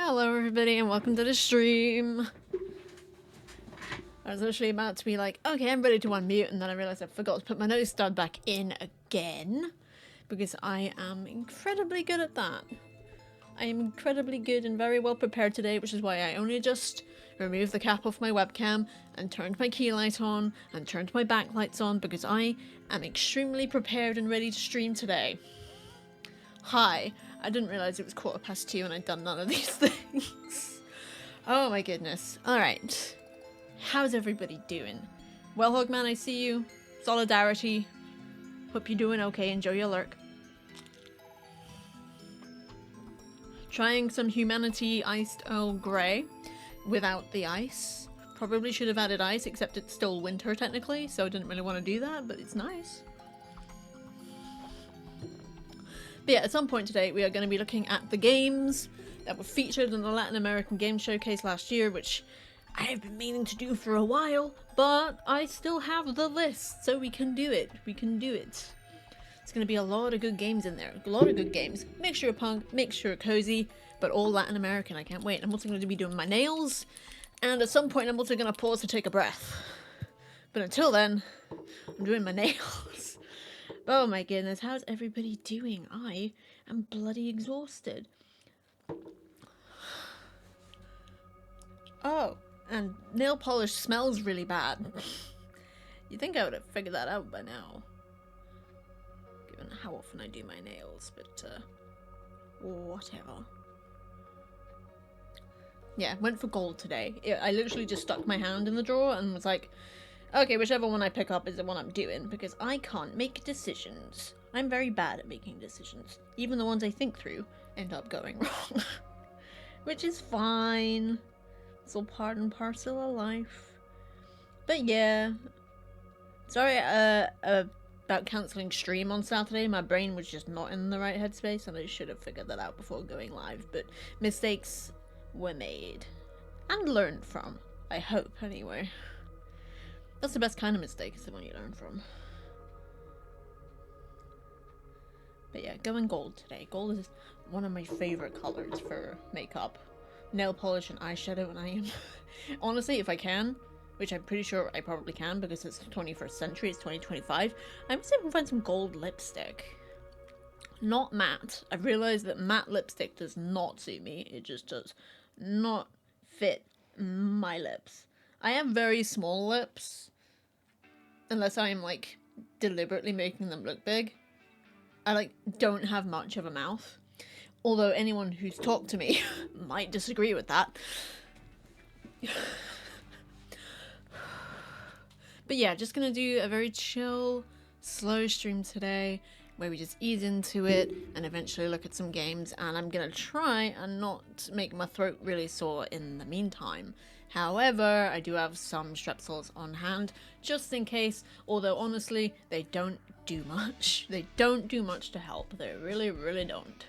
Hello everybody and welcome to the stream. I was literally about to be like, okay, I'm ready to unmute, and then I realised I forgot to put my nose stud back in again. Because I am incredibly good at that. I am incredibly good and very well prepared today, which is why I only just removed the cap off my webcam and turned my key light on and turned my backlights on because I am extremely prepared and ready to stream today. Hi. I didn't realise it was 2:15 and I'd done none of these things. Oh my goodness. Alright. How's everybody doing? Well, Hogman, I see you. Solidarity. Hope you're doing okay. Enjoy your lurk. Trying some Humanity Iced Earl Grey without the ice. Probably should have added ice, except it's still winter technically, so I didn't really want to do that, but it's nice. But yeah, at some point today we are going to be looking at the games that were featured in the Latin American Game Showcase last year, which I have been meaning to do for a while, but I still have the list, so we can do it. We can do it. It's going to be a lot of good games in there. A lot of good games. Mixture of punk, mixture of cozy, but all Latin American. I can't wait. I'm also going to be doing my nails, and at some point I'm also going to pause to take a breath. But until then, I'm doing my nails. Oh my goodness, how's everybody doing? I am bloody exhausted. Oh, and nail polish smells really bad. You'd think I would have figured that out by now, given how often I do my nails, but whatever. Yeah, went for gold today. I literally just stuck my hand in the drawer and was like, okay, whichever one I pick up is the one I'm doing, because I can't make decisions. I'm very bad at making decisions. Even the ones I think through end up going wrong. Which is fine. It's all part and parcel of life. But yeah. Sorry about cancelling stream on Saturday. My brain was just not in the right headspace, and I should have figured that out before going live. But mistakes were made. And learned from. I hope, anyway. That's the best kind of mistake, is the one you learn from. But yeah, going gold today. Gold is one of my favourite colours for makeup. Nail polish and eyeshadow, and I am... honestly, if I can, which I'm pretty sure I probably can because it's the 21st century, it's 2025, I must even find some gold lipstick. Not matte. I've realised that matte lipstick does not suit me. It just does not fit my lips. I have very small lips, unless I am, like, deliberately making them look big. I, like, don't have much of a mouth. Although anyone who's talked to me might disagree with that. But yeah, just gonna do a very chill, slow stream today, where we just ease into it and eventually look at some games, and I'm gonna try and not make my throat really sore in the meantime. However, I do have some Strepsils on hand, just in case, although honestly, they don't do much. They don't do much to help. They really, really don't.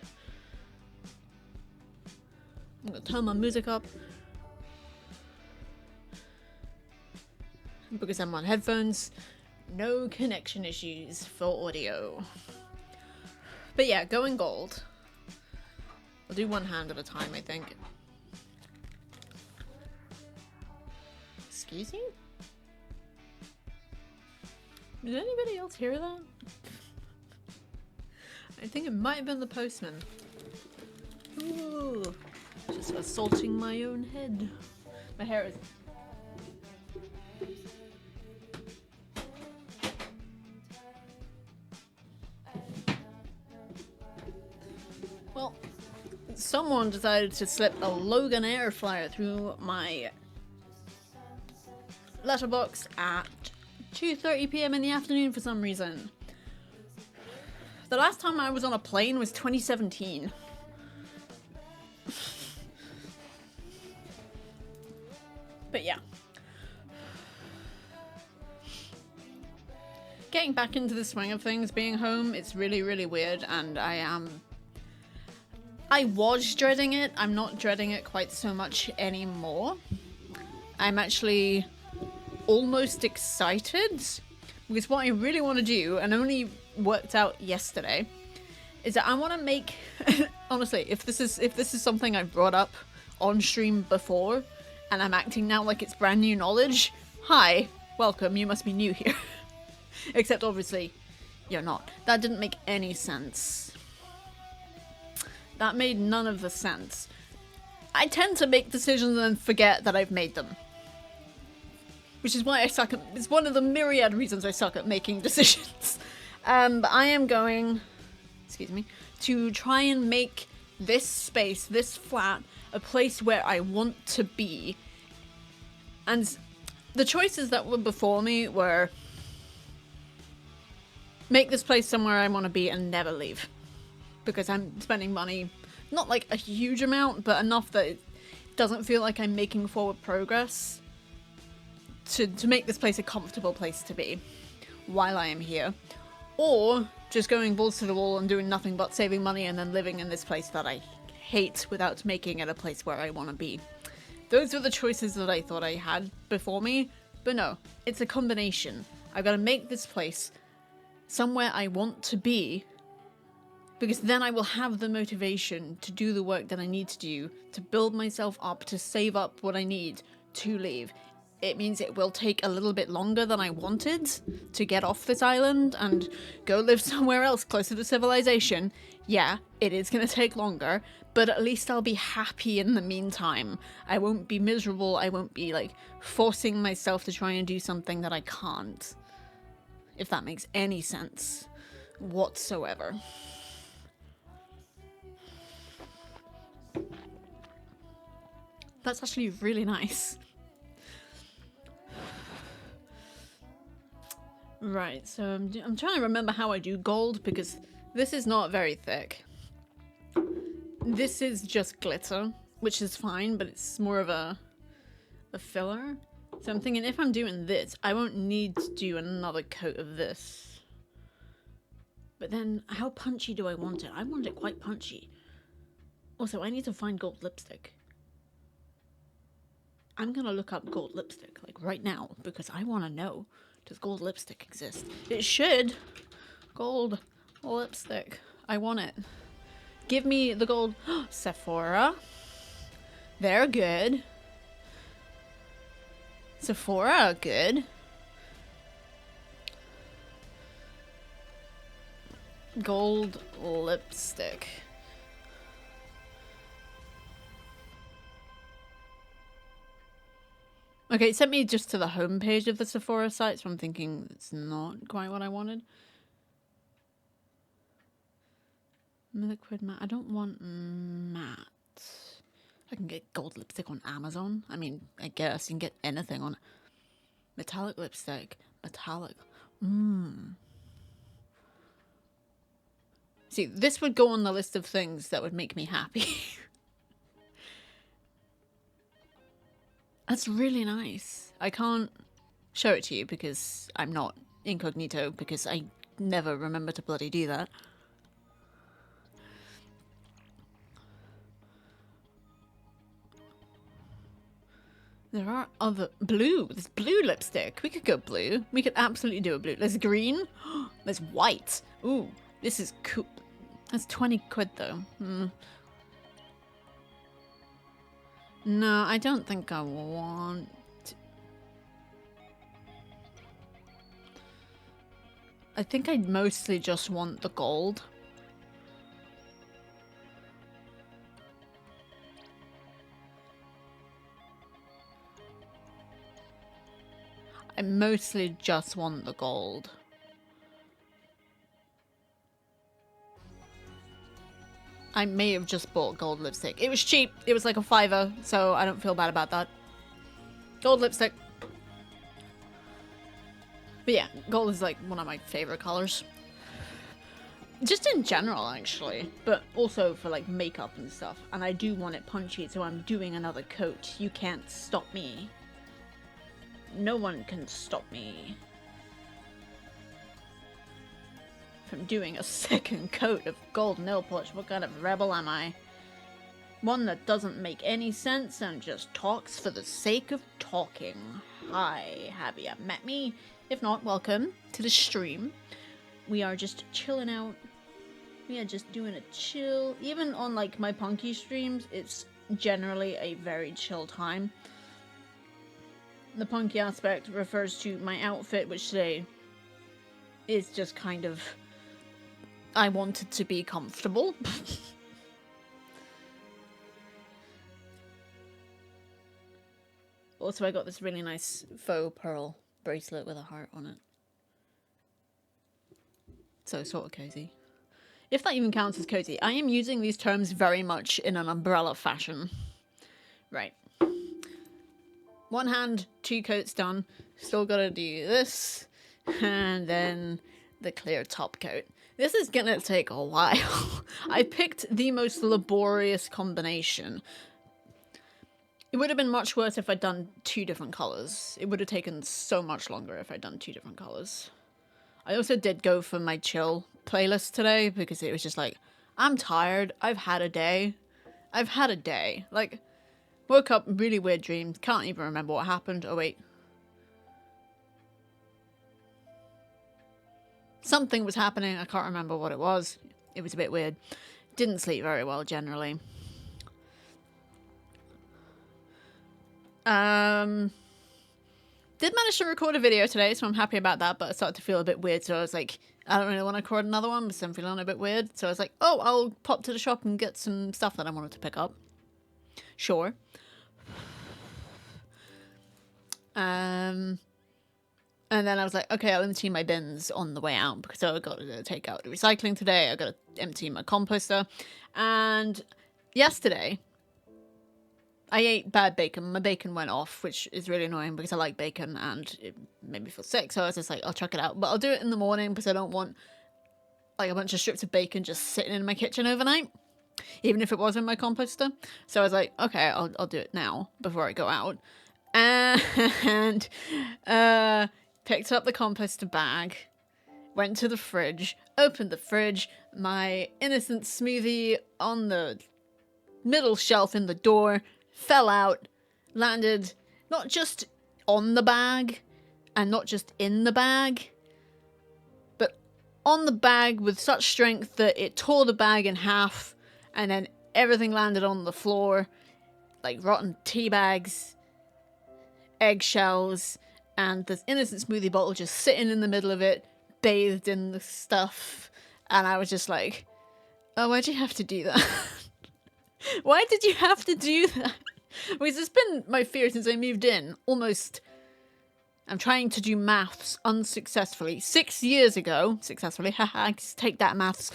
I'm gonna turn my music up, because I'm on headphones. No connection issues for audio. But yeah, going gold. I'll do one hand at a time, I think. Excuse me? Did anybody else hear that? I think it might have been the postman. Ooh, just assaulting my own head. My hair is... Well, someone decided to slip a Logan air fryer through my letterbox at 2:30 PM in the afternoon for some reason. The last time I was on a plane was 2017. But yeah. Getting back into the swing of things, being home, it's really, really weird, and I was dreading it. I'm not dreading it quite so much anymore. I'm actually almost excited, because what I really want to do, and only worked out yesterday, is that I want to make honestly, if this is something I've brought up on stream before, and I'm acting now like it's brand new knowledge. Hi, welcome, you must be new here. Except obviously, you're not. That didn't make any sense. That made none of the sense. I tend to make decisions and then forget that I've made them. Which is why I suck at, it's one of the myriad reasons I suck at making decisions. But I am going, excuse me, to try and make this space, this flat, a place where I want to be. And the choices that were before me were make this place somewhere I want to be and never leave. Because I'm spending money, not like a huge amount, but enough that it doesn't feel like I'm making forward progress to make this place a comfortable place to be while I am here. Or just going balls to the wall and doing nothing but saving money and then living in this place that I hate without making it a place where I want to be. Those were the choices that I thought I had before me, but no, it's a combination. I've got to make this place somewhere I want to be, because then I will have the motivation to do the work that I need to do, to build myself up, to save up what I need to leave. It means it will take a little bit longer than I wanted to get off this island and go live somewhere else closer to civilization. Yeah, it is going to take longer, but at least I'll be happy in the meantime. I won't be miserable. I won't be like forcing myself to try and do something that I can't. If that makes any sense whatsoever. That's actually really nice. Right, so I'm trying to remember how I do gold, because this is not very thick. This is just glitter, which is fine, but it's more of a filler. So I'm thinking if I'm doing this, I won't need to do another coat of this. But then, how punchy do I want it? I want it quite punchy. Also, I need to find gold lipstick. I'm gonna look up gold lipstick, like right now, because I want to know. Does gold lipstick exist? It should. Gold lipstick. I want it. Give me the gold. Sephora. They're good. Sephora are good. Gold lipstick. Okay, it sent me just to the homepage of the Sephora site, so I'm thinking it's not quite what I wanted. Liquid matte. I don't want matte. I can get gold lipstick on Amazon. I mean, I guess you can get anything on metallic lipstick. Metallic. See, this would go on the list of things that would make me happy. That's really nice. I can't show it to you because I'm not incognito, because I never remember to bloody do that. There are other... Blue! There's blue lipstick. We could go blue. We could absolutely do a blue. There's green. There's white. Ooh, this is cool. That's 20 quid though. No, I don't think I want... I think I'd mostly just want the gold. I mostly just want the gold. I may have just bought gold lipstick. It was cheap. It was like a $5, so I don't feel bad about that. Gold lipstick. But yeah, gold is like one of my favorite colors. Just in general, actually. But also for like makeup and stuff. And I do want it punchy, so I'm doing another coat. You can't stop me. No one can stop me from doing a second coat of gold nail polish. What kind of rebel am I? One that doesn't make any sense and just talks for the sake of talking. Hi, have you met me? If not, welcome to the stream. We are just chilling out. We are just doing a chill. Even on like my punky streams, it's generally a very chill time. The punky aspect refers to my outfit, which today is just kind of... I wanted to be comfortable. Also, I got this really nice faux pearl bracelet with a heart on it. So, sort of cozy. If that even counts as cozy. I am using these terms very much in an umbrella fashion. Right. One hand, 2 coats done. Still gotta do this. And then the clear top coat. This is gonna take a while. I picked the most laborious combination. It would have been much worse if I'd done 2 different colours. It would have taken so much longer if I'd done 2 different colours. I also did go for my chill playlist today because it was just like, I'm tired. I've had a day. Like, woke up, really weird dreams. Can't even remember what happened. Oh, wait. Something was happening. I can't remember what it was. It was a bit weird. Didn't sleep very well, generally. Did manage to record a video today, so I'm happy about that, but I started to feel a bit weird, so I was like, I don't really want to record another one because I'm feeling a bit weird. So I was like, oh, I'll pop to the shop and get some stuff that I wanted to pick up. Sure. And then I was like, okay, I'll empty my bins on the way out because I got to take out the recycling today. I got to empty my composter. And yesterday, I ate bad bacon. My bacon went off, which is really annoying because I like bacon and it made me feel sick. So I was just like, I'll chuck it out. But I'll do it in the morning because I don't want like a bunch of strips of bacon just sitting in my kitchen overnight, even if it was in my composter. So I was like, okay, I'll do it now before I go out. And picked up the composter bag, went to the fridge, opened the fridge, my innocent smoothie on the middle shelf in the door, fell out, landed not just on the bag and not just in the bag, but on the bag with such strength that it tore the bag in half, and then everything landed on the floor, like rotten tea bags, eggshells, and this innocent smoothie bottle just sitting in the middle of it, bathed in the stuff. And I was just like, oh, why'd you have to do that? Why did you have to do that? Because it's been my fear since I moved in. Almost, I'm trying to do maths unsuccessfully. 6 years ago, successfully, haha, take that maths.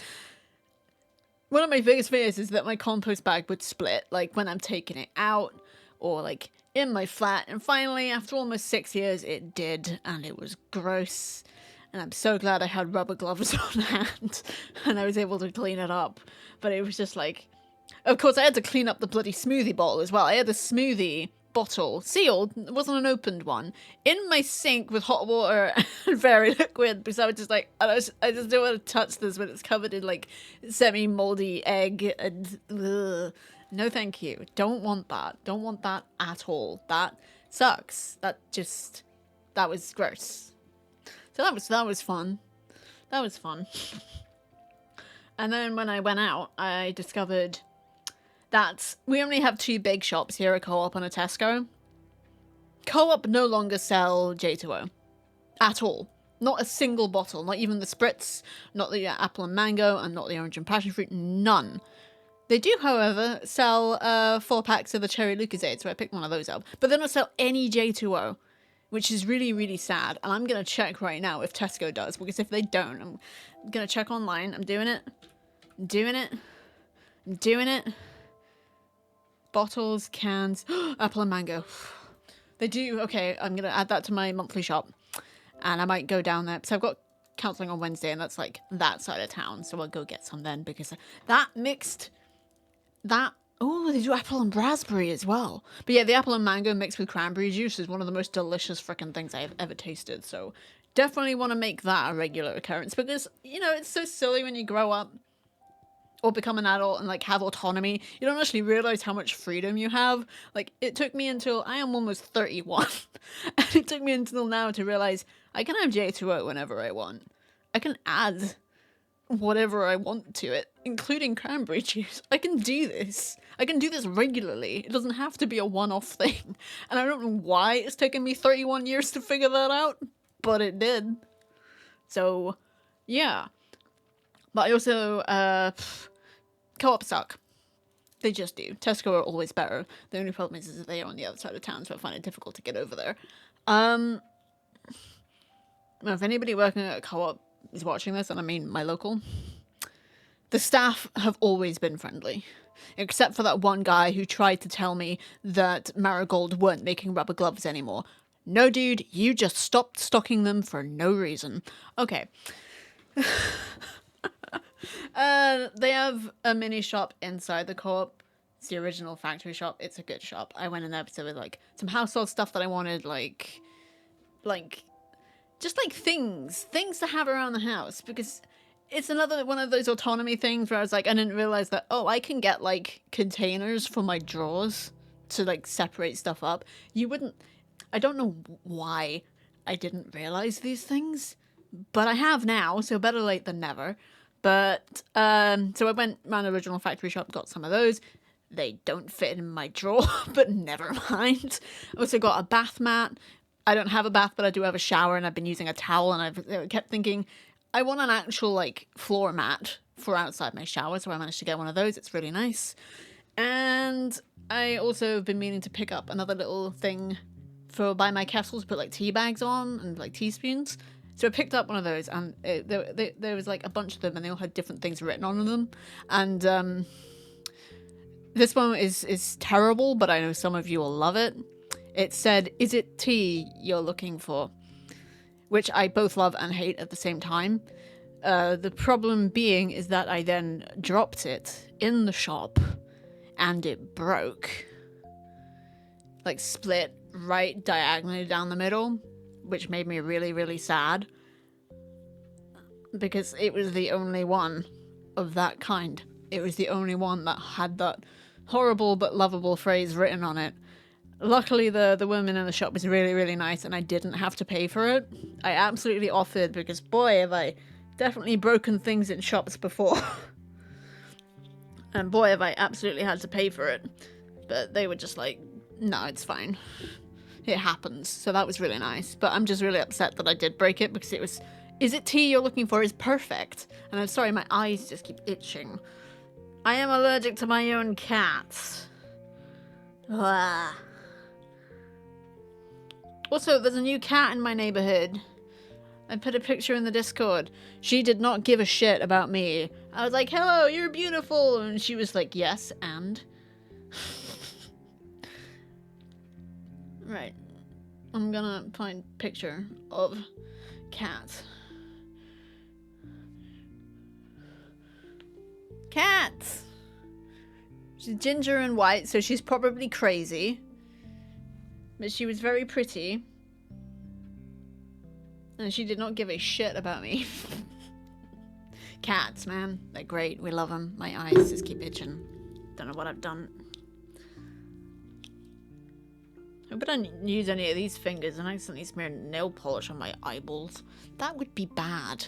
One of my biggest fears is that my compost bag would split, like when I'm taking it out, or like in my flat. And finally, after almost 6 years, it did, and it was gross. And I'm so glad I had rubber gloves on hand, and I was able to clean it up. But it was just like, of course, I had to clean up the bloody smoothie bottle as well. I had the smoothie bottle sealed, it wasn't an opened one, in my sink with hot water and very liquid, because I was just like, I just don't want to touch this when it's covered in like semi-moldy egg and ugh. No thank you. Don't want that. Don't want that at all. That sucks. That was gross. So that was fun. That was fun. And then when I went out, I discovered that we only have 2 big shops here, a Co-op and a Tesco. Co-op no longer sell J2O. At all. Not a single bottle. Not even the Spritz, not the apple and mango, and not the orange and passion fruit. None. They do, however, sell 4 packs of the Cherry Lucozade, so I picked one of those up. But they don't sell any J2O, which is really, really sad. And I'm going to check right now if Tesco does, because if they don't, I'm going to check online. I'm doing it. I'm doing it. I'm doing it. Bottles, cans, apple and mango. They do. Okay, I'm going to add that to my monthly shop. And I might go down there. So I've got counselling on Wednesday, and that's like that side of town. So I'll go get some then, because that mixed... Oh, they do apple and raspberry as well. But yeah, the apple and mango mixed with cranberry juice is one of the most delicious freaking things I've ever tasted. So definitely want to make that a regular occurrence, because, you know, it's so silly when you grow up or become an adult and like have autonomy. You don't actually realize how much freedom you have. Like, it took me until I am almost 31 and it took me until now to realize I can have J2O whenever I want. I can add whatever I want to it, including cranberry juice. I can do this. I can do this regularly. It doesn't have to be a one-off thing. And I don't know why it's taken me 31 years to figure that out, but it did. So, yeah. But I also, co-ops suck. They just do. Tesco are always better. The only problem is that they are on the other side of town, so I find it difficult to get over there. Well, if anybody working at a co-op is watching this, and I mean my local, the staff have always been friendly. Except for that one guy who tried to tell me that Marigold weren't making rubber gloves anymore. No, dude, you just stopped stocking them for no reason. Okay. They have a mini shop inside the co-op. It's the original factory shop. It's a good shop. I went in there with like some household stuff that I wanted, like just like things to have around the house, because it's another one of those autonomy things where I was like, I didn't realize that, oh, I can get like containers for my drawers to like separate stuff up. I don't know why I didn't realize these things, but I have now, so better late than never. But, so I went around the original factory shop, got some of those. They don't fit in my drawer, but never mind. I also got a bath mat. I don't have a bath, but I do have a shower, and I've been using a towel, and I've kept thinking, I want an actual, like, floor mat for outside my shower, so I managed to get one of those. It's really nice. And I also have been meaning to pick up another little thing by my kettle to put, like, tea bags on and, like, teaspoons. So I picked up one of those, and there was, like, a bunch of them, and they all had different things written on them. And this one is terrible, but I know some of you will love it. It said, "Is it tea you're looking for?" Which I both love and hate at the same time. The problem being is that I then dropped it in the shop, and it broke. Like, split right diagonally down the middle, which made me really, really sad. Because it was the only one of that kind. It was the only one that had that horrible but lovable phrase written on it. Luckily, the woman in the shop was really, really nice, and I didn't have to pay for it. I absolutely offered, because boy, have I definitely broken things in shops before. And boy, have I absolutely had to pay for it. But they were just like, no, it's fine. It happens. So that was really nice. But I'm just really upset that I did break it, because it was, "Is it tea you're looking for?" is perfect. And I'm sorry, my eyes just keep itching. I am allergic to my own cats. Ugh. Also, there's a new cat in my neighborhood. I put a picture in the Discord. She did not give a shit about me. I was like, "Hello, you're beautiful." And she was like, "Yes, and?" Right. I'm gonna find a picture of cat. Cat! She's ginger and white, so she's probably crazy. But she was very pretty. And she did not give a shit about me. Cats, man. They're great. We love them. My eyes just keep itching. Don't know what I've done. I hope I don't use any of these fingers and accidentally smear nail polish on my eyeballs. That would be bad.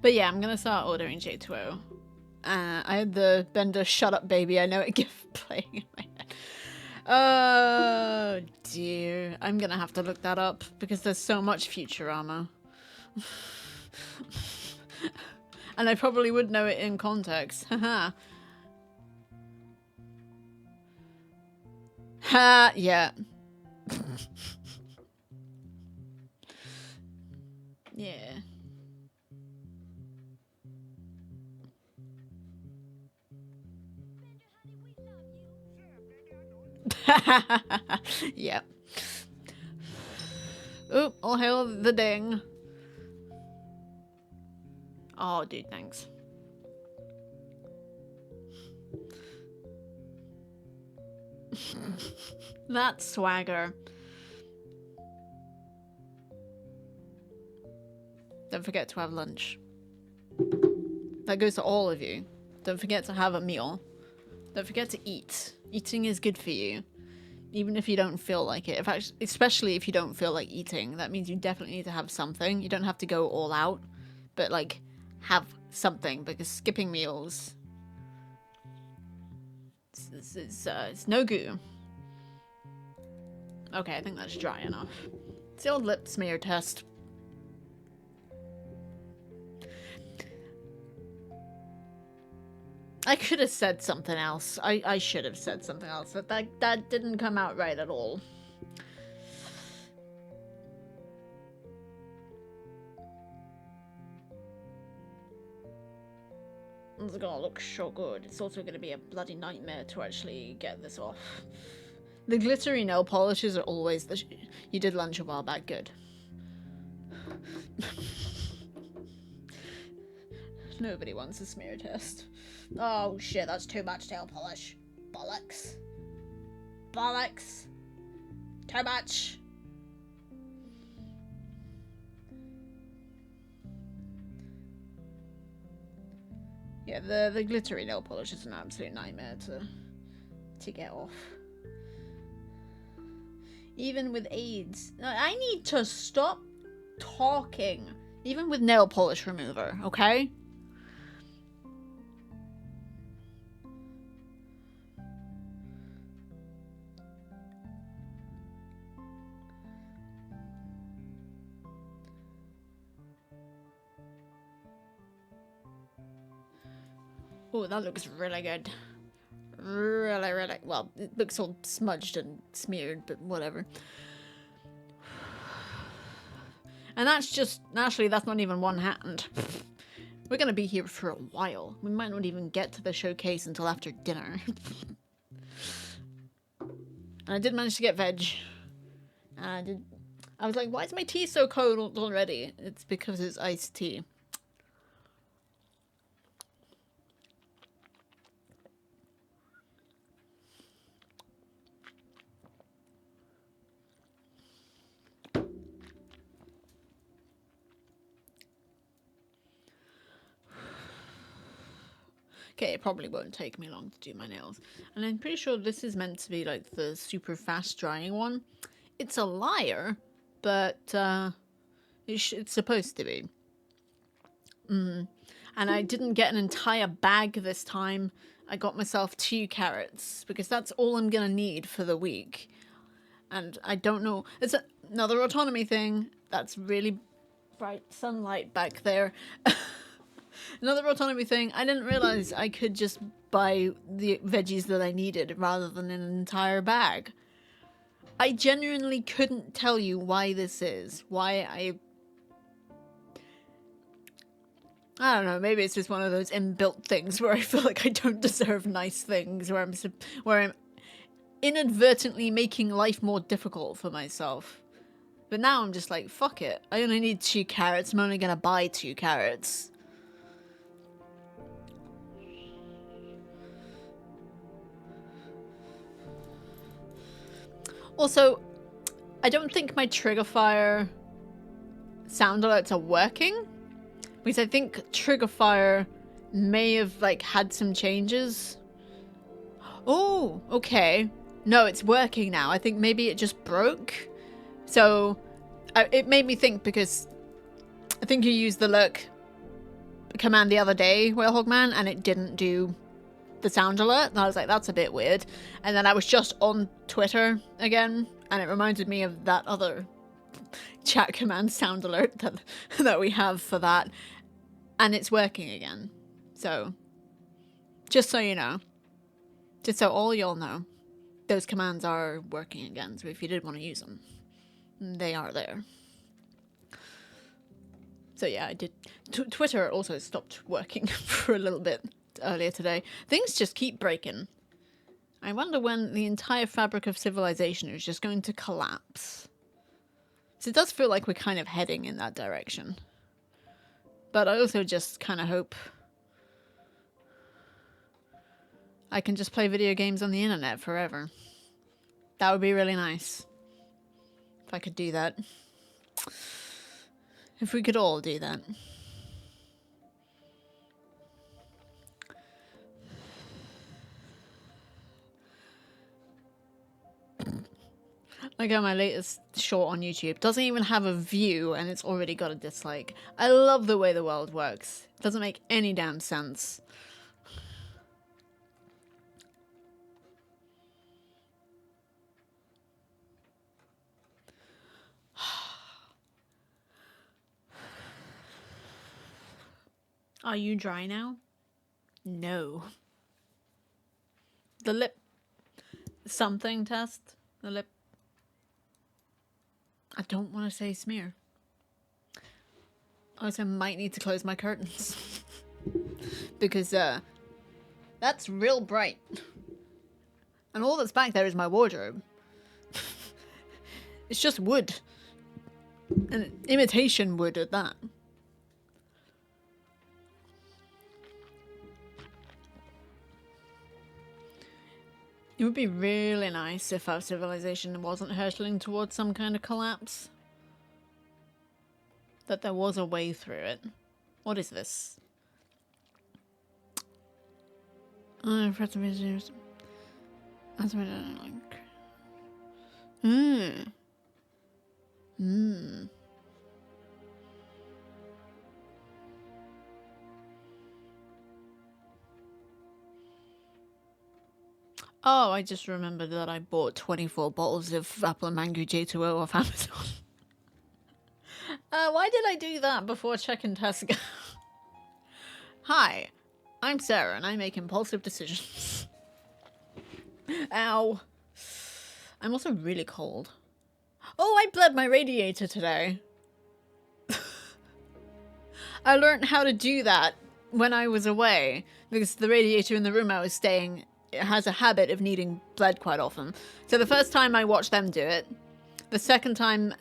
But yeah, I'm gonna start ordering J2O. I had the Bender Shut Up Baby I Know It GIF playing in my head. Oh dear. I'm gonna have to look that up because there's so much Futurama. And I probably would know it in context. Haha. Ha, yeah. Yeah. Yep. Oop, all hail the ding. Oh, dude, thanks. That swagger. Don't forget to have lunch. That goes to all of you. Don't forget to have a meal. Don't forget to eat. Eating is good for you. even if you don't feel like it. Especially if you don't feel like eating, that means you definitely need to have something. You don't have to go all out, but like have something, because skipping meals, it's no good. Okay, I think that's dry enough. It's the old lip smear test. I could have said something else. I should have said something else, but that didn't come out right at all. It's gonna look so good. It's also gonna be a bloody nightmare to actually get this off. The glittery nail polishes are always the... You did lunch a while back, good. Nobody wants a smear test. Oh shit, that's too much nail polish. Bollocks. Bollocks. Too much. Yeah, the glittery nail polish is an absolute nightmare to get off. Even with aids. I need to stop talking. Even with nail polish remover, okay? Oh, that looks really good. Really, really... Well, it looks all smudged and smeared, but whatever. And that's just... Actually, that's not even one hand. We're gonna be here for a while. We might not even get to the showcase until after dinner. And I did manage to get veg. And I was like, why is my tea so cold already? It's because it's iced tea. Okay, it probably won't take me long to do my nails. And I'm pretty sure this is meant to be like the super fast drying one. It's a liar, but it's supposed to be. And I didn't get an entire bag this time. I got myself 2 carrots because that's all I'm gonna need for the week. And I don't know. It's another autonomy thing. That's really bright sunlight back there. Another autonomy thing. I didn't realize I could just buy the veggies that I needed rather than an entire bag. I genuinely couldn't tell you why this is. Why I don't know, maybe it's just one of those inbuilt things where I feel like I don't deserve nice things, where I'm inadvertently making life more difficult for myself. But now I'm just like, fuck it. I only need 2 carrots. I'm only gonna buy 2 carrots. Also, I don't think my trigger fire sound alerts are working. Because I think trigger fire may have like had some changes. Oh, okay. No, it's working now. I think maybe it just broke. So it made me think, because I think you used the lurk command the other day, Whalehog Man, and it didn't do the sound alert. And I was like, that's a bit weird. And then I was just on Twitter again, and it reminded me of that other chat command sound alert that we have for that. And it's working again. So, just so you know. Just so all y'all know. Those commands are working again. So if you did want to use them, they are there. So yeah, I did. Twitter also stopped working for a little bit earlier today. Things just keep breaking. I wonder when the entire fabric of civilization is just going to collapse. So it does feel like we're kind of heading in that direction. But I also just kind of hope I can just play video games on the internet forever. That would be really nice. If I could do that. If we could all do that. Like my latest short on YouTube doesn't even have a view and it's already got a dislike. I love the way the world works. It doesn't make any damn sense. Are you dry now? No. The lip something test? The lip... I don't want to say smear. I also might need to close my curtains. Because, that's real bright. And all that's back there is my wardrobe. It's just wood. And imitation wood at that. It would be really nice if our civilization wasn't hurtling towards some kind of collapse. That there was a way through it. What is this? That's what I don't like. Oh, I just remembered that I bought 24 bottles of apple and mango J2O off Amazon. Why did I do that before checking Tesco? Hi, I'm Sarah and I make impulsive decisions. Ow. I'm also really cold. Oh, I bled my radiator today. I learned how to do that when I was away because the radiator in the room I was staying has a habit of needing bled quite often. So the first time I watched them do it, the second time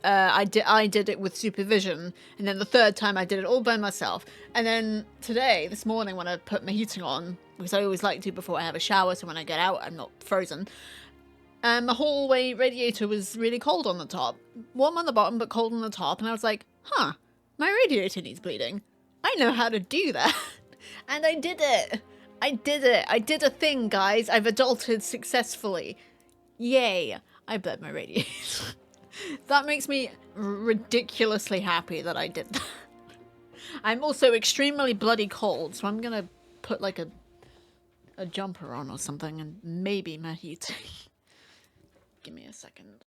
I did it with supervision, and then the third time I did it all by myself. And then today, this morning, when I put my heating on, because I always like to before I have a shower, so when I get out I'm not frozen, the hallway radiator was really cold on the top. Warm on the bottom, but cold on the top, and I was like, huh, my radiator needs bleeding. I know how to do that. And I did it. I did it. I did a thing, guys. I've adulted successfully. Yay. I bled my radiator. That makes me ridiculously happy that I did that. I'm also extremely bloody cold, so I'm gonna put like a jumper on or something and maybe my heating. Give me a second.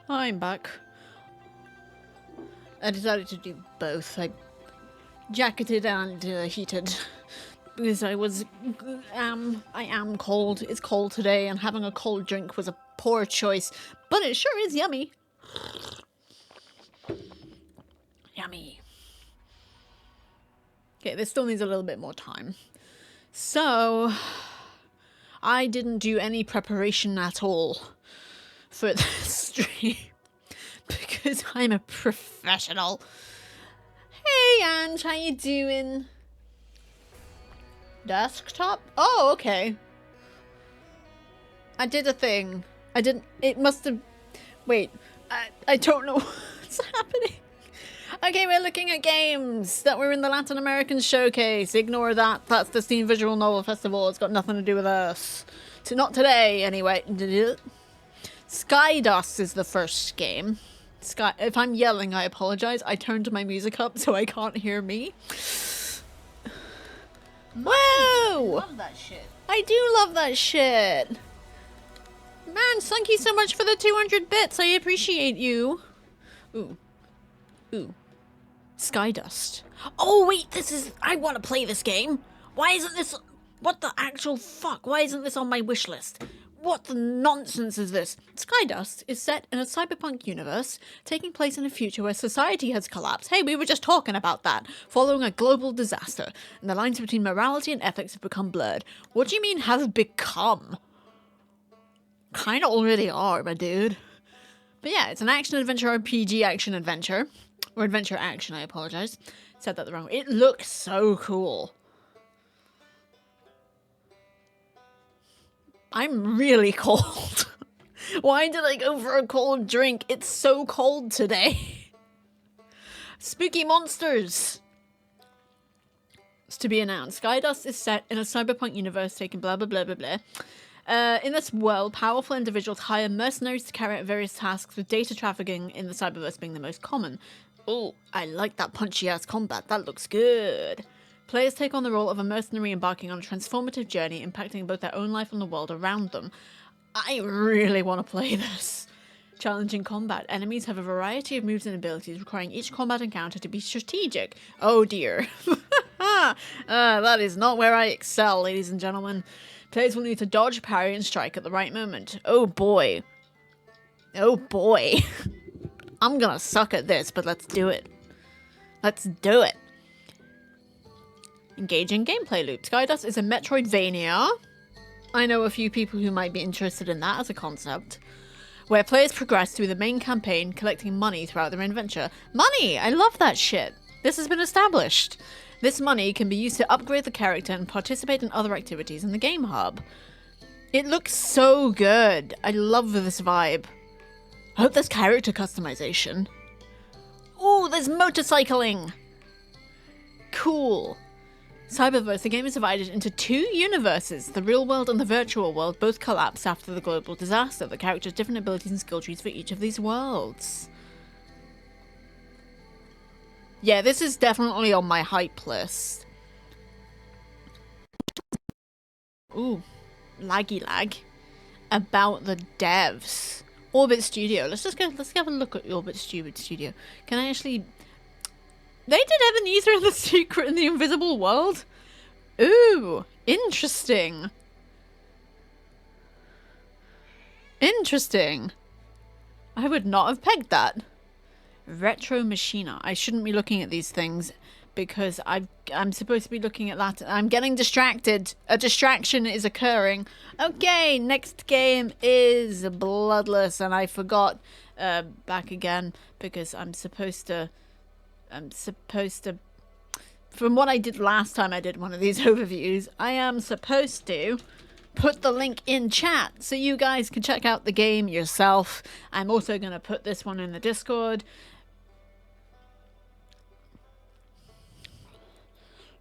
I'm back. I decided to do both. I jacketed and heated because I am cold. It's cold today and having a cold drink was a poor choice, but it sure is yummy. Yummy. Okay, this still needs a little bit more time. So, I didn't do any preparation at all for this stream because I'm a professional. Hey Ange, how you doing? Desktop? Oh, okay. I did a thing. I didn't, it must have, wait, I don't know what's happening. Okay, we're looking at games that were in the Latin American showcase. Ignore that. That's the Steam Visual Novel Festival. It's got nothing to do with us. Not today, anyway. Skydust is the first game. If I'm yelling, I apologize. I turned my music up so I can't hear me. Whoa! Love that shit. I do love that shit. Man, thank you so much for the 200 bits. I appreciate you. Ooh. Ooh. Skydust. Oh, wait, this is... I want to play this game. Why isn't this... What the actual fuck? Why isn't this on my wish list? What the nonsense is this? Skydust is set in a cyberpunk universe, taking place in a future where society has collapsed. Hey, we were just talking about that. Following a global disaster, and the lines between morality and ethics have become blurred. What do you mean has become? Kinda already are, my dude. But yeah, it's an action-adventure RPG action-adventure. Or adventure-action, I apologize. Said that the wrong way. It looks so cool. I'm really cold. Why did I go for a cold drink? It's so cold today. Spooky monsters. It's to be announced. Skydust is set in a cyberpunk universe taking blah blah blah blah blah. In this world, powerful individuals hire mercenaries to carry out various tasks, with data trafficking in the cyberverse being the most common. Oh, I like that punchy ass combat. That looks good. Players take on the role of a mercenary embarking on a transformative journey, impacting both their own life and the world around them. I really want to play this. Challenging combat. Enemies have a variety of moves and abilities, requiring each combat encounter to be strategic. Oh dear. That is not where I excel, ladies and gentlemen. Players will need to dodge, parry, and strike at the right moment. Oh boy. Oh boy. I'm gonna suck at this, but let's do it. Let's do it. Engaging gameplay loop. Skydust is a Metroidvania. I know a few people who might be interested in that as a concept. Where players progress through the main campaign, collecting money throughout their adventure. Money! I love that shit. This has been established. This money can be used to upgrade the character and participate in other activities in the game hub. It looks so good. I love this vibe. I hope there's character customization. Ooh, there's motorcycling! Cool. Cyberverse, the game is divided into two universes. The real world and the virtual world both collapsed after the global disaster. The characters have different abilities and skill trees for each of these worlds. Yeah, this is definitely on my hype list. Ooh, laggy lag. About the devs. Orbit Studio. Let's have a look at Orbit Studio. Can I actually... They did Ebenezer and the Secret in the Invisible World? Ooh, interesting. Interesting. I would not have pegged that. Retro Machina. I shouldn't be looking at these things because I'm supposed to be looking at that. I'm getting distracted. A distraction is occurring. Okay, next game is Bloodless, and I forgot back again because I'm supposed to, from what I did last time I did one of these overviews, I am supposed to put the link in chat so you guys can check out the game yourself. I'm also going to put this one in the Discord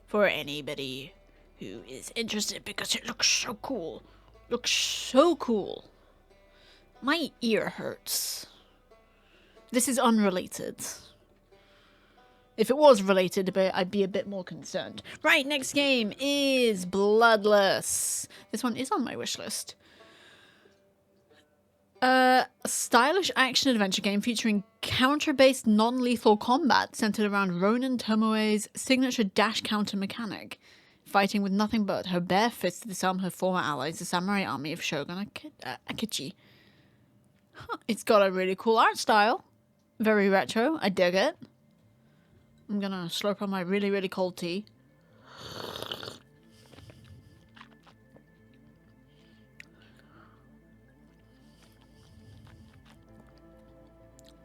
for anybody who is interested because it looks so cool. Looks so cool. My ear hurts. This is unrelated. If it was related, I'd be a bit more concerned. Right, next game is Bloodless. This one is on my wish list. A stylish action-adventure game featuring counter-based non-lethal combat centered around Ronin Tomoe's signature dash counter mechanic. Fighting with nothing but her bare fists to disarm her former allies, the samurai army of Shogun Akechi. Huh, it's got a really cool art style. Very retro. I dig it. I'm gonna slurp on my really, really cold tea.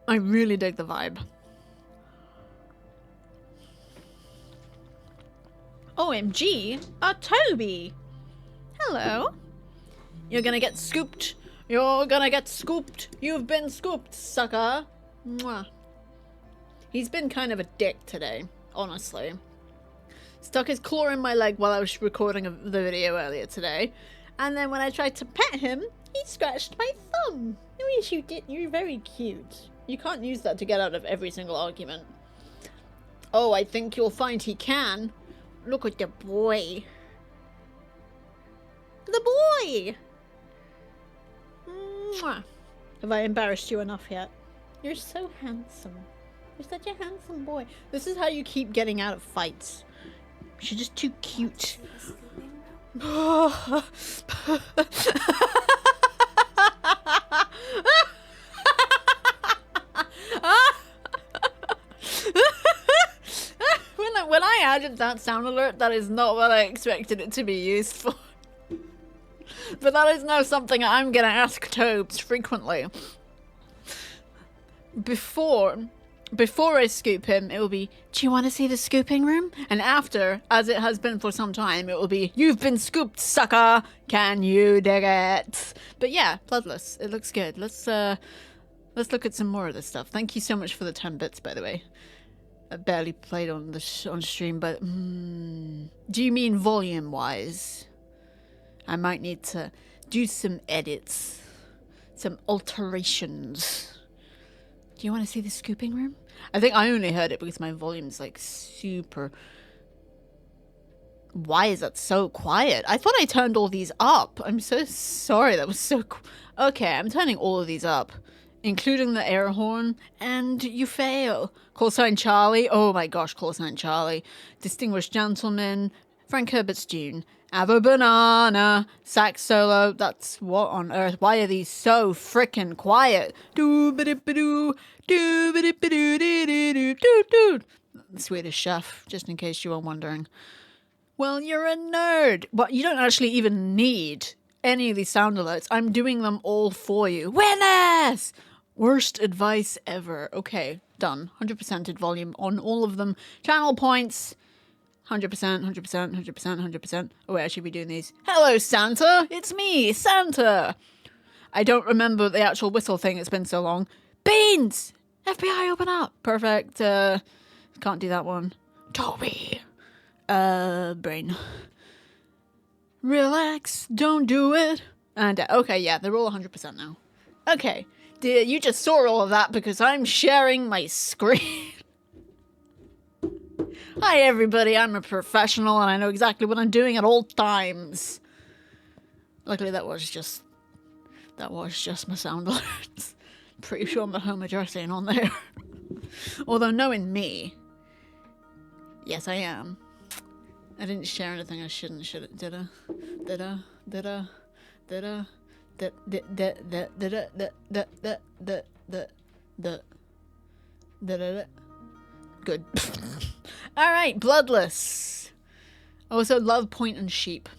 I really dig the vibe. OMG, a Toby! Hello. You're gonna get scooped. You're gonna get scooped. You've been scooped, sucker. Mwah. He's been kind of a dick today, honestly. Stuck his claw in my leg while I was recording the video earlier today. And then when I tried to pet him, he scratched my thumb. Oh, yes, you did. You're very cute. You can't use that to get out of every single argument. Oh, I think you'll find he can. Look at the boy. The boy! Mwah. Have I embarrassed you enough yet? You're so handsome. You're such a handsome boy. This is how you keep getting out of fights. You're just too cute. When I added that sound alert, that is not what I expected it to be used for. But that is now something I'm gonna ask Tobes frequently. Before I scoop him, it will be, do you want to see the scooping room? And after, as it has been for some time, it will be, you've been scooped, sucker! Can you dig it? But yeah, Bloodless. It looks good. Let's look at some more of this stuff. Thank you so much for the 10 bits, by the way. I barely played on stream, but do you mean volume-wise? I might need to do some edits, some alterations. Do you want to see the scooping room? I think I only heard it because my volume's like super... Why is that so quiet? I thought I turned all these up. I'm so sorry, that was so... Okay, I'm turning all of these up, including the air horn, and you fail. Call sign Charlie. Oh my gosh, call sign Charlie. Distinguished gentleman. Frank Herbert's Dune. Avo Banana. Sax solo. That's what on earth? Why are these so frickin' quiet? Doo-ba-doo-ba-doo. Doo-ba-doo-ba-doo-doo-doo-doo. The Swedish Chef, just in case you were wondering. Well, you're a nerd. But you don't actually even need any of these sound alerts. I'm doing them all for you. Witness! Worst advice ever. Okay, done. 100%ed volume on all of them. Channel points. 100%, 100%, 100%, 100%. Oh, wait, I should be doing these. Hello, Santa! It's me, Santa! I don't remember the actual whistle thing. It's been so long. Beans! FBI, open up! Perfect. Can't do that one. Toby! Brain. Relax. Don't do it. And, okay, yeah, they're all 100% now. Okay. You just saw all of that because I'm sharing my screen. Hi everybody, I'm a professional and I know exactly what I'm doing at all times. Luckily that was just my sound alerts. Pretty sure my home address ain't on there. Although knowing me, yes I am. I didn't share anything I shouldn't, did I? Good. Alright, Bloodless. Also love Point and Sheep.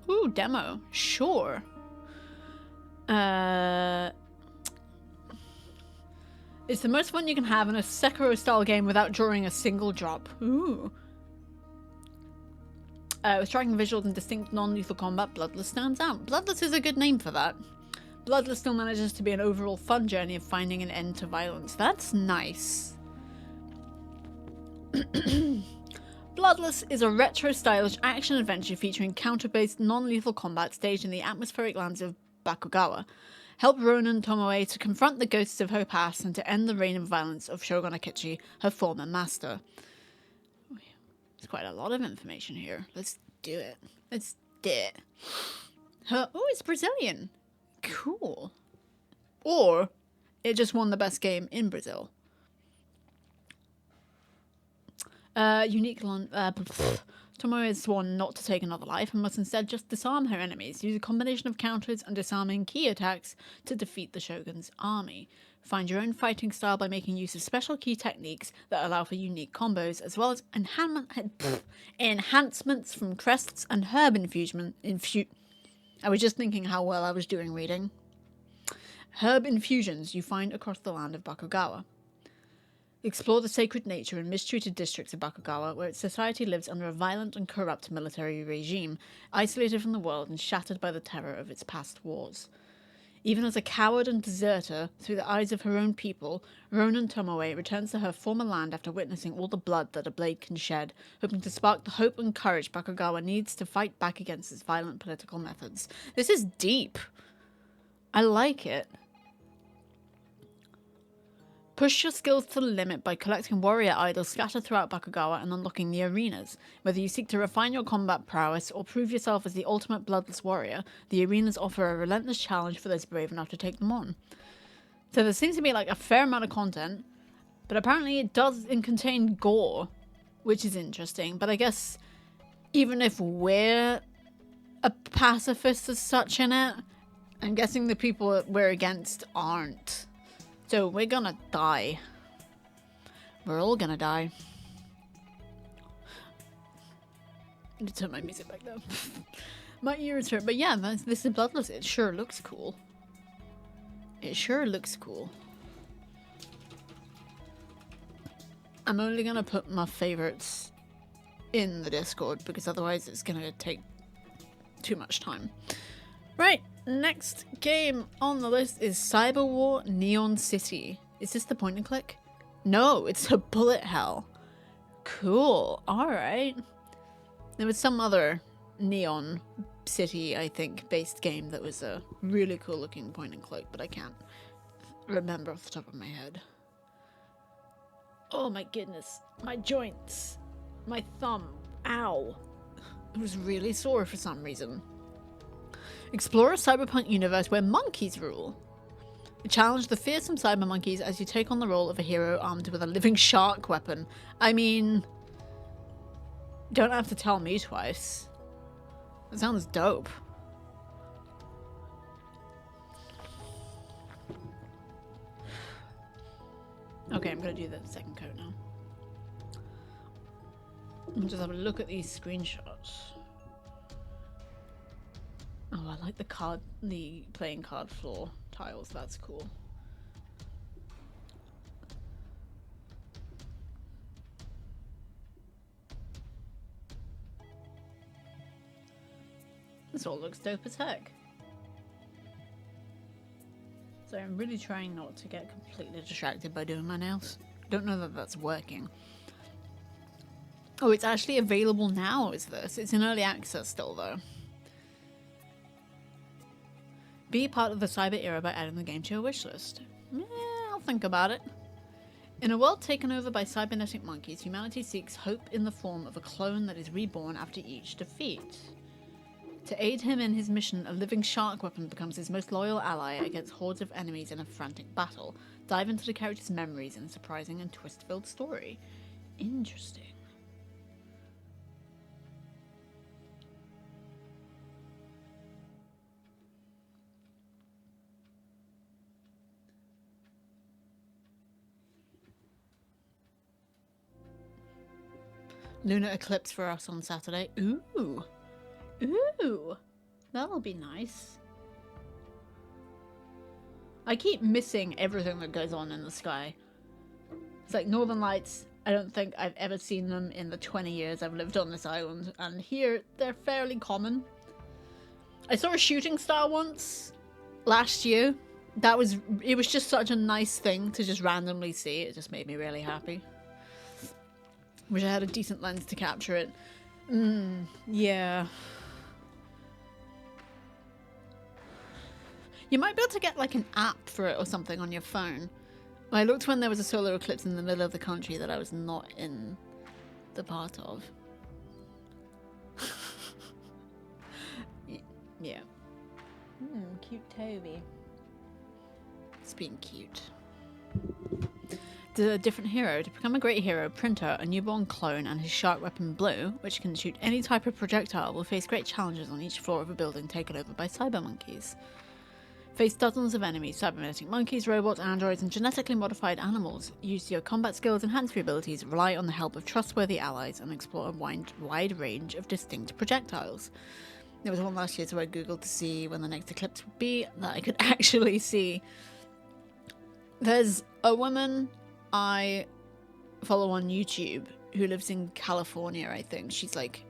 Ooh, demo. Sure. It's the most fun you can have in a Sekiro-style game without drawing a single drop. Ooh. With striking visuals and distinct non-lethal combat, Bloodless stands out. Bloodless is a good name for that. Bloodless still manages to be an overall fun journey of finding an end to violence. That's nice. Bloodless is a retro-stylish action-adventure featuring counter-based non-lethal combat staged in the atmospheric lands of Bakugawa. Help Ronin Tomoe to confront the ghosts of her past and to end the reign of violence of Shogun Akechi, her former master. There's quite a lot of information here. Let's do it. Let's do it. Oh, it's Brazilian. Cool. Or it just won the best game in Brazil. Tomoe has sworn not to take another life and must instead just disarm her enemies. Use a combination of counters and disarming key attacks to defeat the Shogun's army. Find your own fighting style by making use of special key techniques that allow for unique combos, as well as enhancements from crests and herb infusion. I was just thinking how well I was doing reading. Herb infusions you find across the land of Bakugawa. Explore the sacred nature and mistreated districts of Bakugawa, where its society lives under a violent and corrupt military regime, isolated from the world and shattered by the terror of its past wars. Even as a coward and deserter, through the eyes of her own people, Ronin Tomoe returns to her former land after witnessing all the blood that a blade can shed, hoping to spark the hope and courage Bakugawa needs to fight back against its violent political methods. This is deep. I like it. Push your skills to the limit by collecting warrior idols scattered throughout Bakugawa and unlocking the arenas. Whether you seek to refine your combat prowess or prove yourself as the ultimate bloodless warrior, the arenas offer a relentless challenge for those brave enough to take them on. So there seems to be like a fair amount of content, but apparently it does contain gore, which is interesting. But I guess even if we're a pacifist as such in it, I'm guessing the people we're against aren't. So we're gonna die. We're all gonna die. I need to turn my music back down. My ears hurt. But yeah, this is Bloodless. It sure looks cool. It sure looks cool. I'm only gonna put my favorites in the Discord because otherwise it's gonna take too much time. Right, next game on the list is Cyber War Neon City. Is this the point and click? No, it's a bullet hell. Cool, alright. There was some other Neon City, I think, based game that was a really cool looking point and click, but I can't remember off the top of my head. Oh my goodness, my joints, my thumb, ow. It was really sore for some reason. Explore a cyberpunk universe where monkeys rule. Challenge the fearsome cyber monkeys as you take on the role of a hero armed with a living shark weapon. I mean, don't have to tell me twice. That sounds dope. Okay, I'm gonna do the second coat now. I'll just have a look at these screenshots. Oh, I like the playing card floor tiles. That's cool. This all looks dope as heck. So I'm really trying not to get completely distracted by doing my nails. Don't know that that's working. Oh, it's actually available now, is this? It's in early access still, though. Be part of the cyber era by adding the game to your wishlist. I'll think about it. In a world taken over by cybernetic monkeys, humanity seeks hope in the form of a clone that is reborn after each defeat. To aid him in his mission, a living shark weapon becomes his most loyal ally against hordes of enemies in a frantic battle. Dive into the character's memories in a surprising and twist-filled story. Interesting. Lunar eclipse for us on Saturday. Ooh. Ooh. That'll be nice. I keep missing everything that goes on in the sky. It's like Northern Lights. I don't think I've ever seen them in the 20 years I've lived on this island. And here, they're fairly common. I saw a shooting star once last year. It was just such a nice thing to just randomly see. It just made me really happy. Wish I had a decent lens to capture it. Yeah. You might be able to get like an app for it or something on your phone. I looked when there was a solar eclipse in the middle of the country that I was not in the part of. Yeah. Cute Toby. It's being cute. A different hero. To become a great hero, Printer, a newborn clone, and his shark weapon Blue, which can shoot any type of projectile, will face great challenges on each floor of a building taken over by cyber monkeys. Face dozens of enemies, cybernetic monkeys, robots, androids, and genetically modified animals. Use your combat skills, enhance your abilities, rely on the help of trustworthy allies, and explore a wide range of distinct projectiles. There was one last year, so I googled to see when the next eclipse would be, that I could actually see. There's a woman I follow on YouTube who lives in California, I think. She's like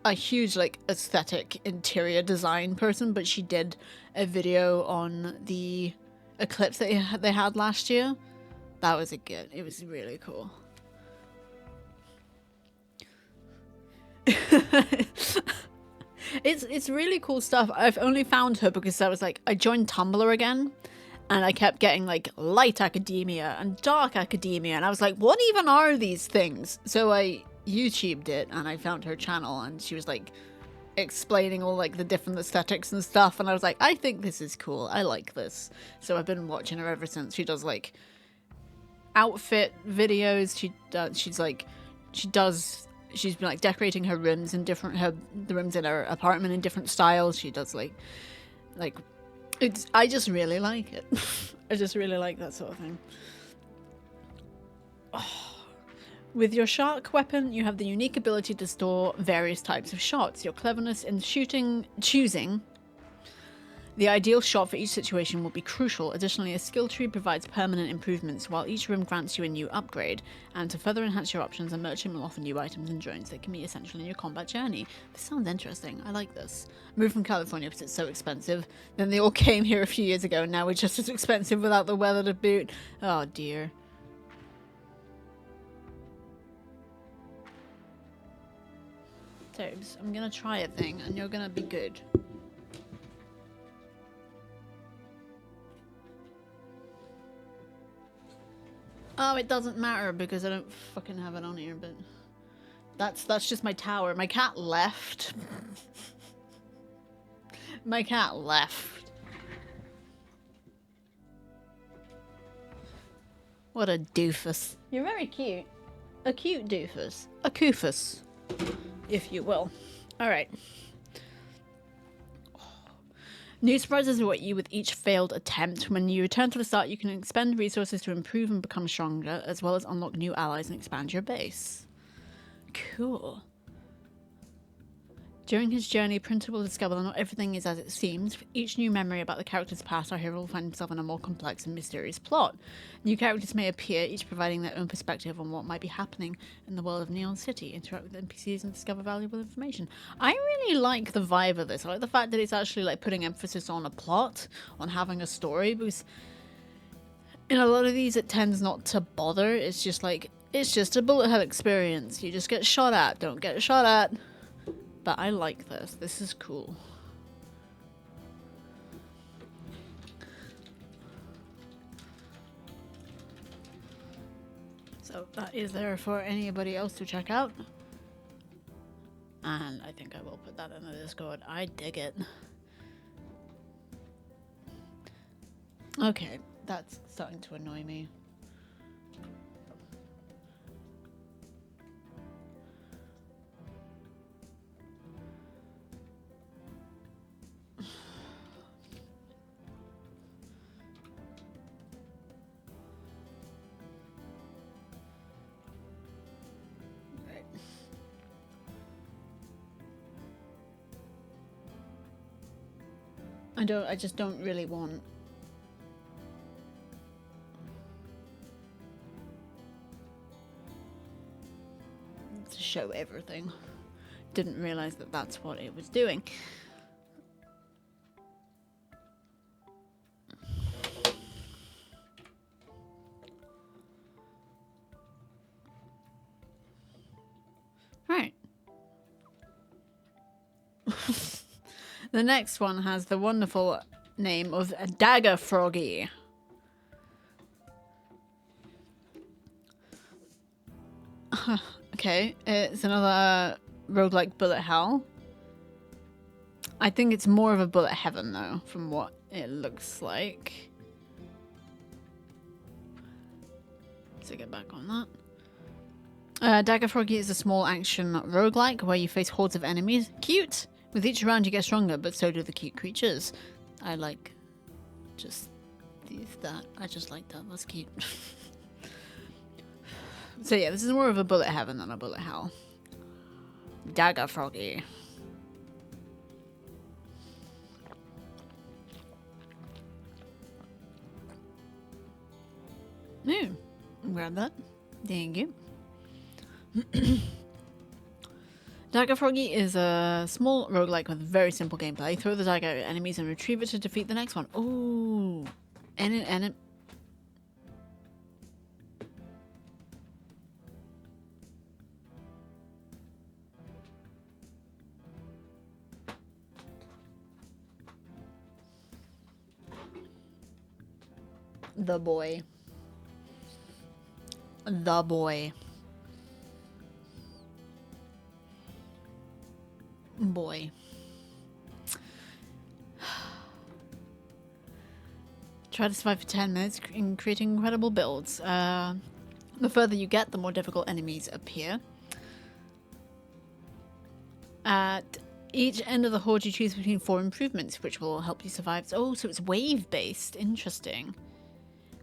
a huge like aesthetic interior design person, but she did a video on the eclipse that they had last year. That was it was really cool. It's really cool stuff. I've only found her because I joined Tumblr again, And I kept getting like light academia and dark academia, and I was like, what even are these things? So I YouTubed it and I found her channel, and she was like explaining all like the different aesthetics and stuff, and I was like, I think this is cool, I like this. So I've been watching her ever since. She does like outfit videos. She's been like decorating her rooms in the rooms in her apartment in different styles. She does like I just really like it. I just really like that sort of thing. Oh. With your shark weapon, you have the unique ability to store various types of shots. Your cleverness in choosing the ideal shot for each situation will be crucial. Additionally, a skill tree provides permanent improvements, while each room grants you a new upgrade. And to further enhance your options, a merchant will offer new items and drones that can be essential in your combat journey. This sounds interesting. I like this. I moved from California because it's so expensive. Then they all came here a few years ago, and now we're just as expensive without the weather to boot. Oh dear. Tobes, I'm gonna try a thing, and you're gonna be good. Oh, it doesn't matter because I don't fucking have it on here, but that's just my tower. My cat left. My cat left. What a doofus. You're very cute. A cute doofus. A koofus, if you will. Alright. New surprises await you with each failed attempt. When you return to the start, you can expend resources to improve and become stronger, as well as unlock new allies and expand your base. Cool. During his journey, Printer will discover that not everything is as it seems. For each new memory about the character's past, our hero will find himself in a more complex and mysterious plot. New characters may appear, each providing their own perspective on what might be happening in the world of Neon City. Interact with NPCs and discover valuable information. I really like the vibe of this. I like the fact that it's actually like putting emphasis on a plot, on having a story, because in a lot of these it tends not to bother. It's just like, it's just a bullet hell experience. You just get shot at, don't get shot at. But I like this. This is cool. So that is there for anybody else to check out. And I think I will put that in the Discord. I dig it. Okay, that's starting to annoy me. I just don't really want to show everything. Didn't realize that that's what it was doing. Right. The next one has the wonderful name of Dagger Froggy. Okay, it's another roguelike bullet hell. I think it's more of a bullet heaven though, from what it looks like. So get back on that. Dagger Froggy is a small action roguelike where you face hordes of enemies. Cute! With each round you get stronger, but so do the cute creatures. I like just that. I just like that. That's cute. So yeah, this is more of a bullet heaven than a bullet hell. Dagger Froggy. Ooh, grab that. Thank you. Dagger Froggy is a small roguelike with very simple gameplay. Throw the dagger at enemies and retrieve it to defeat the next one. Ooh. And The boy. The boy. Boy. Try to survive for 10 minutes in creating incredible builds. The further you get, the more difficult enemies appear. At each end of the horde, you choose between 4 improvements, which will help you survive. Oh, so it's wave-based. Interesting.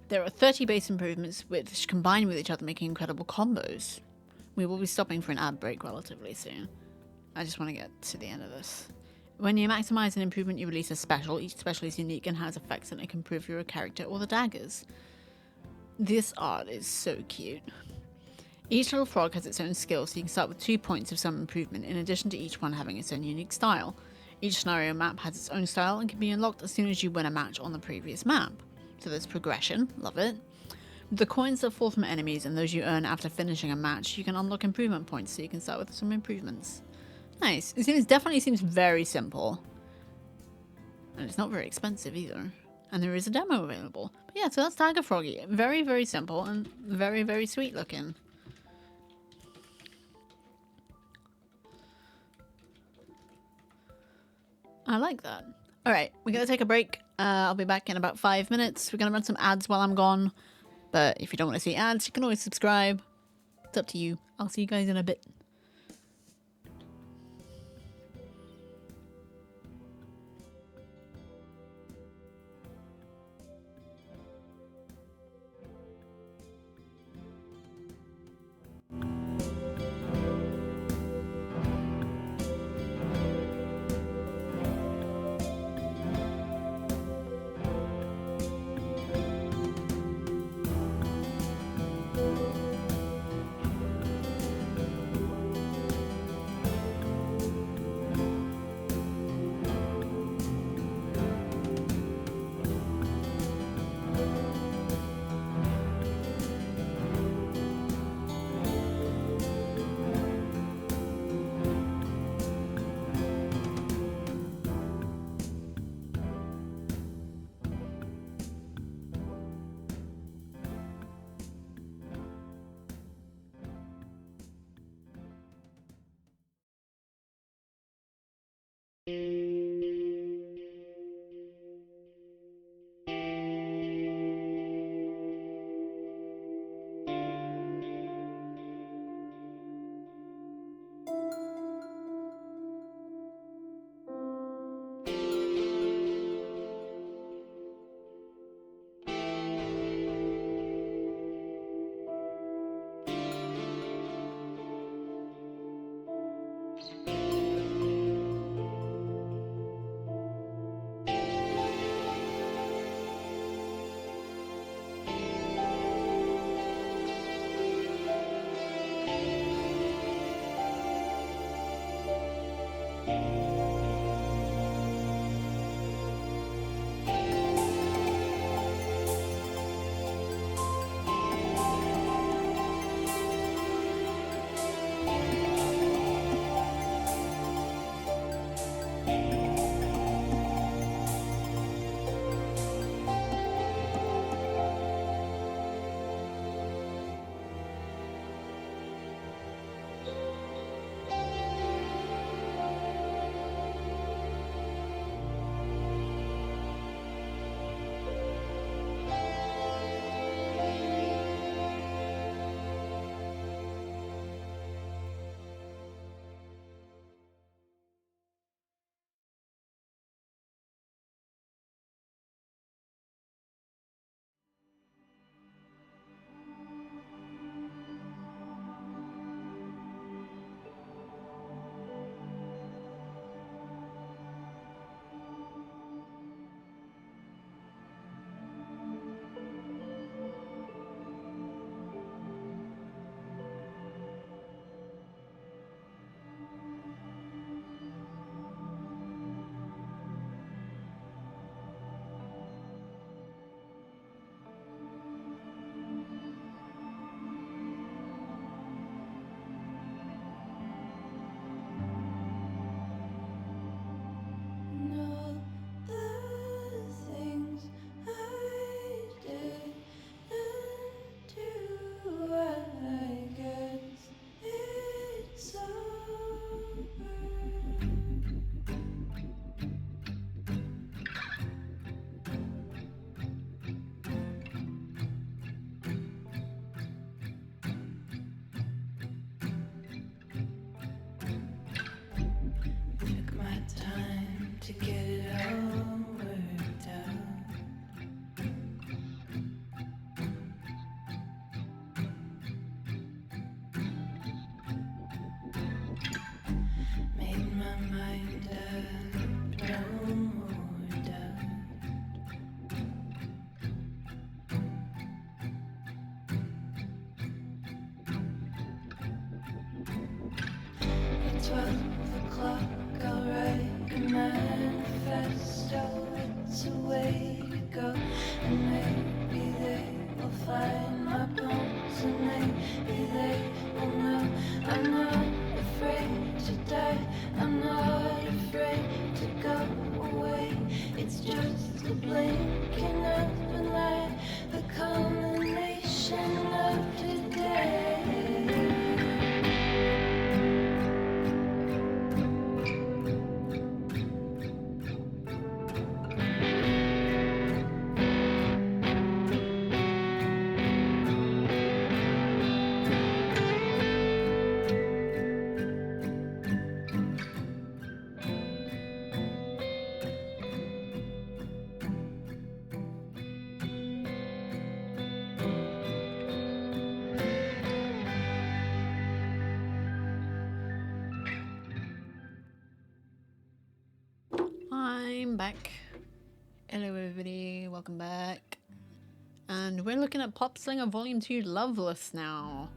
There are 30 base improvements which combine with each other, making incredible combos. We will be stopping for an ad break relatively soon. I just want to get to the end of this. When you maximize an improvement, you release a special. Each special is unique and has effects that can improve your character or the daggers. This art is so cute. Each little frog has its own skill, so you can start with 2 points of some improvement, in addition to each one having its own unique style. Each scenario map has its own style and can be unlocked as soon as you win a match on the previous map. So there's progression, love it. With the coins that fall from enemies and those you earn after finishing a match, you can unlock improvement points, so you can start with some improvements. Nice. It definitely seems very simple. And it's not very expensive either. And there is a demo available. But yeah, so that's Tiger Froggy. Very, very simple and very, very sweet looking. I like that. Alright, we're going to take a break. I'll be back in about 5 minutes. We're going to run some ads while I'm gone. But if you don't want to see ads, you can always subscribe. It's up to you. I'll see you guys in a bit. 12 o'clock, I'll write a manifesto. It's a way to go, and maybe they will find my bones, and maybe they will know I'm not afraid to die. I'm not afraid to go away. It's just a blinking of an eye, the culmination of today. I'm back. Hello everybody, welcome back. And we're looking at Pop Slinger Volume 2 Loveless now,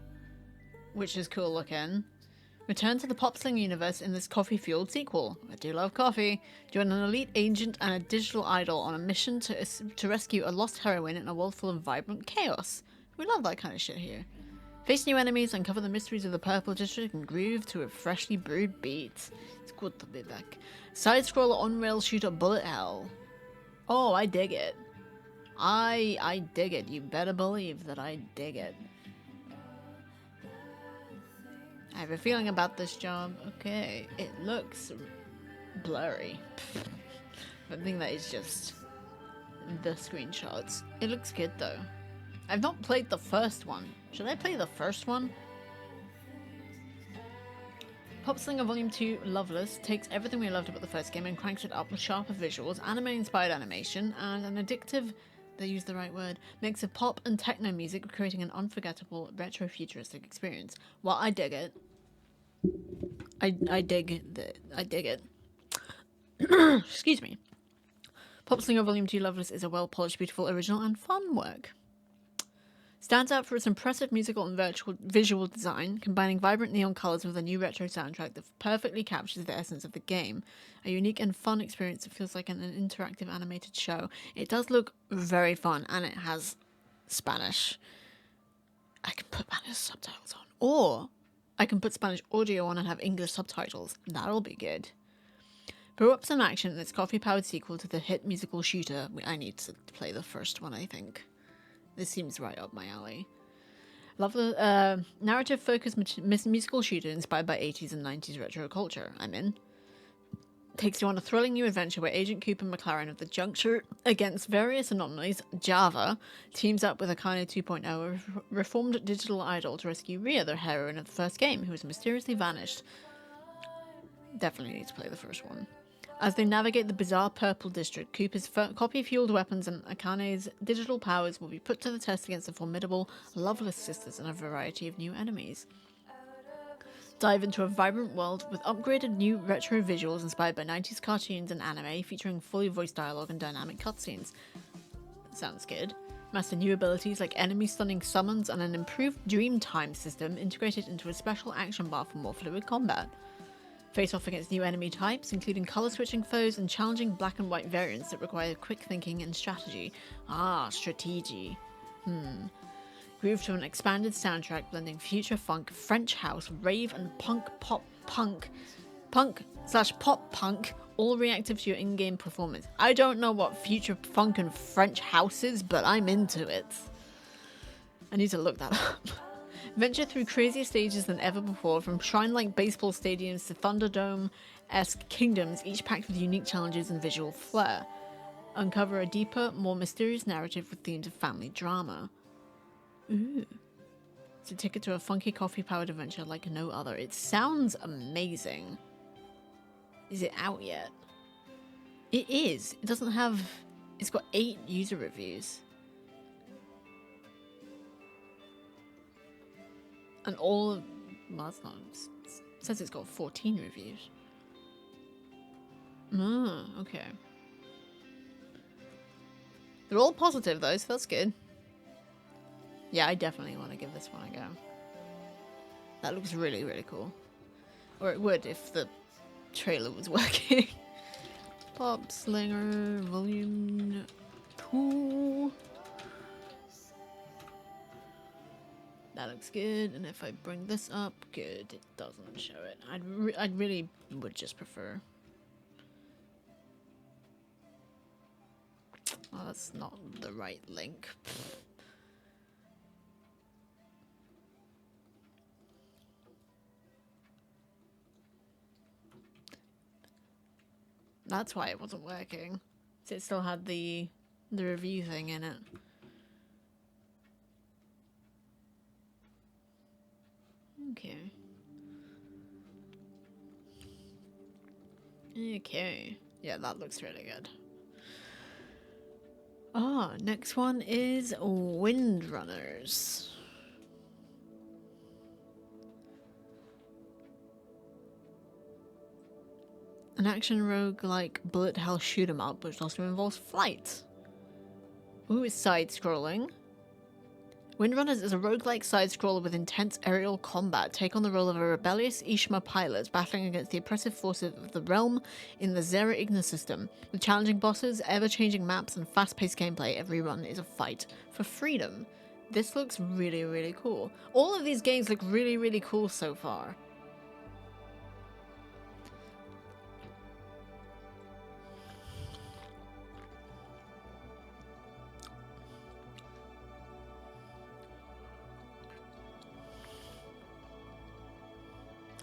which is cool looking. Return to the Pop Slinger universe in this coffee-fueled sequel. I do love coffee. Join an elite agent and a digital idol on a mission to rescue a lost heroine in a world full of vibrant chaos. We love that kind of shit here. Face new enemies, uncover the mysteries of the Purple District, and groove to a freshly brewed beat. It's good to be back. Side-scroller on-rail shooter Bullet Hell. Oh, I dig it. I dig it. You better believe that I dig it. I have a feeling about this job. Okay, it looks blurry. I think that is just the screenshots. It looks good though. I've not played the first one. Should I play the first one? Pop Slinger Volume 2 Loveless takes everything we loved about the first game and cranks it up with sharper visuals, anime-inspired animation, and an addictive, they use the right word, mix of pop and techno music, creating an unforgettable retro-futuristic experience. Well, I dig it. I dig it. Excuse me. Pop Slinger Volume 2 Loveless is a well-polished, beautiful, original, and fun work. Stands out for its impressive musical and visual design, combining vibrant neon colors with a new retro soundtrack that perfectly captures the essence of the game. A unique and fun experience that feels like an interactive animated show. It does look very fun, and it has Spanish. I can put Spanish subtitles on. Or I can put Spanish audio on and have English subtitles. That'll be good. Brew up some action in its coffee-powered sequel to the hit musical shooter. I need to play the first one, I think. This seems right up my alley. Love the narrative-focused musical shooter inspired by 80s and 90s retro culture. I'm in. Takes you on a thrilling new adventure where Agent Cooper McLaren of the Juncture, against various anomalies, Java, teams up with Akane 2.0, a reformed digital idol, to rescue Ria, the heroine of the first game, who has mysteriously vanished. Definitely need to play the first one. As they navigate the bizarre Purple District, Cooper's copy-fueled weapons and Akane's digital powers will be put to the test against the formidable Loveless sisters and a variety of new enemies. Dive into a vibrant world with upgraded new retro visuals inspired by 90s cartoons and anime, featuring fully voiced dialogue and dynamic cutscenes. Sounds good. Master new abilities like enemy stunning summons and an improved dream time system integrated into a special action bar for more fluid combat. Face off against new enemy types, including color-switching foes and challenging black and white variants that require quick thinking and strategy. Ah, strategy. Groove to an expanded soundtrack blending future funk, French house, rave, and punk/pop punk, all reactive to your in-game performance. I don't know what future funk and French house is, but I'm into it. I need to look that up. Venture through crazier stages than ever before, from shrine-like baseball stadiums to Thunderdome-esque kingdoms, each packed with unique challenges and visual flair. Uncover a deeper, more mysterious narrative with themes of family drama. Ooh. It's a ticket to a funky coffee-powered adventure like no other. It sounds amazing. Is it out yet? It is. It doesn't have... It's got 8 user reviews. And all... Well, that's not... It says it's got 14 reviews. Okay. They're all positive though, so that's good. Yeah, I definitely want to give this one a go. That looks really, really cool. Or it would if the trailer was working. Pop Slinger Volume 2. That looks good, and if I bring this up, good, it doesn't show it. I'd really would just prefer. Oh, that's not the right link. That's why it wasn't working. So it still had the review thing in it. Okay. Okay. Yeah, that looks really good. Ah, next one is Windrunners. An action roguelike bullet hell shoot 'em up, which also involves flight. Ooh, it's side-scrolling. Windrunners is a roguelike side-scroller with intense aerial combat. Take on the role of a rebellious Ishma pilot battling against the oppressive forces of the realm in the Zera Ignis system. With challenging bosses, ever-changing maps, and fast-paced gameplay, every run is a fight for freedom. This looks really, really cool. All of these games look really, really cool so far.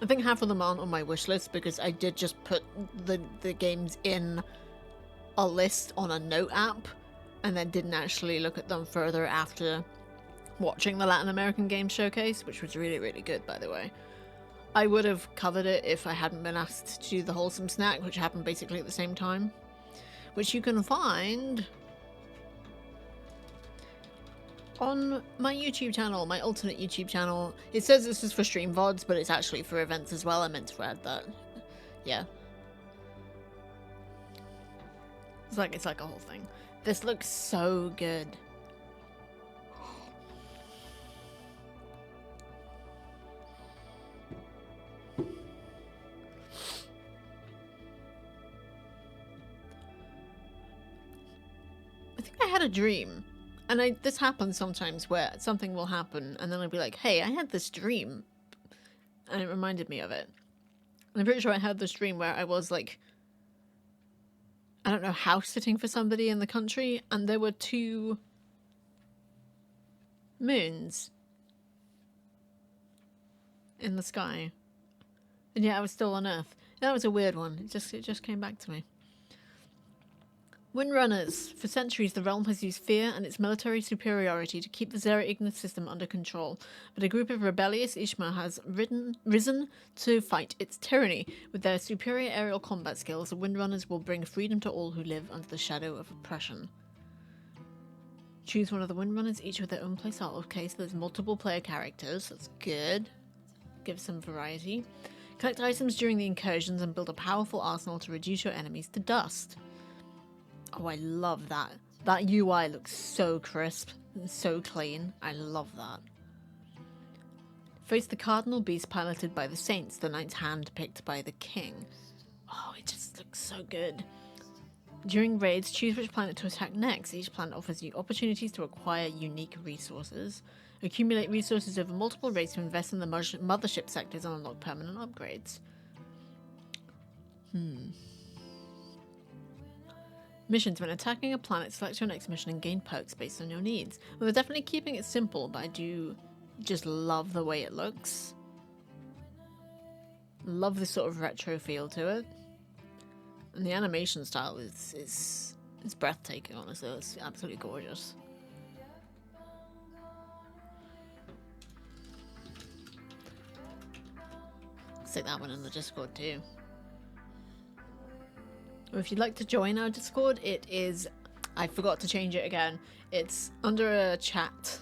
I think half of them aren't on my wish list because I did just put the games in a list on a note app and then didn't actually look at them further after watching the Latin American Game Showcase, which was really, really good, by the way. I would have covered it if I hadn't been asked to do the Wholesome Snack, which happened basically at the same time, which you can find on my YouTube channel, my alternate YouTube channel. It says this is for stream VODs, but it's actually for events as well. I meant to add that. Yeah. It's like a whole thing. This looks so good. I think I had a dream. And this happens sometimes where something will happen and then I'll be like, hey, I had this dream. And it reminded me of it. And I'm pretty sure I had this dream where I was like, I don't know, house sitting for somebody in the country and there were 2 moons in the sky. And yeah, I was still on Earth. That was a weird one. It just came back to me. Windrunners. For centuries, the realm has used fear and its military superiority to keep the Zera Ignis system under control, but a group of rebellious Ishma has risen to fight its tyranny. With their superior aerial combat skills, the Windrunners will bring freedom to all who live under the shadow of oppression. Choose one of the Windrunners, each with their own playstyle. Okay, so there's multiple player characters. That's good. Gives some variety. Collect items during the incursions and build a powerful arsenal to reduce your enemies to dust. Oh, I love that. That UI looks so crisp and so clean. I love that. Face the cardinal beast piloted by the saints, the knight's hand picked by the king. Oh, it just looks so good. During raids, choose which planet to attack next. Each planet offers you opportunities to acquire unique resources. Accumulate resources over multiple raids to invest in the mothership sectors and unlock permanent upgrades. Missions. When attacking a planet, select your next mission and gain perks based on your needs. Well, they're definitely keeping it simple, but I do just love the way it looks. Love this sort of retro feel to it. And the animation style is breathtaking, honestly. It's absolutely gorgeous. Stick that one in the Discord too. If you'd like to join our Discord, it is... I forgot to change it again. It's under a chat.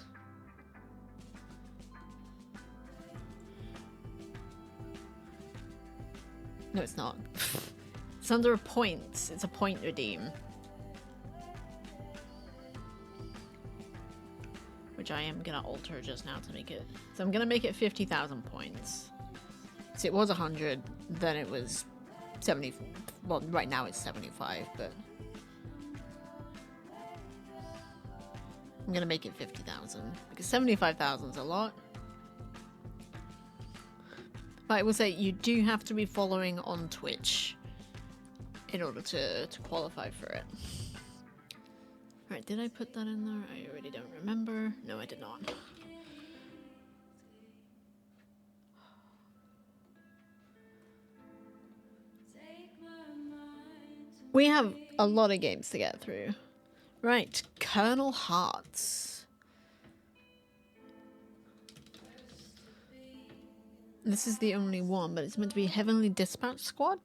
No, it's not. It's under a point. It's a point redeem. Which I am going to alter just now to make it... So I'm going to make it 50,000 points. So it was 100, then it was 70. Well, right now it's 75, but I'm gonna make it 50,000 because 75,000 is a lot. But I will say you do have to be following on Twitch in order to qualify for it. Right, did I put that in there? I already don't remember. No, I did not. We have a lot of games to get through. Right, Colonel Hearts. This is the only one, but it's meant to be Heavenly Dispatch Squad?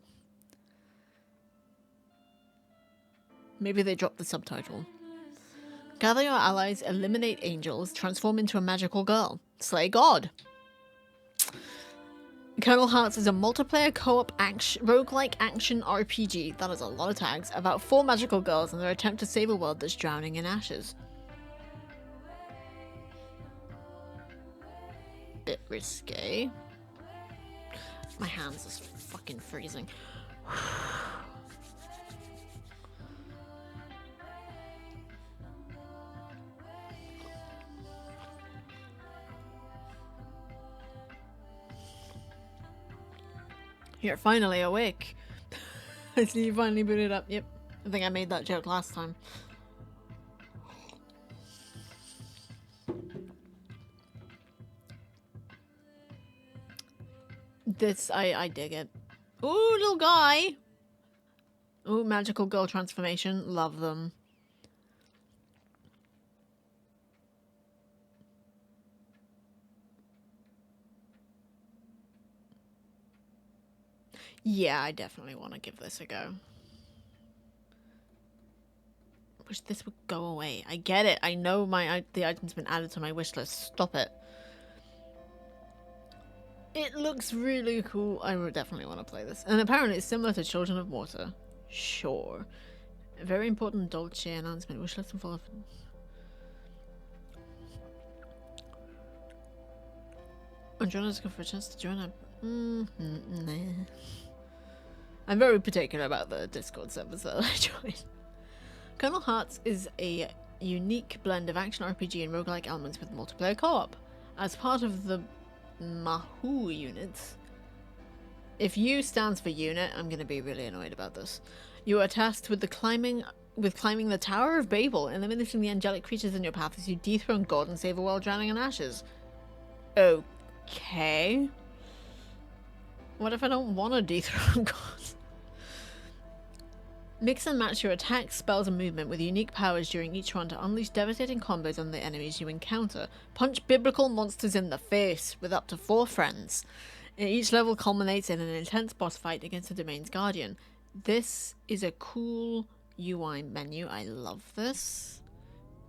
Maybe they dropped the subtitle. Gather your allies, eliminate angels, transform into a magical girl. Slay God. Colonel Hearts is a multiplayer co-op roguelike action RPG, that is a lot of tags, about 4 magical girls and their attempt to save a world that's drowning in ashes. Bit risque. My hands are fucking freezing. You're finally awake. I see you finally booted up. Yep. I think I made that joke last time. This, I dig it. Ooh, little guy! Ooh, magical girl transformation. Love them. Yeah, I definitely want to give this a go. Wish this would go away. I get it. I know the item's been added to my wish list. Stop it. It looks really cool. I would definitely want to play this. And apparently it's similar to Children of Mortar. Sure. A very important Dolce announcement. Wish list and follow. I'm trying to go for a chance to join up. Nah. I'm very particular about the Discord servers that I join. Colonel Hearts is a unique blend of action RPG and roguelike elements with multiplayer co-op. As part of the Mahou units, if U stands for unit, I'm going to be really annoyed about this. You are tasked with climbing the Tower of Babel, eliminating the angelic creatures in your path as you dethrone God and save a world drowning in ashes. Okay. What if I don't want to dethrone God? Mix and match your attacks, spells, and movement with unique powers during each run to unleash devastating combos on the enemies you encounter. Punch biblical monsters in the face with up to 4 friends. Each level culminates in an intense boss fight against the domain's guardian. This is a cool UI menu. I love this.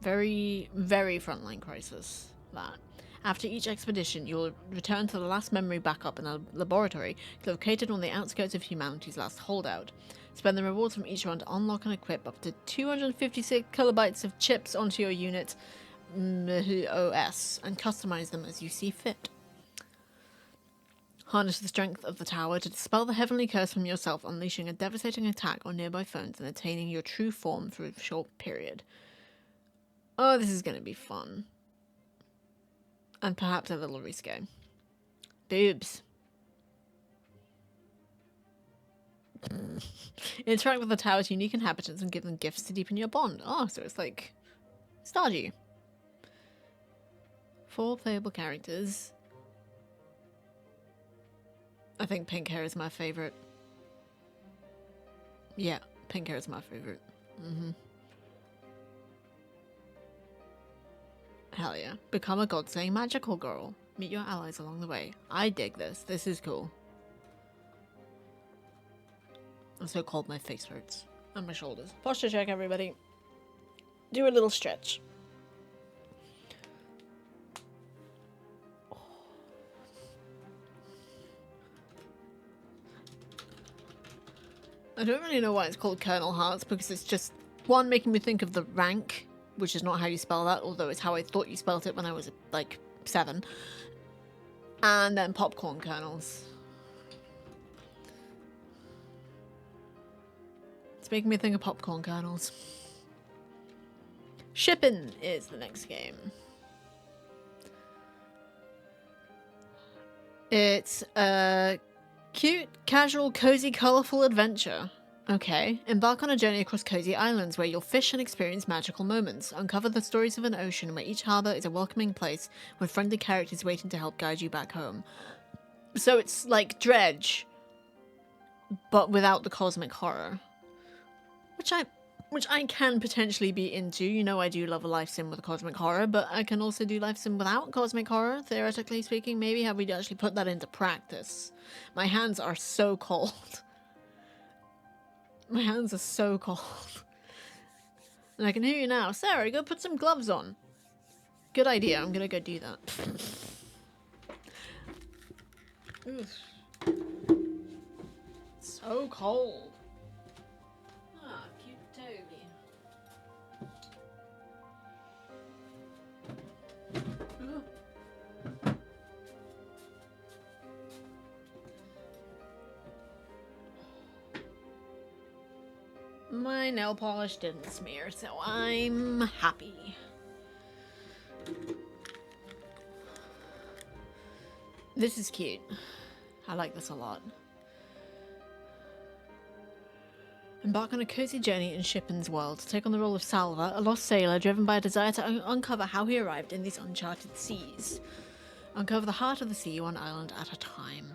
Very, very Frontline Crisis. That. After each expedition, you will return to the last memory backup in a laboratory located on the outskirts of humanity's last holdout. Spend the rewards from each run to unlock and equip up to 256 kilobytes of chips onto your unit OS and customize them as you see fit. Harness the strength of the tower to dispel the heavenly curse from yourself, unleashing a devastating attack on nearby foes and attaining your true form for a short period. Oh, this is going to be fun. And perhaps a little risque. Boobs. Interact with the tower's unique inhabitants and give them gifts to deepen your bond. Oh, so it's like Stardew. 4 playable characters. I think pink hair is my favorite. Yeah, pink hair is my favorite. Hell yeah. Become a God-saying magical girl. Meet your allies along the way. I dig this. This is cool. I'm so cold my face hurts. And my shoulders. Posture check, everybody. Do a little stretch. I don't really know why it's called Colonel Hearts, because it's just, one, making me think of the rank, which is not how you spell that, although it's how I thought you spelled it when I was, like, 7. And then popcorn kernels. It's making me think of popcorn kernels. Shipping is the next game. It's a cute, casual, cozy, colourful adventure. Okay. Embark on a journey across cozy islands where you'll fish and experience magical moments. Uncover the stories of an ocean where each harbour is a welcoming place with friendly characters waiting to help guide you back home. So it's like Dredge, but without the cosmic horror. Which I can potentially be into. You know I do love a life sim with a cosmic horror, but I can also do life sim without cosmic horror, theoretically speaking. Maybe have we actually put that into practice? My hands are so cold. My hands are so cold. And I can hear you now. Sarah, go put some gloves on. Good idea. I'm gonna go do that. Oof. So cold. Ah, cute Toby. My nail polish didn't smear, so I'm happy. This is cute. I like this a lot. Embark on a cozy journey in Shippin's world. Take on the role of Salva, a lost sailor driven by a desire to uncover how he arrived in these uncharted seas. Uncover the heart of the sea one island at a time.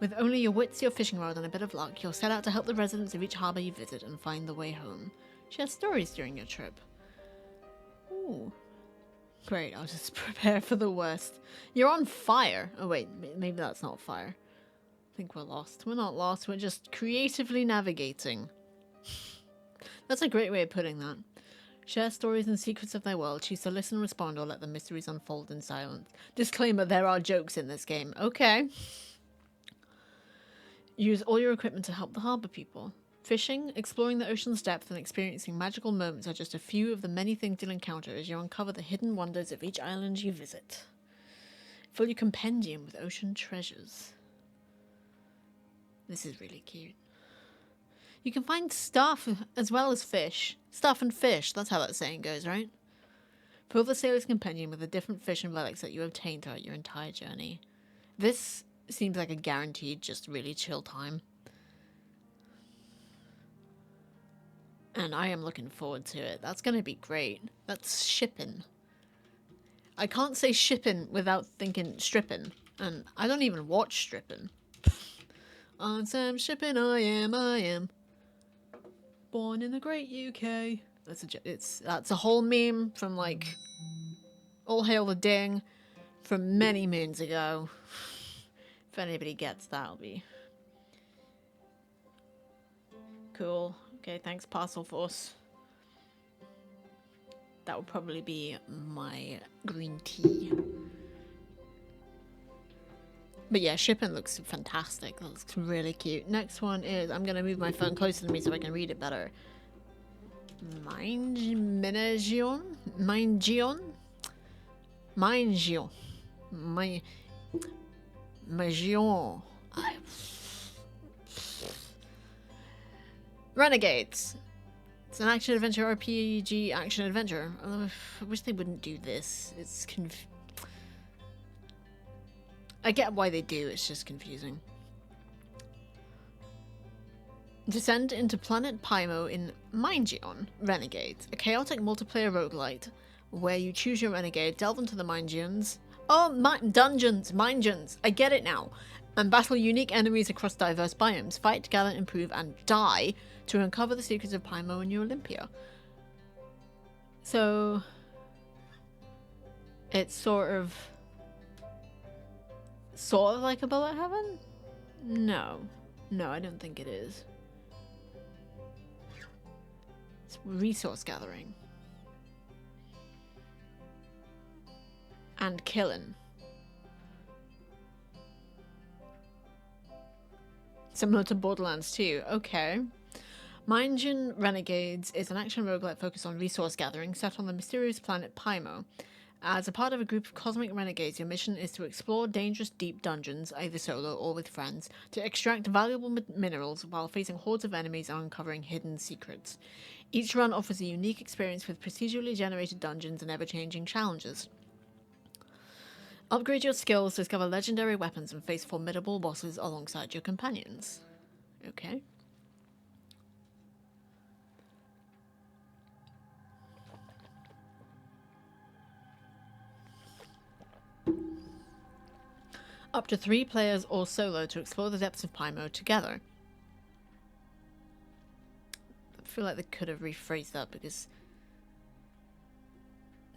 With only your wits, your fishing rod, and a bit of luck, you'll set out to help the residents of each harbour you visit and find the way home. Share stories during your trip. Ooh. Great, I'll just prepare for the worst. You're on fire. Oh wait, maybe that's not fire. I think we're lost. We're not lost, we're just creatively navigating. That's a great way of putting that. Share stories and secrets of their world. Choose to listen, respond, or let the mysteries unfold in silence. Disclaimer, there are jokes in this game. Okay. Use all your equipment to help the harbour people. Fishing, exploring the ocean's depth, and experiencing magical moments are just a few of the many things you'll encounter as you uncover the hidden wonders of each island you visit. Fill your compendium with ocean treasures. This is really cute. You can find stuff as well as fish. Stuff and fish, that's how that saying goes, right? Fill the sailor's compendium with the different fish and relics that you obtain throughout your entire journey. This seems like a guaranteed, just really chill time. And I am looking forward to it. That's going to be great. That's shipping. I can't say shipping without thinking stripping. And I don't even watch stripping. On Sam Shipping, I am. Born in the great UK. That's a whole meme from like All Hail the Ding from many moons ago. If anybody gets that, it'll be cool. Okay, thanks, Parcel Force. That would probably be my green tea. But yeah, shipping looks fantastic. That looks really cute. Next one is, I'm going to move my phone closer to me so I can read it better. Mingion? Magion. Renegades. It's an action-adventure RPG action-adventure. I wish they wouldn't do this. It's I get why they do, it's just confusing. Descend into planet Pymo in Mingion Renegades, a chaotic multiplayer roguelite where you choose your renegade, delve into the Mingions. Oh, dungeons, Mingions. I get it now. And battle unique enemies across diverse biomes. Fight, gather, improve, and die to uncover the secrets of Pymo and New Olympia. So it's sort of like a bullet heaven? No, I don't think it is. It's resource gathering and killing. Similar to Borderlands 2. Okay. Mingion Renegades is an action roguelite focused on resource gathering set on the mysterious planet Pymo. As a part of a group of cosmic renegades, your mission is to explore dangerous deep dungeons, either solo or with friends, to extract valuable minerals while facing hordes of enemies and uncovering hidden secrets. Each run offers a unique experience with procedurally generated dungeons and ever-changing challenges. Upgrade your skills, discover legendary weapons, and face formidable bosses alongside your companions. Okay. Up to 3 players or solo to explore the depths of Paimon together. I feel like they could have rephrased that because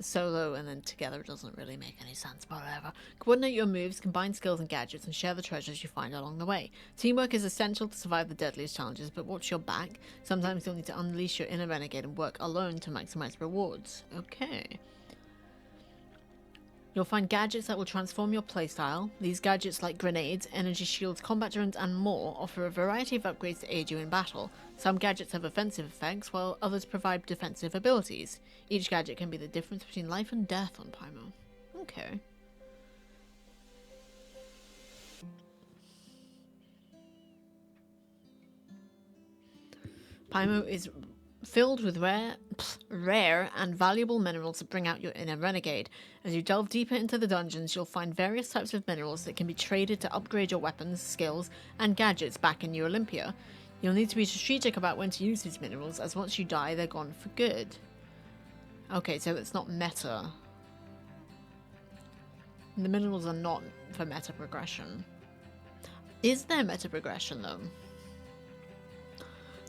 solo and then together doesn't really make any sense, but whatever. Coordinate your moves, combine skills and gadgets, and share the treasures you find along the way. Teamwork is essential to survive the deadliest challenges, but watch your back. Sometimes you'll need to unleash your inner renegade and work alone to maximize rewards. Okay. You'll find gadgets that will transform your playstyle. These gadgets, like grenades, energy shields, combat drones, and more, offer a variety of upgrades to aid you in battle. Some gadgets have offensive effects, while others provide defensive abilities. Each gadget can be the difference between life and death on Paimon. Okay. Paimon is filled with rare and valuable minerals that bring out your inner renegade. As you delve deeper into the dungeons, you'll find various types of minerals that can be traded to upgrade your weapons, skills, and gadgets back in New Olympia. You'll need to be strategic about when to use these minerals, as once you die, they're gone for good. Okay, so it's not meta. The minerals are not for meta progression. Is there meta progression, though?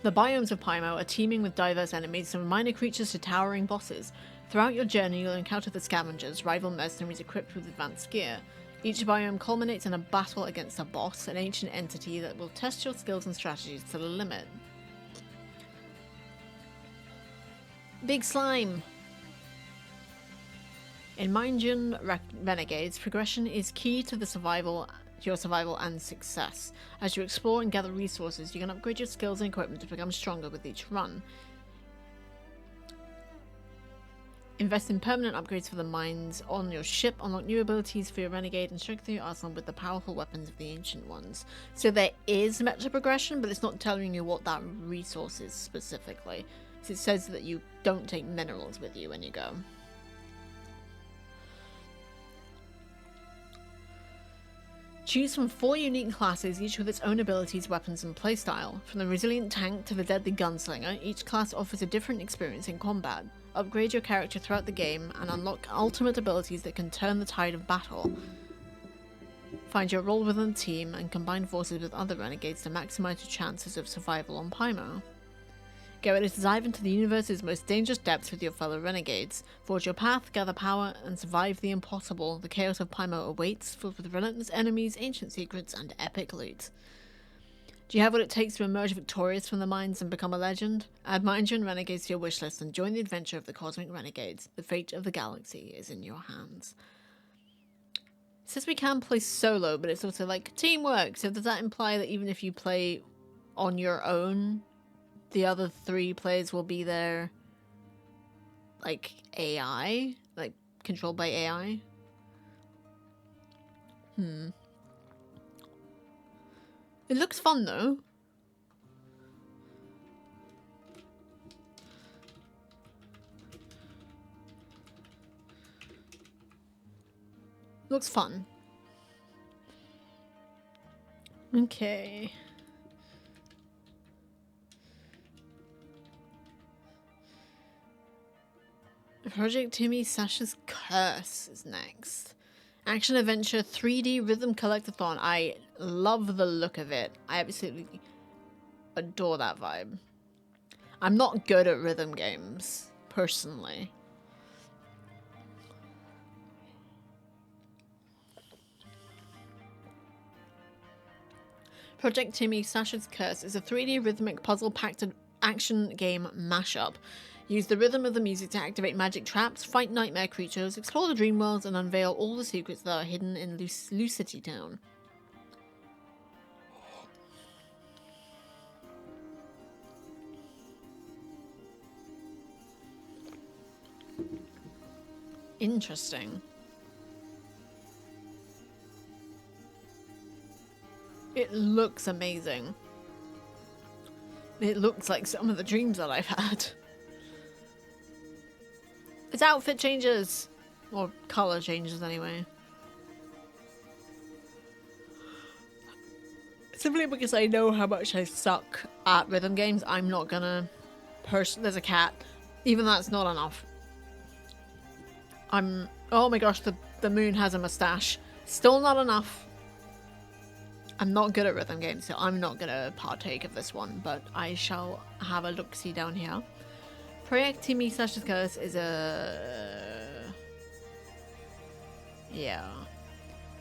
The biomes of Paimon are teeming with diverse enemies, from minor creatures to towering bosses. Throughout your journey, you'll encounter the scavengers, rival mercenaries equipped with advanced gear. Each biome culminates in a battle against a boss, an ancient entity that will test your skills and strategies to the limit. Big slime! In Mindjun Renegades, progression is key to your survival and success. As you explore and gather resources, you can upgrade your skills and equipment to become stronger with each run. Invest in permanent upgrades for the mines on your ship, unlock new abilities for your renegade, and strengthen your arsenal with the powerful weapons of the ancient ones. So there is meta progression, but it's not telling you what that resource is specifically. So it says that you don't take minerals with you when you go. Choose from 4 unique classes, each with its own abilities, weapons, and playstyle. From the resilient tank to the deadly gunslinger, each class offers a different experience in combat. Upgrade your character throughout the game and unlock ultimate abilities that can turn the tide of battle. Find your role within the team and combine forces with other renegades to maximize your chances of survival on Paimon. Get ready to dive into the universe's most dangerous depths with your fellow renegades. Forge your path, gather power, and survive the impossible. The chaos of Paimon awaits, filled with relentless enemies, ancient secrets, and epic loot. Do you have what it takes to emerge victorious from the mines and become a legend? Add Mindjun Renegades to your wishlist and join the adventure of the Cosmic Renegades. The fate of the galaxy is in your hands. It says we can play solo, but it's also like teamwork. So does that imply that even if you play on your own, the other 3 players will be there, like, AI? Like, controlled by AI? It looks fun, though. Looks fun. Okay. Project Timmy Sasha's Curse is next. Action adventure 3D rhythm collectathon. I love the look of it. I absolutely adore that vibe. I'm not good at rhythm games, personally. Project Timmy Sasha's Curse is a 3D rhythmic puzzle-packed action game mashup. Use the rhythm of the music to activate magic traps, fight nightmare creatures, explore the dream worlds, and unveil all the secrets that are hidden in Lucity Town. Interesting. It looks amazing. It looks like some of the dreams that I've had. It's outfit changes! Or colour changes anyway. Simply because I know how much I suck at rhythm games, I'm not gonna... There's a cat. Even that's not enough. Oh my gosh, the moon has a mustache. Still not enough. I'm not good at rhythm games, so I'm not gonna partake of this one, but I shall have a look-see down here. Project Timmy Sasha's Curse is a... Yeah.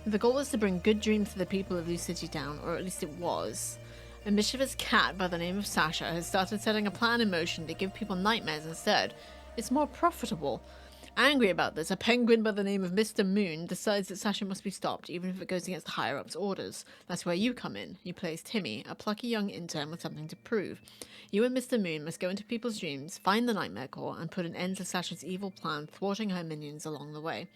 The goal is to bring good dreams to the people of Loose City Town, or at least it was. A mischievous cat by the name of Sasha has started setting a plan in motion to give people nightmares instead. It's more profitable. Angry about this, a penguin by the name of Mr. Moon decides that Sasha must be stopped, even if it goes against the higher-ups' orders. That's where you come in. You play as Timmy, a plucky young intern with something to prove. You and Mr. Moon must go into people's dreams, find the Nightmare Core, and put an end to Sasha's evil plan, thwarting her minions along the way.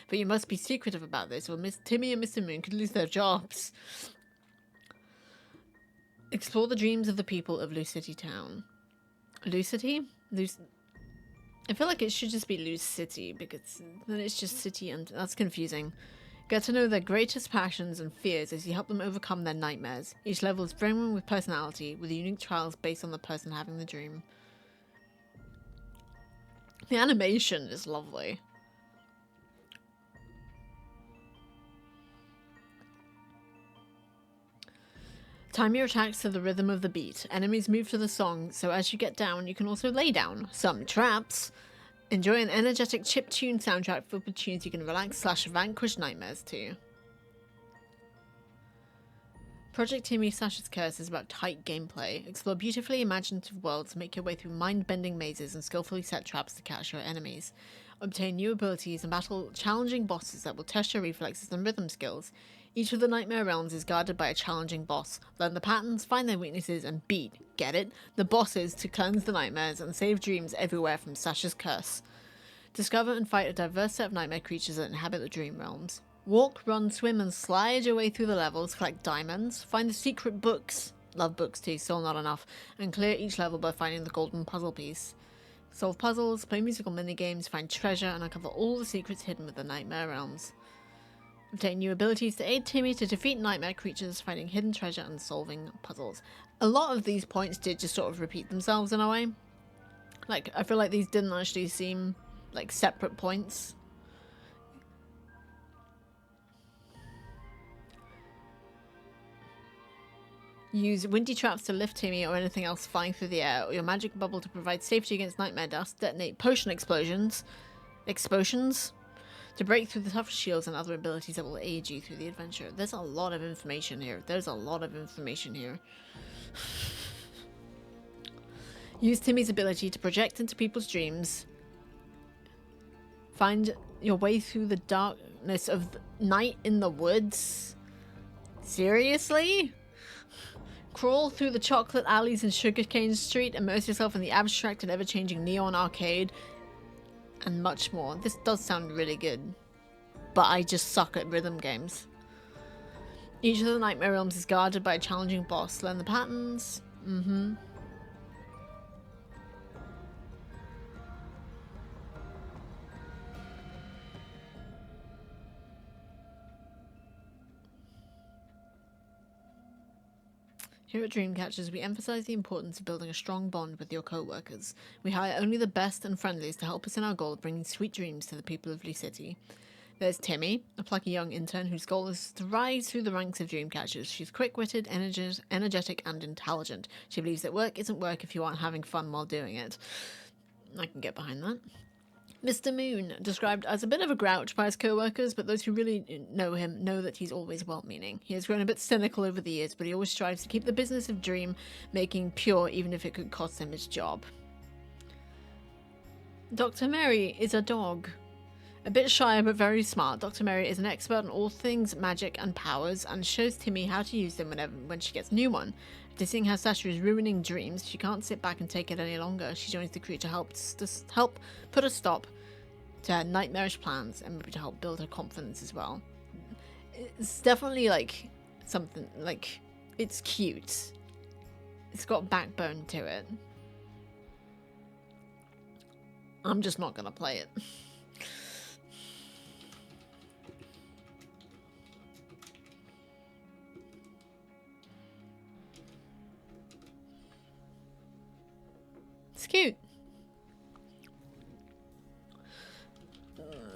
But you must be secretive about this, or Timmy and Mr. Moon could lose their jobs. Explore the dreams of the people of Loose City Town. Loose City? I feel like it should just be Loose City, because then it's just city and that's confusing. Get to know their greatest passions and fears as you help them overcome their nightmares. Each level is brimming with personality, with unique trials based on the person having the dream. The animation is lovely. Time your attacks to the rhythm of the beat. Enemies move to the song, so as you get down, you can also lay down some traps. Enjoy an energetic chiptune soundtrack filled with tunes you can relax / vanquish nightmares to. Project Timmy Sasha's Curse is about tight gameplay. Explore beautifully imaginative worlds, make your way through mind-bending mazes, and skillfully set traps to catch your enemies. Obtain new abilities and battle challenging bosses that will test your reflexes and rhythm skills. Each of the Nightmare Realms is guarded by a challenging boss. Learn the patterns, find their weaknesses, and beat, get it? The bosses to cleanse the nightmares and save dreams everywhere from Sasha's Curse. Discover and fight a diverse set of nightmare creatures that inhabit the Dream Realms. Walk, run, swim, and slide your way through the levels, collect diamonds, find the secret books, love books too, still not enough, and clear each level by finding the golden puzzle piece. Solve puzzles, play musical minigames, find treasure, and uncover all the secrets hidden within the Nightmare Realms. Obtain new abilities to aid Timmy to defeat nightmare creatures, finding hidden treasure and solving puzzles. A lot of these points did just sort of repeat themselves in a way. Like, I feel like these didn't actually seem like separate points. Use windy traps to lift Timmy or anything else flying through the air, or your magic bubble to provide safety against nightmare dust. Detonate potion explosions to break through the tough shields and other abilities that will aid you through the adventure. There's a lot of information here. Use Timmy's ability to project into people's dreams. Find your way through the darkness of night in the woods. Seriously? Crawl through the chocolate alleys in Sugarcane Street. Immerse yourself in the abstract and ever-changing neon arcade. And much more. This does sound really good, but I just suck at rhythm games. Each of the Nightmare Realms is guarded by a challenging boss. Learn the patterns. Here at Dreamcatchers, we emphasize the importance of building a strong bond with your co-workers. We hire only the best and friendliest to help us in our goal of bringing sweet dreams to the people of Loose City. There's Timmy, a plucky young intern whose goal is to rise through the ranks of Dreamcatchers. She's quick-witted, energetic, and intelligent. She believes that work isn't work if you aren't having fun while doing it. I can get behind that. Mr. Moon, described as a bit of a grouch by his co-workers, but those who really know him know that he's always well-meaning. He has grown a bit cynical over the years, but he always strives to keep the business of dream making pure, even if it could cost him his job. Dr. Mary is a dog. A bit shy but very smart, Dr. Mary is an expert on all things magic and powers, and shows Timmy how to use them when she gets a new one. After seeing how Sasha is ruining dreams, she can't sit back and take it any longer. She joins the crew to help put a stop to her nightmarish plans and maybe to help build her confidence as well. It's definitely like something like it's cute. It's got backbone to it. I'm just not gonna play it. It's cute.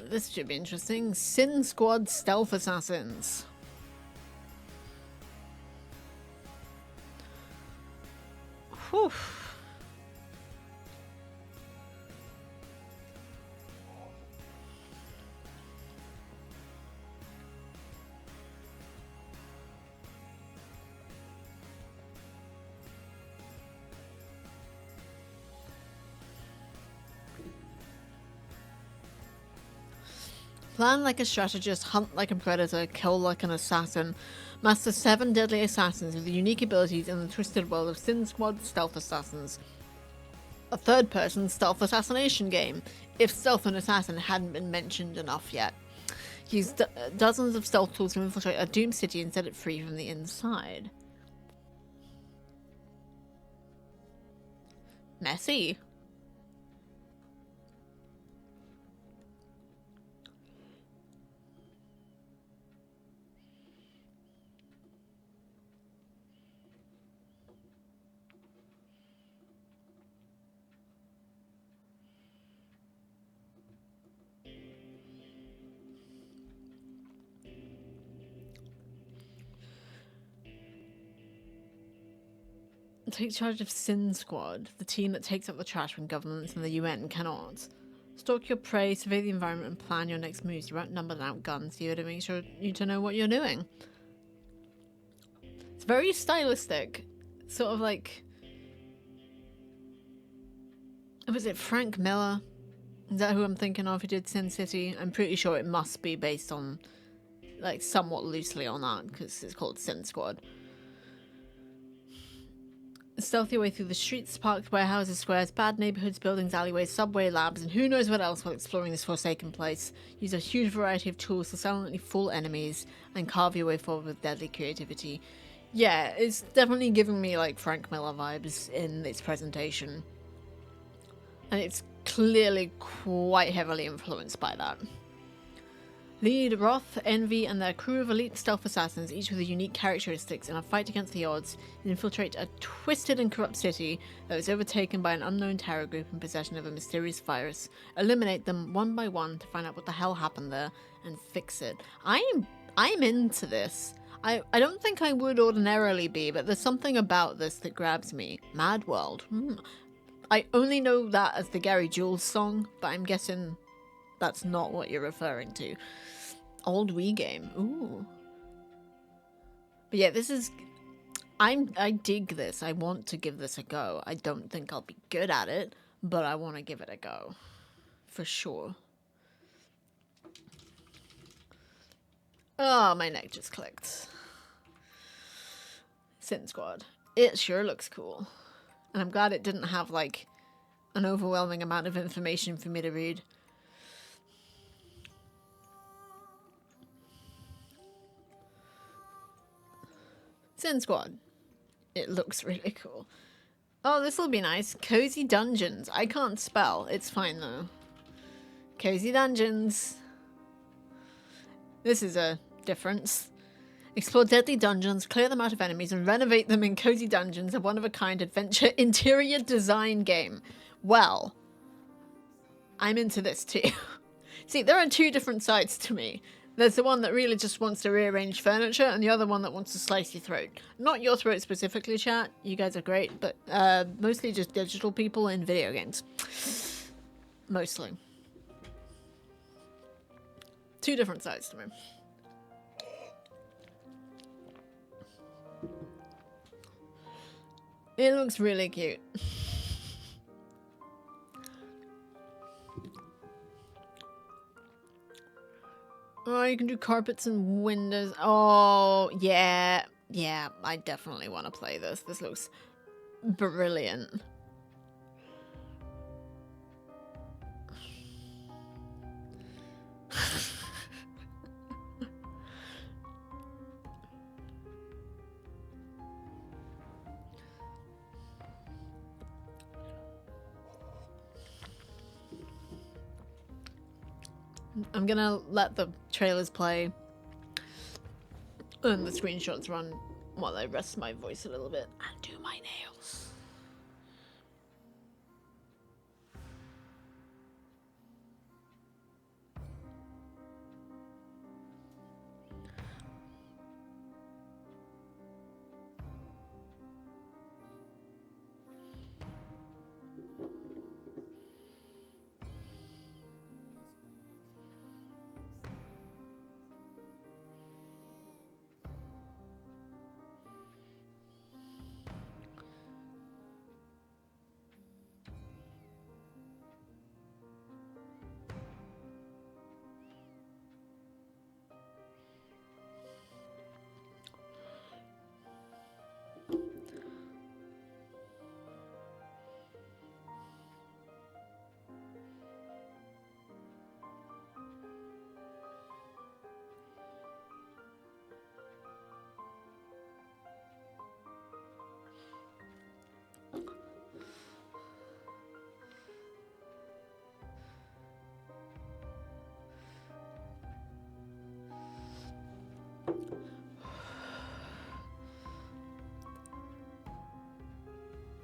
This should be interesting. Sin Squad Stealth Assassins. Whew. Plan like a strategist, hunt like a predator, kill like an assassin. Master 7 deadly assassins with unique abilities in the twisted world of Sin Squad Stealth Assassins. A third-person stealth assassination game, if stealth and assassin hadn't been mentioned enough yet. Use dozens of stealth tools to infiltrate a doomed city and set it free from the inside. Messy. Take charge of Sin Squad, the team that takes up the trash when governments and the UN cannot. Stalk your prey, survey the environment, and plan your next moves. You're outnumbered and outgunned, so you gotta make sure you to know what you're doing. It's very stylistic. Sort of like... Was it Frank Miller? Is that who I'm thinking of who did Sin City? I'm pretty sure it must be based on... like, somewhat loosely on that, because it's called Sin Squad. Stealth your way through the streets, parks, warehouses, squares, bad neighborhoods, buildings, alleyways, subway, labs, and who knows what else while exploring this forsaken place. Use a huge variety of tools to silently fool enemies and carve your way forward with deadly creativity. Yeah, it's definitely giving me like Frank Miller vibes in its presentation. And it's clearly quite heavily influenced by that. Lead Wrath, Envy, and their crew of elite stealth assassins, each with unique characteristics, in a fight against the odds, infiltrate a twisted and corrupt city that was overtaken by an unknown terror group in possession of a mysterious virus. Eliminate them one by one to find out what the hell happened there and fix it. I'm into this. I don't think I would ordinarily be, but there's something about this that grabs me. Mad World. I only know that as the Gary Jules song, but I'm guessing that's not what you're referring to. Old Wii game. Ooh. But yeah, this is... I dig this. I want to give this a go. I don't think I'll be good at it, but I want to give it a go. For sure. Oh, my neck just clicked. Sin Squad. It sure looks cool. And I'm glad it didn't have, like, an overwhelming amount of information for me to read. Sin Squad. It looks really cool. Oh, this will be nice. Cozy Dungeons. I can't spell. It's fine, though. Cozy Dungeons. This is a difference. Explore deadly dungeons, clear them out of enemies, and renovate them in cozy dungeons, a one-of-a-kind adventure interior design game. Well, I'm into this too. See, there are two different sides to me. There's the one that really just wants to rearrange furniture, and the other one that wants to slice your throat. Not your throat specifically, chat. You guys are great, but mostly just digital people in video games. Mostly. Two different sides to me. It looks really cute. Oh, you can do carpets and windows. Oh, yeah. Yeah, I definitely want to play this. This looks brilliant. I'm gonna let the trailers play and the screenshots run while I rest my voice a little bit and do my nails.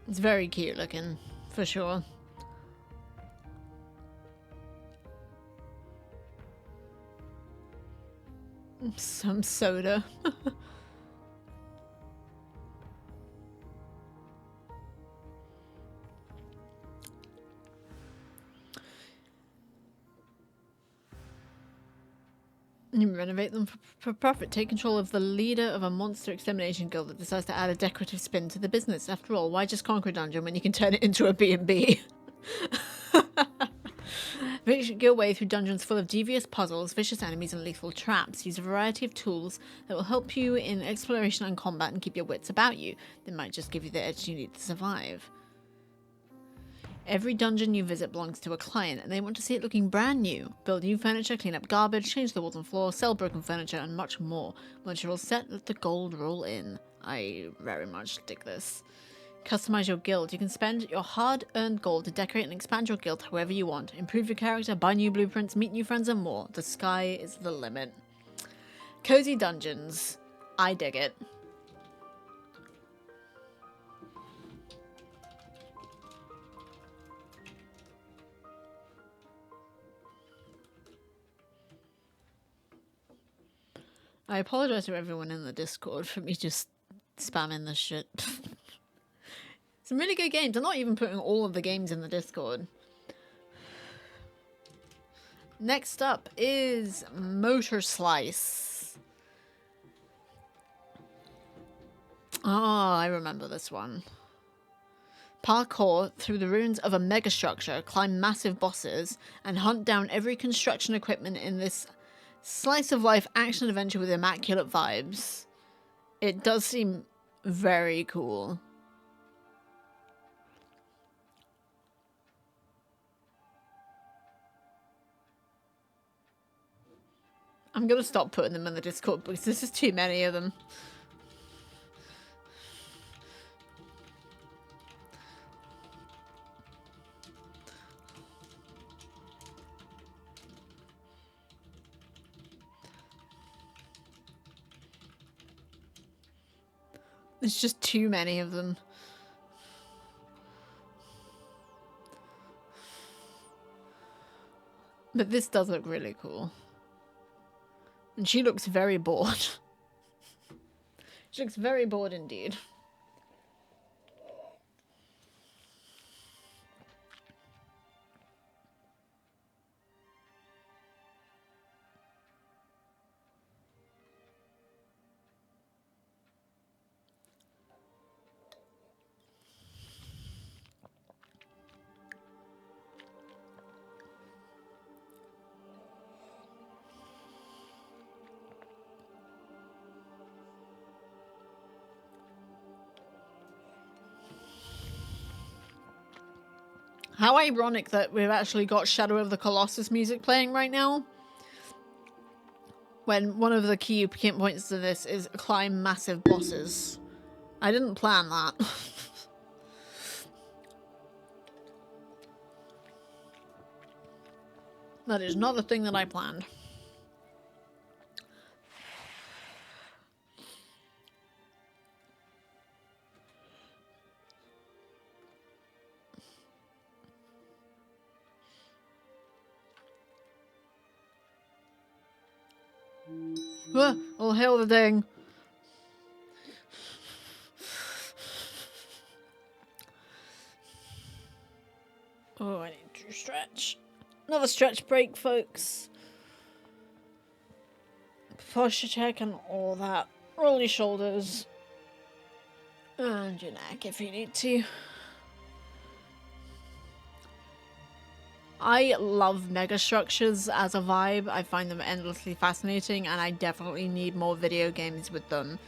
It's very cute looking, for sure. Some soda. You renovate them for profit. Take control of the leader of a monster extermination guild that decides to add a decorative spin to the business. After all, why just conquer a dungeon when you can turn it into a B&B? Make your way through dungeons full of devious puzzles, vicious enemies, and lethal traps. Use a variety of tools that will help you in exploration and combat and keep your wits about you. They might just give you the edge you need to survive. Every dungeon you visit belongs to a client, and they want to see it looking brand new. Build new furniture, clean up garbage, change the walls and floor, sell broken furniture, and much more. Once you're all set, let the gold roll in. I very much dig this. Customize your guild. You can spend your hard-earned gold to decorate and expand your guild however you want. Improve your character, buy new blueprints, meet new friends, and more. The sky is the limit. Cozy dungeons. I dig it. I apologize to everyone in the Discord for me just spamming this shit. Some really good games. I'm not even putting all of the games in the Discord. Next up is Motor Slice. Oh, I remember this one. Parkour through the ruins of a megastructure, climb massive bosses, and hunt down every construction equipment in this slice of life action adventure with immaculate vibes. It does seem very cool. I'm gonna stop putting them in the Discord because this is too many of them. There's just too many of them. But this does look really cool. And she looks very bored. She looks very bored indeed. How ironic that we've actually got Shadow of the Colossus music playing right now. When one of the key points to this is climb massive bosses. I didn't plan that. That is not the thing that I planned. All hail the ding. Oh, I need to stretch. Another stretch break, folks. Posture check and all that. Roll your shoulders. And your neck if you need to. I love megastructures as a vibe. I find them endlessly fascinating, and I definitely need more video games with them.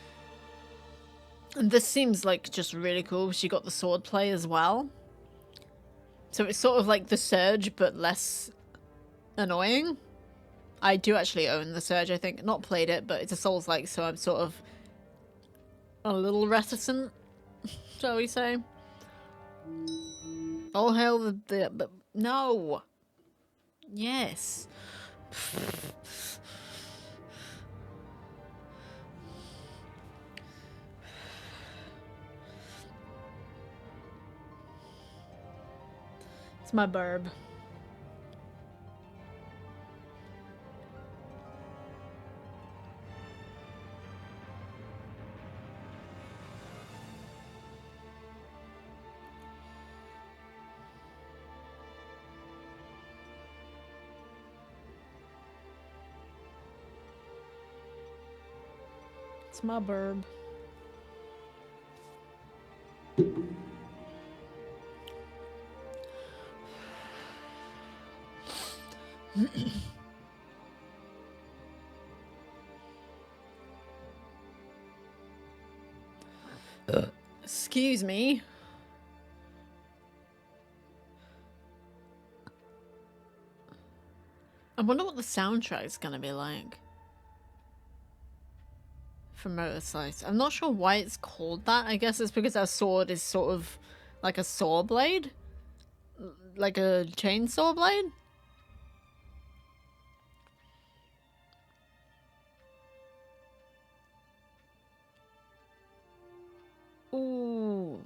And this seems like just really cool because you got the sword play as well. So it's sort of like the Surge, but less annoying. I do actually own the Surge, I think. Not played it, but it's a Souls-like, so I'm sort of a little reticent, shall we say. All hail the but no. Yes. It's my burb. It's my burb. Excuse me. I wonder what the soundtrack's gonna be like for Motor Slice. I'm not sure why it's called that. I guess it's because our sword is sort of like a saw blade, like a chainsaw blade. Ooh,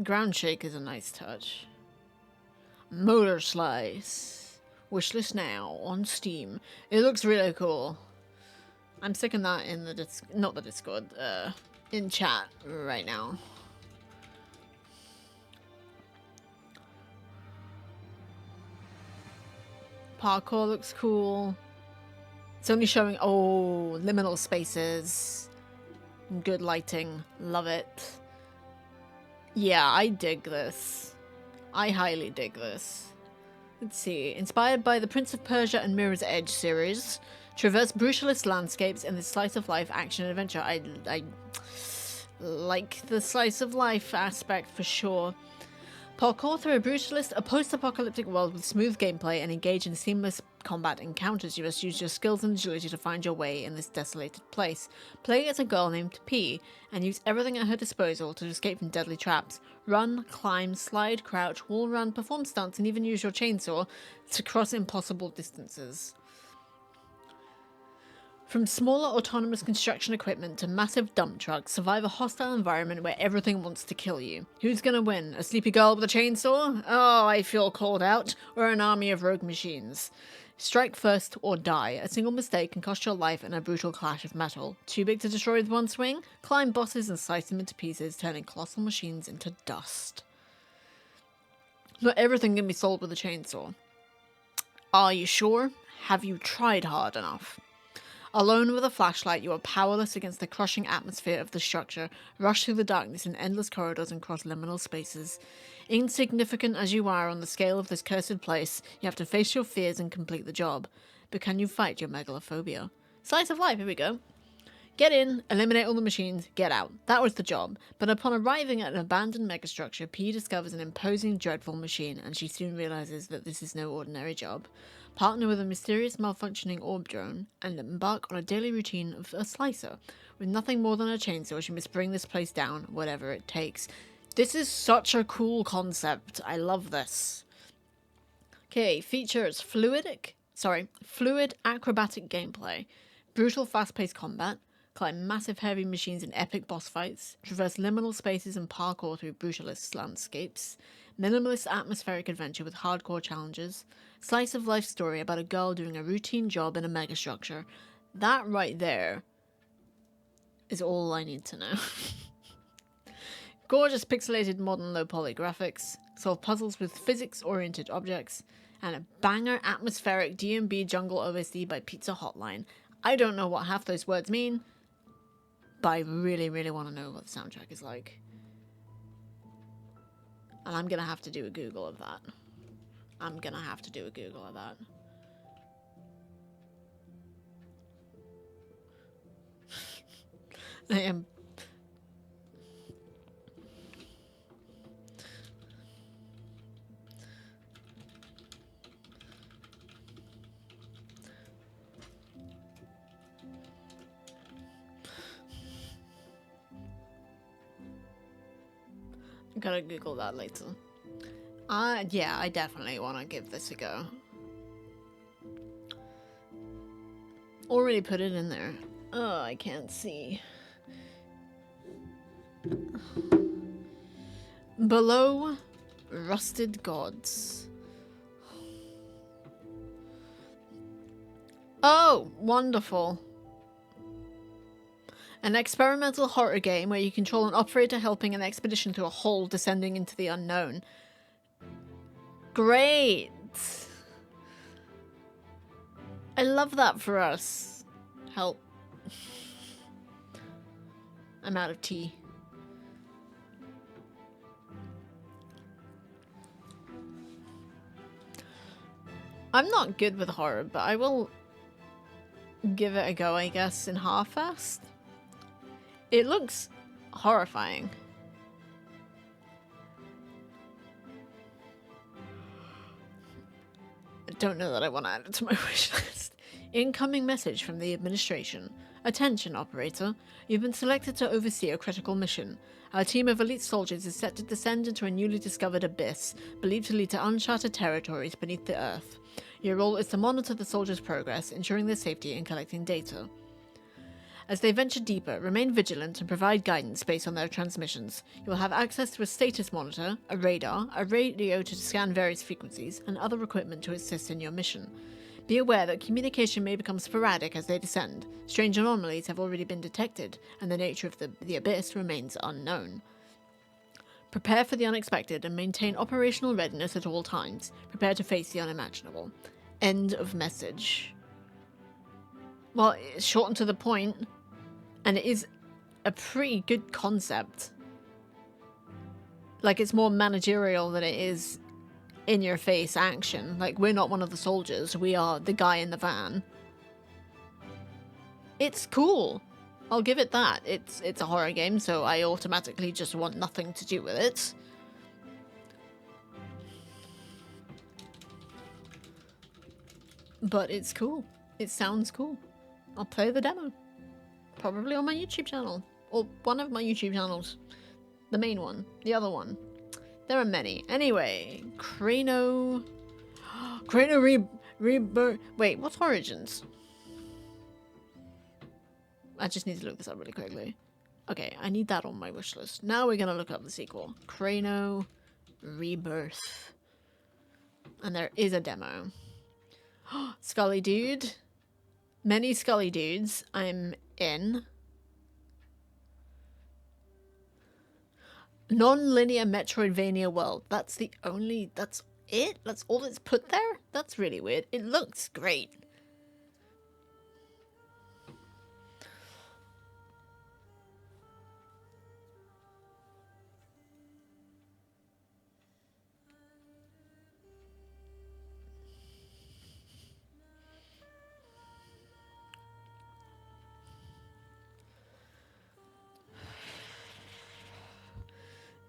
ground shake is a nice touch. Motor Slice. Wishlist now on Steam. It looks really cool. I'm sticking that in the not the Discord, in chat right now. Parkour looks cool. It's only showing, oh, liminal spaces. Good lighting. Love it. Yeah, I dig this. I highly dig this. Let's see. Inspired by the Prince of Persia and Mirror's Edge series, traverse brutalist landscapes in this slice of life action adventure. I like the slice of life aspect for sure. Parkour through a post-apocalyptic world with smooth gameplay and engage in seamless combat encounters. You must use your skills and agility to find your way in this desolated place. Play as a girl named P and use everything at her disposal to escape from deadly traps. Run, climb, slide, crouch, wall run, perform stunts, and even use your chainsaw to cross impossible distances. From smaller autonomous construction equipment to massive dump trucks, survive a hostile environment where everything wants to kill you. Who's gonna win? A sleepy girl with a chainsaw? Oh, I feel called out. Or an army of rogue machines? Strike first or die. A single mistake can cost your life in a brutal clash of metal. Too big to destroy with one swing? Climb bosses and slice them into pieces, turning colossal machines into dust. Not everything can be solved with a chainsaw. Are you sure? Have you tried hard enough? Alone with a flashlight, you are powerless against the crushing atmosphere of the structure. Rush through the darkness in endless corridors and cross liminal spaces. Insignificant as you are on the scale of this cursed place, you have to face your fears and complete the job. But can you fight your megalophobia? Slice of life, here we go. Get in, eliminate all the machines, get out. That was the job. But upon arriving at an abandoned megastructure, P discovers an imposing, dreadful machine, and she soon realizes that this is no ordinary job. Partner with a mysterious malfunctioning orb drone, and embark on a daily routine of a slicer. With nothing more than a chainsaw, she must bring this place down, whatever it takes. This is such a cool concept. I love this. Okay, features fluid acrobatic gameplay, brutal fast-paced combat, climb massive heavy machines in epic boss fights, traverse liminal spaces and parkour through brutalist landscapes, minimalist atmospheric adventure with hardcore challenges, slice of life story about a girl doing a routine job in a megastructure. That right there is all I need to know. Gorgeous pixelated modern low poly graphics, solve puzzles with physics-oriented objects, and a banger atmospheric D&B jungle OST by Pizza Hotline. I don't know what half those words mean, but I really, really want to know what the soundtrack is like. And I'm gonna have to do a Google of that. I am... I'm gonna Google that later. Yeah, I definitely want to give this a go. Already put it in there. Oh, I can't see. Below Rusted Gods. Oh, wonderful. An experimental horror game where you control an operator helping an expedition through a hole descending into the unknown. Great! I love that for us. Help. I'm out of tea. I'm not good with horror, but I will give it a go, I guess, in Half-Fast. It looks horrifying. I don't know that I want to add it to my wish list. Incoming message from the administration. Attention, operator. You've been selected to oversee a critical mission. Our team of elite soldiers is set to descend into a newly discovered abyss, believed to lead to uncharted territories beneath the earth. Your role is to monitor the soldiers' progress, ensuring their safety and collecting data. As they venture deeper, remain vigilant and provide guidance based on their transmissions. You will have access to a status monitor, a radar, a radio to scan various frequencies, and other equipment to assist in your mission. Be aware that communication may become sporadic as they descend. Strange anomalies have already been detected, and the nature of the abyss remains unknown. Prepare for the unexpected and maintain operational readiness at all times. Prepare to face the unimaginable. End of message. Well, it's short and to the point, and it is a pretty good concept. Like, it's more managerial than it is in-your-face action. Like, we're not one of the soldiers, we are the guy in the van. It's cool. I'll give it that. It's a horror game, so I automatically just want nothing to do with it. But it's cool. It sounds cool. I'll play the demo. Probably on my YouTube channel. Or one of my YouTube channels. The main one. The other one. There are many. Anyway, Crano Rebirth. Wait, what's Origins? I just need to look this up really quickly. Okay, I need that on my wish list. Now we're gonna look up the sequel. Crano Rebirth. And there is a demo. Scully Dude. Many Scully Dudes. I'm in. Non-linear Metroidvania world. That's it? That's all it's put there? That's really weird. It looks great.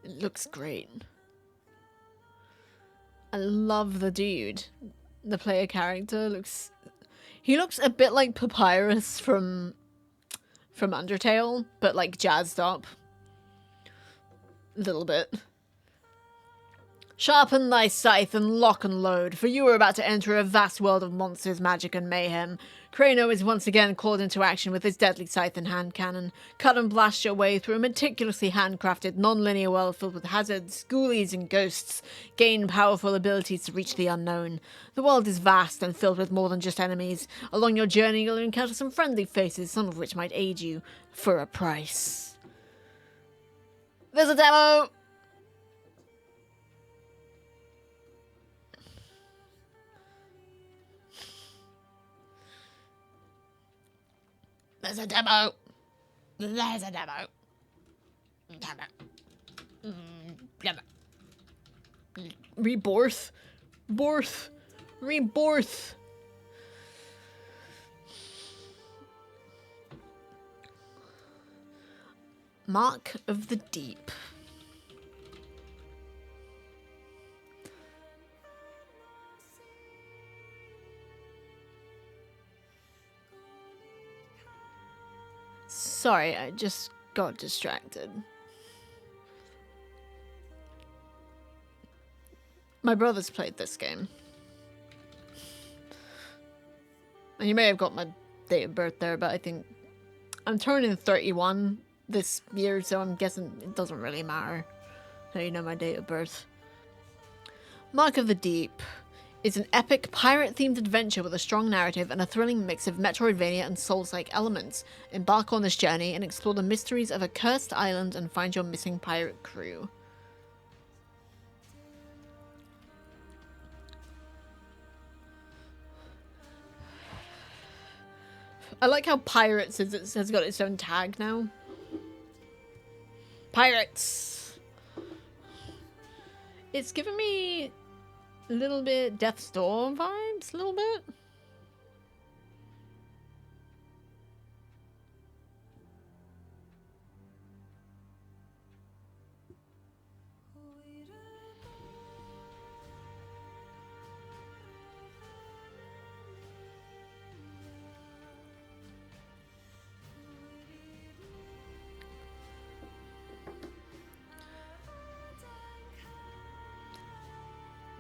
It looks great. I love the dude. The player character looks... He looks a bit like Papyrus from Undertale, but like jazzed up. A little bit. Sharpen thy scythe and lock and load, for you are about to enter a vast world of monsters, magic, and mayhem. Crano is once again called into action with his deadly scythe and hand cannon. Cut and blast your way through a meticulously handcrafted, non-linear world filled with hazards, ghoulies, and ghosts. Gain powerful abilities to reach the unknown. The world is vast and filled with more than just enemies. Along your journey, you'll encounter some friendly faces, some of which might aid you for a price. There's a demo! There's a demo. There's a demo. Demo. Rebirth. Borth. Rebirth. Mark of the Deep. Sorry, I just got distracted. My brother's played this game. And you may have got my date of birth there, but I think I'm turning 31 this year, so I'm guessing it doesn't really matter how you know my date of birth. Mark of the Deep is an epic pirate-themed adventure with a strong narrative and a thrilling mix of Metroidvania and Souls-like elements. Embark on this journey and explore the mysteries of a cursed island and find your missing pirate crew. I like how Pirates has got its own tag now. Pirates! It's giving me a little bit Death's Door vibes, a little bit.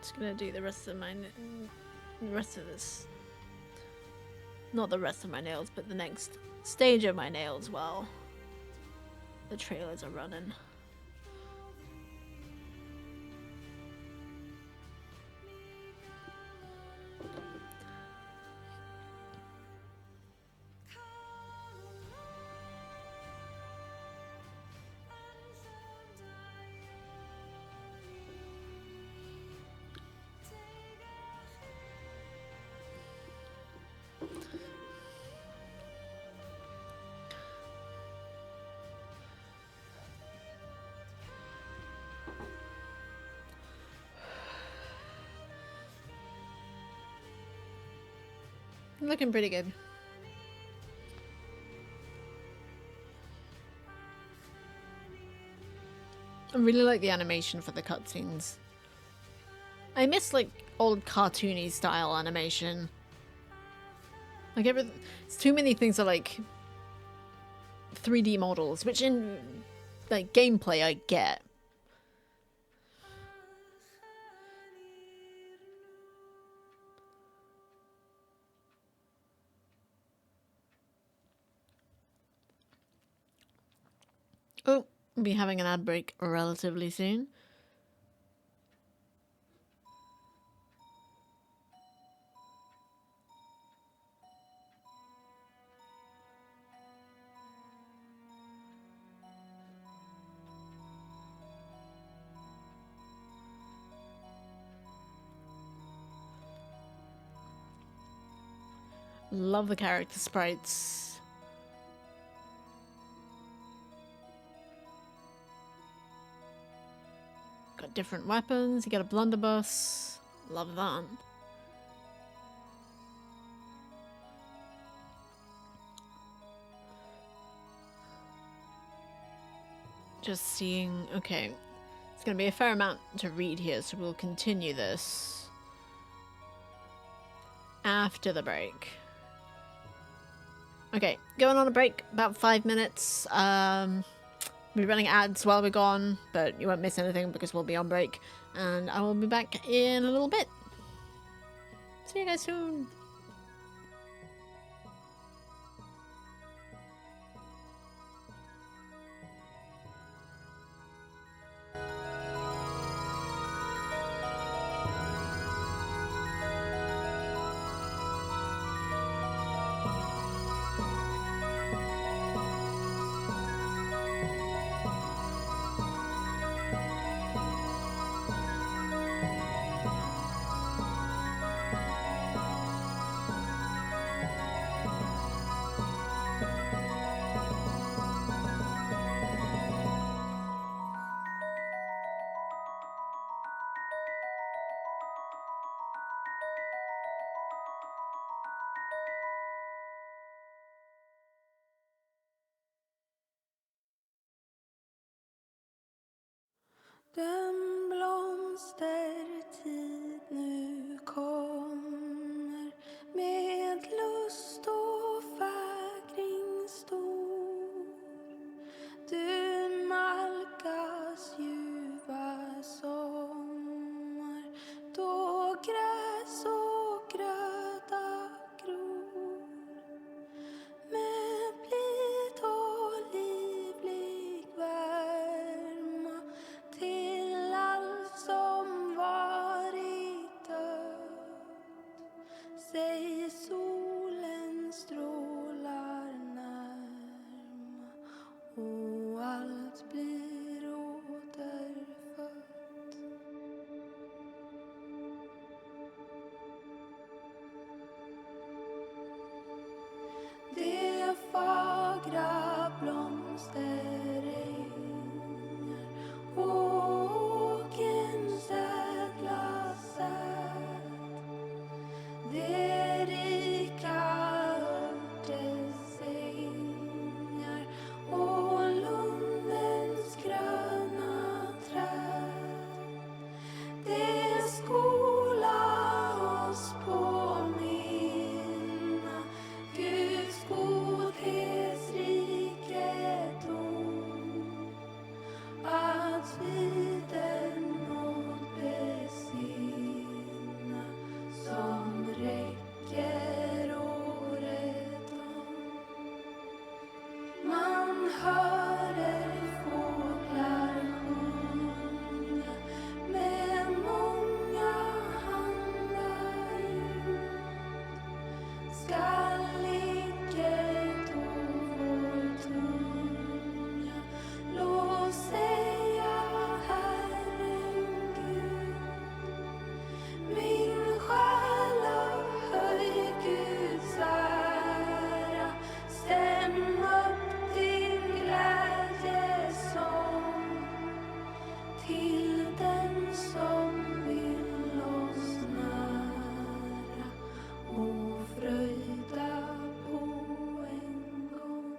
Just gonna do the rest of this. Not the rest of my nails, but the next stage of my nails while the trailers are running. Looking pretty good. I really like the animation for the cutscenes. I miss like old cartoony style animation. Like it's too many things are like 3D models, which in like gameplay I get. Oh, we'll be having an ad break relatively soon. Love the character sprites. Got different weapons, you get a blunderbuss. Love that. Just seeing, okay. It's gonna be a fair amount to read here, so we'll continue this after the break. Okay, going on a break, about 5 minutes. We'll be running ads while we're gone, but you won't miss anything because we'll be on break. And I will be back in a little bit. See you guys soon. Den blomstertid nu kommer med lust och fägring stor. Du nalkas ljuva sommar då gräs och gröda gror. Med blid och livlig värma till allt som varit dött. Säg solen strålar närma och allt blir återfött. De fagra blomsterängar, åkerns ädla säd, de rika örters ängar och lundens gröna träd. Det skola oss påminna Guds godhets rikedom, att vid den nåd besinna som räcker året om. Man hörer fåglar sjunga med många handaljud. Skall icke då vår tunga lov säga Herren Gud. Min själa höj Guds ära, stäm upp din glädjesång till den som vill oss nära och fröjda på en gång.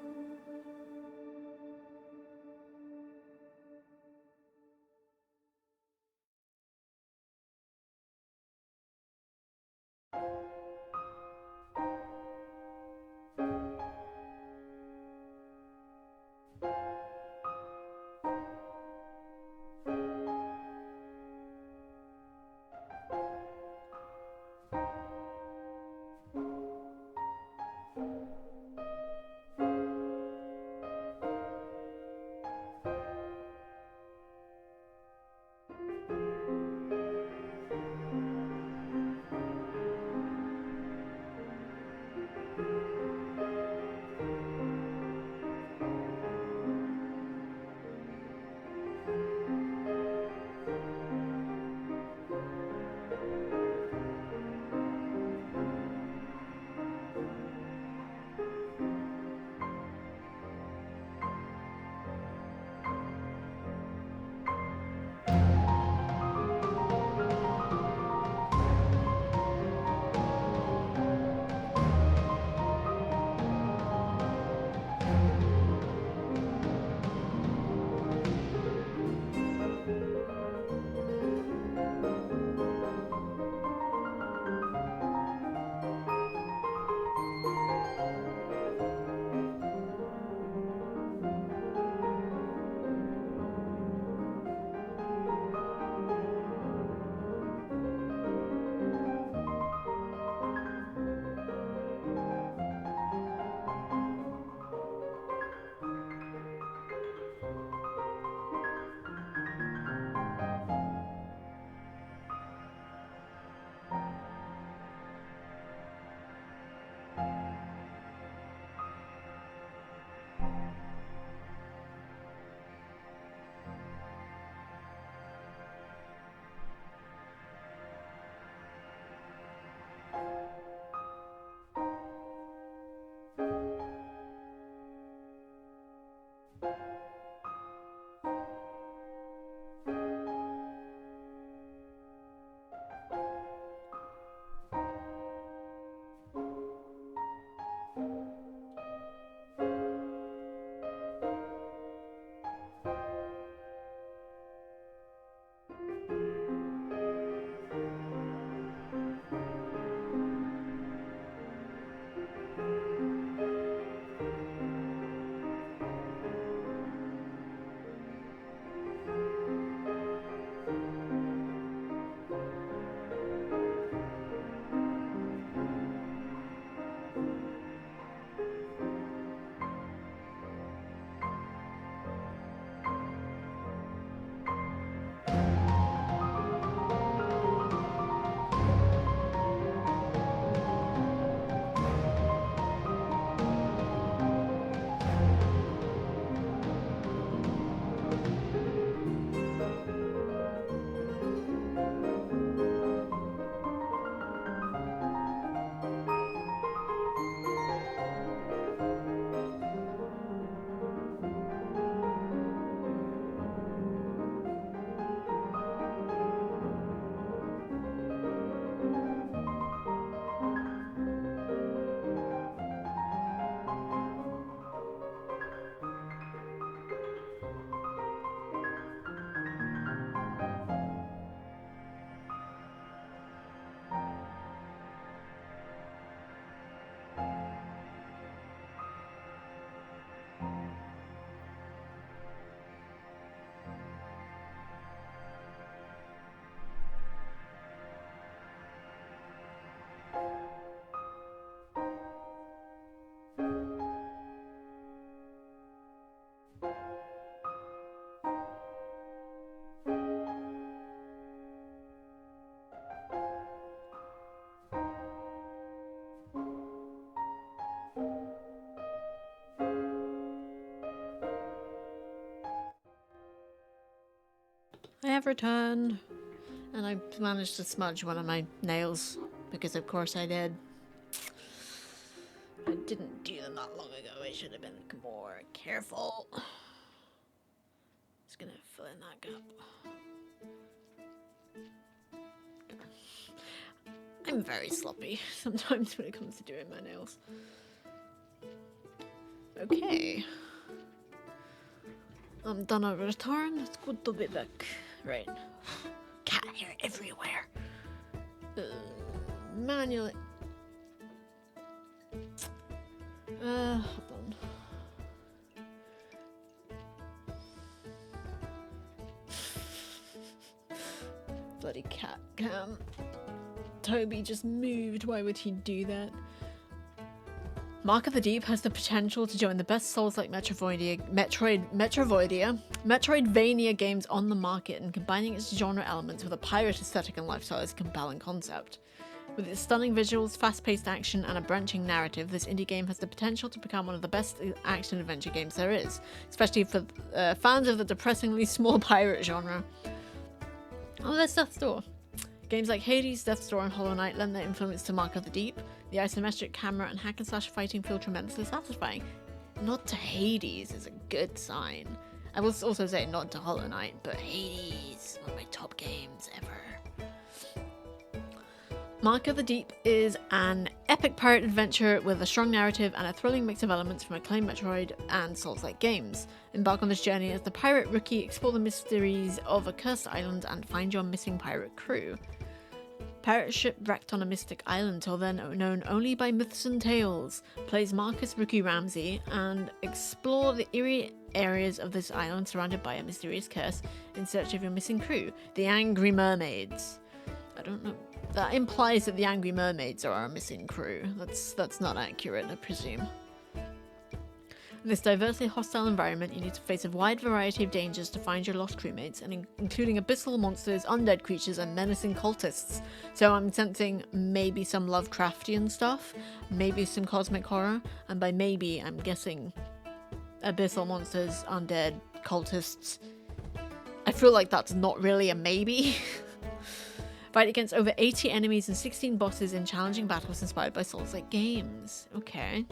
I have returned, and I managed to smudge one of my nails, because of course I did. I didn't do them that long ago. I should have been more careful. Just gonna fill in that gap. I'm very sloppy sometimes when it comes to doing my nails. Okay. I'm done a return. It's good to be back. Right. Cat hair everywhere. Manually. Hold on. Bloody cat cam. Toby just moved. Why would he do that? Mark of the Deep has the potential to join the best Souls-like Metroidvania games on the market, and combining its genre elements with a pirate aesthetic and lifestyle is a compelling concept. With its stunning visuals, fast-paced action, and a branching narrative, this indie game has the potential to become one of the best action-adventure games there is, especially for fans of the depressingly small pirate genre. Oh, there's Death's Door. Games like Hades, Death's Door, and Hollow Knight lend their influence to Mark of the Deep. The isometric camera and hack-and-slash fighting feel tremendously satisfying. Nod to Hades is a good sign. I will also say nod to Hollow Knight, but Hades, one of my top games ever. Mark of the Deep is an epic pirate adventure with a strong narrative and a thrilling mix of elements from acclaimed Metroid and Souls-like games. Embark on this journey as the pirate rookie, explore the mysteries of a cursed island, and find your missing pirate crew. Pirate shipwrecked on a mystic island till then known only by myths and tales, plays Marcus Rookie Ramsey and explore the eerie areas of this island surrounded by a mysterious curse in search of your missing crew, the Angry Mermaids. I don't know. That implies that the Angry Mermaids are our missing crew. That's not accurate, I presume. In this diversely hostile environment, you need to face a wide variety of dangers to find your lost crewmates, and including abyssal monsters, undead creatures, and menacing cultists. So I'm sensing maybe some Lovecraftian stuff, maybe some cosmic horror, and by maybe, I'm guessing abyssal monsters, undead, cultists. I feel like that's not really a maybe. Fight against over 80 enemies and 16 bosses in challenging battles inspired by Souls-like games. Okay.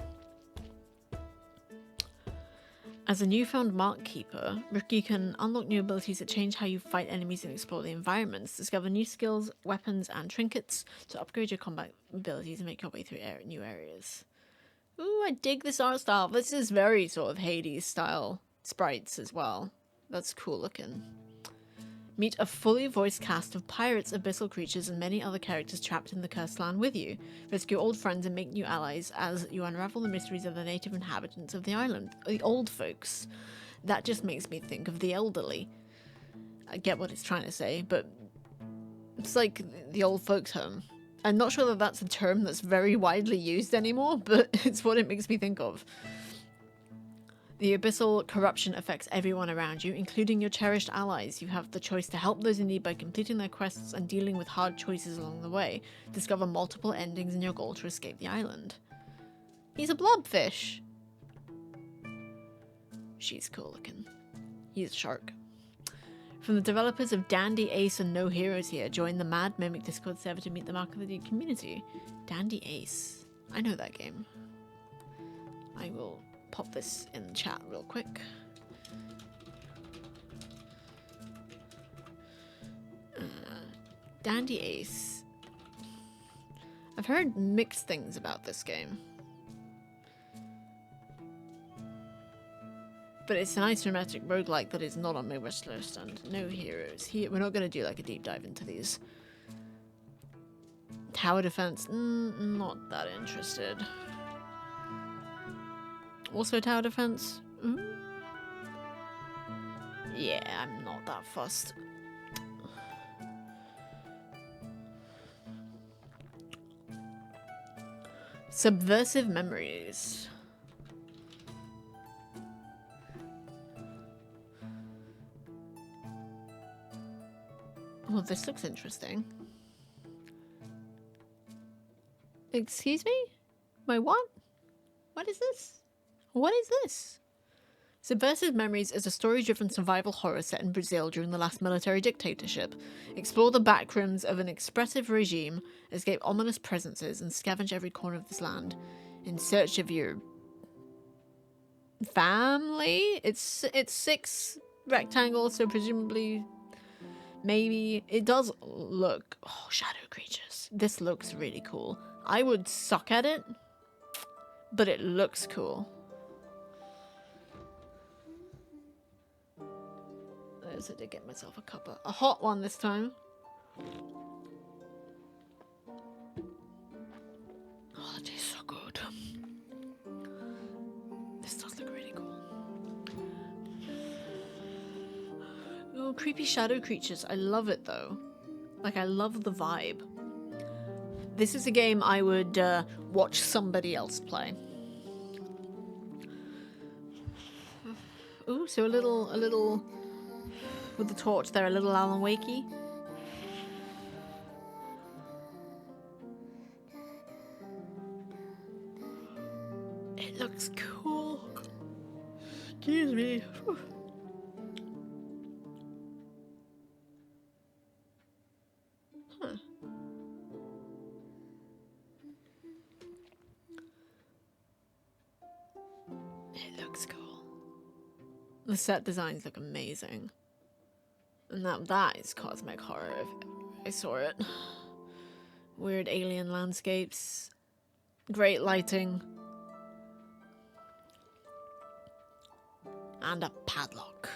As a newfound Mark Keeper, Rookie can unlock new abilities that change how you fight enemies and explore the environments, discover new skills, weapons, and trinkets to upgrade your combat abilities and make your way through new areas. Ooh, I dig this art style. This is very sort of Hades style sprites as well. That's cool looking. Meet a fully voiced cast of pirates, abyssal creatures, and many other characters trapped in the Cursed Land with you. Rescue old friends and make new allies as you unravel the mysteries of the native inhabitants of the island. The old folks. That just makes me think of the elderly. I get what it's trying to say, but it's like the old folks home. I'm not sure that that's a term that's very widely used anymore, but it's what it makes me think of. The abyssal corruption affects everyone around you, including your cherished allies. You have the choice to help those in need by completing their quests and dealing with hard choices along the way. Discover multiple endings in your goal to escape the island. He's a blobfish. She's cool looking. He's a shark. From the developers of Dandy Ace and No Heroes Here, join the Mad Mimic Discord server to meet the Mark of the Dead community. Dandy Ace. I know that game. I will pop this in the chat real quick. Dandy Ace. I've heard mixed things about this game. But it's an isometric roguelike that is not on my wish list, and No Heroes Here. We're not going to do like a deep dive into these. Tower defense, not that interested. Also tower defense? Yeah, I'm not that fussed. Subversive Memories. Well, this looks interesting. Excuse me? My what? What is this? What is this? Subversive Memories is a story-driven survival horror set in Brazil during the last military dictatorship. Explore the backrooms of an expressive regime, escape ominous presences, and scavenge every corner of this land in search of your family? It's 6 rectangles, so presumably, maybe. It does look... Oh, shadow creatures. This looks really cool. I would suck at it, but it looks cool. I did get myself a cuppa. A hot one this time. Oh, that tastes so good. This does look really cool. Oh, creepy shadow creatures. I love it though. Like, I love the vibe. This is a game I would watch somebody else play. Ooh, so a little with the torch there, a little Alan Wakey. It looks cool. Excuse me. Whew. Huh. It looks cool. The set designs look amazing. And that is cosmic horror if I saw it. Weird alien landscapes. Great lighting. And a padlock.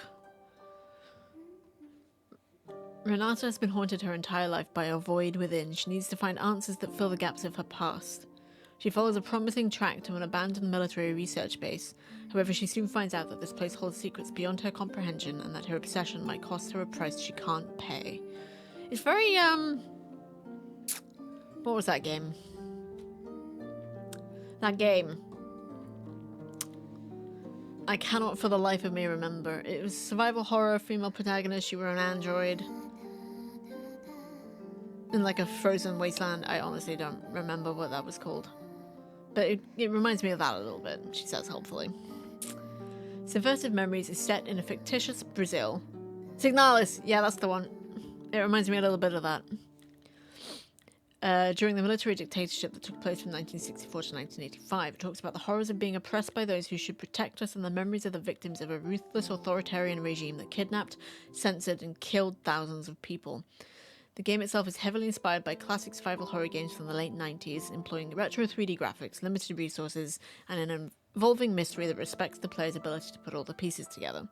Renata has been haunted her entire life by a void within. She needs to find answers that fill the gaps of her past. She follows a promising track to an abandoned military research base. However, she soon finds out that this place holds secrets beyond her comprehension and that her obsession might cost her a price she can't pay. It's very, what was that game? That game. I cannot for the life of me remember. It was survival horror, female protagonist, you were an android. In like a frozen wasteland. I honestly don't remember what that was called. But it reminds me of that a little bit, she says helpfully. Subversive Memories is set in a fictitious Brazil. Signalis! Yeah, that's the one. It reminds me a little bit of that. During the military dictatorship that took place from 1964 to 1985, it talks about the horrors of being oppressed by those who should protect us and the memories of the victims of a ruthless authoritarian regime that kidnapped, censored, and killed thousands of people. The game itself is heavily inspired by classic survival horror games from the late 90s, employing retro 3D graphics, limited resources, and an evolving mystery that respects the player's ability to put all the pieces together.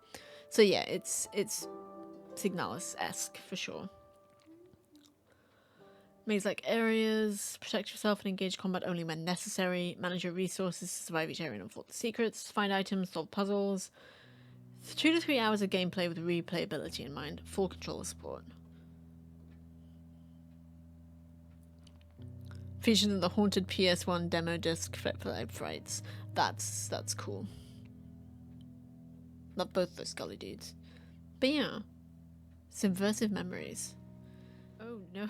So yeah, it's Signalis-esque for sure. Maze-like areas, protect yourself and engage combat only when necessary, manage your resources to survive each area and unfold the secrets, find items, solve puzzles. 2 to 3 hours of gameplay with replayability in mind, full controller support. Featured in the haunted PS1 demo disc Flip Frights. That's cool. Love both those Scully dudes. But yeah, subversive memories. Oh no.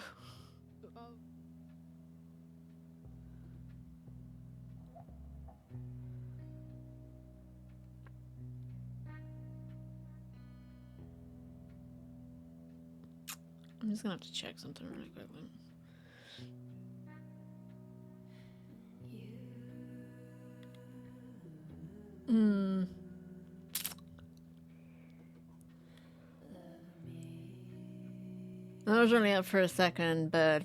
I'm just gonna have to check something really quickly. I was only up for a second, but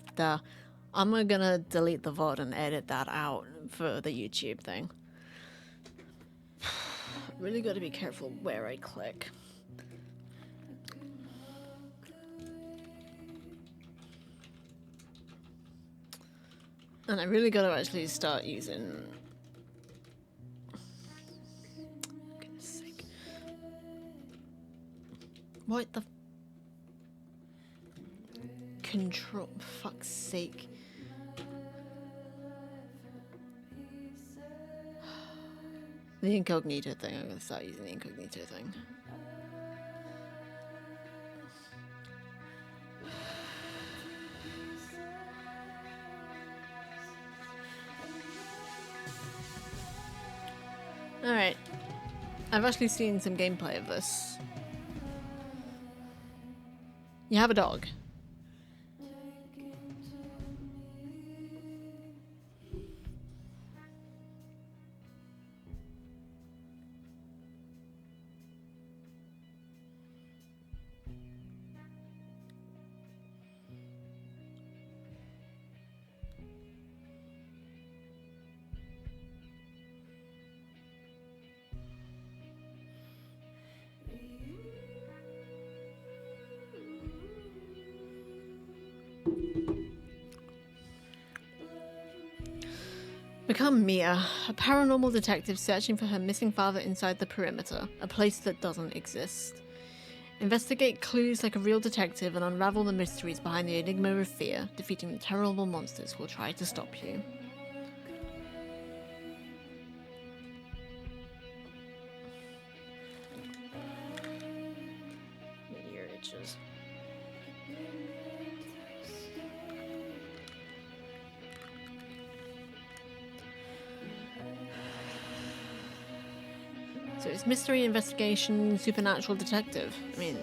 I'm gonna delete the VOD and edit that out for the YouTube thing. Really gotta be careful where I click. And I really gotta actually start using... Goodness sake. What the... Control... Fuck's sake. The incognito thing. I'm gonna start using the incognito thing. Alright. I've actually seen some gameplay of this. You have a dog. Become Mia, a paranormal detective searching for her missing father inside the perimeter, a place that doesn't exist. Investigate clues like a real detective and unravel the mysteries behind the enigma of fear, defeating the terrible monsters who will try to stop you. Meteor itches. So it's mystery, investigation, supernatural detective. I mean,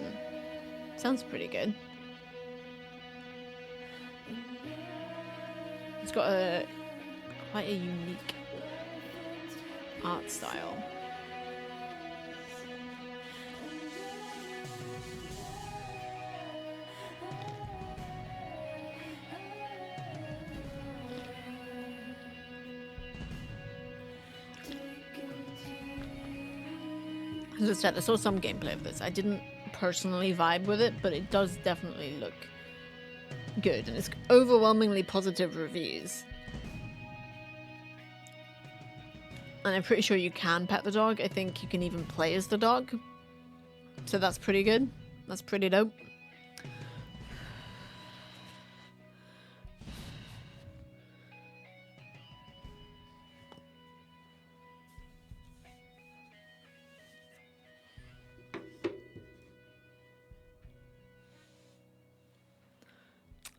sounds pretty good. It's got quite a unique art style. As I said, I saw some gameplay of this. I didn't personally vibe with it, but it does definitely look good, and it's overwhelmingly positive reviews. And I'm pretty sure you can pet the dog. I think you can even play as the dog. So that's pretty good. That's pretty dope.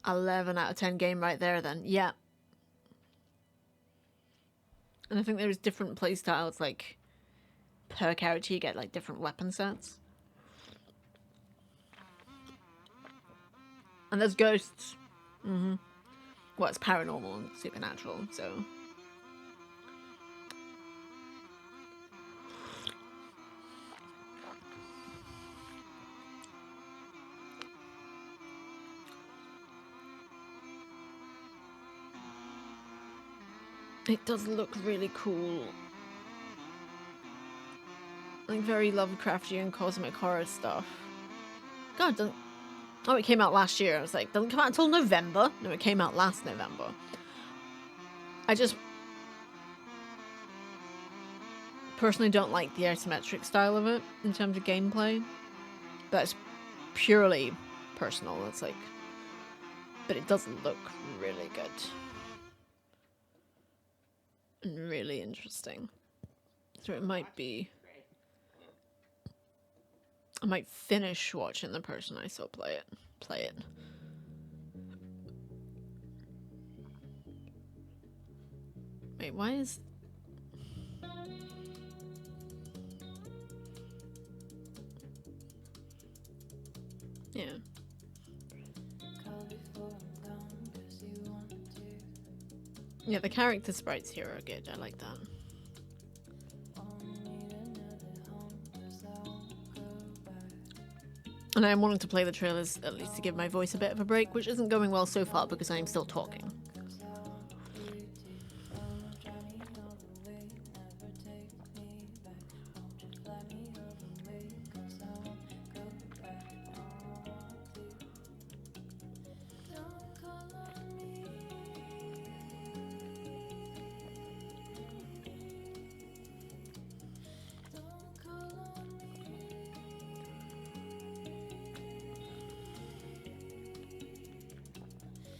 "11 out of 10 game right there then. Yeah. And I think there's different playstyles, like, per character you get, like, different weapon sets. And there's ghosts. well, it's paranormal and supernatural, so. It does look really cool. Like very Lovecraftian cosmic horror stuff. God, doesn't... Oh, it came out last year. I was like, doesn't come out until November? No, it came out last November. I just personally don't like the isometric style of it in terms of gameplay. That's purely personal. It's like, but it doesn't look really good. And really interesting. So it might be... I might finish watching the person I saw play it. Wait, why is... Yeah. Yeah, the character sprites here are good. I like that. And I'm wanting to play the trailers at least to give my voice a bit of a break, which isn't going well so far because I'm still talking.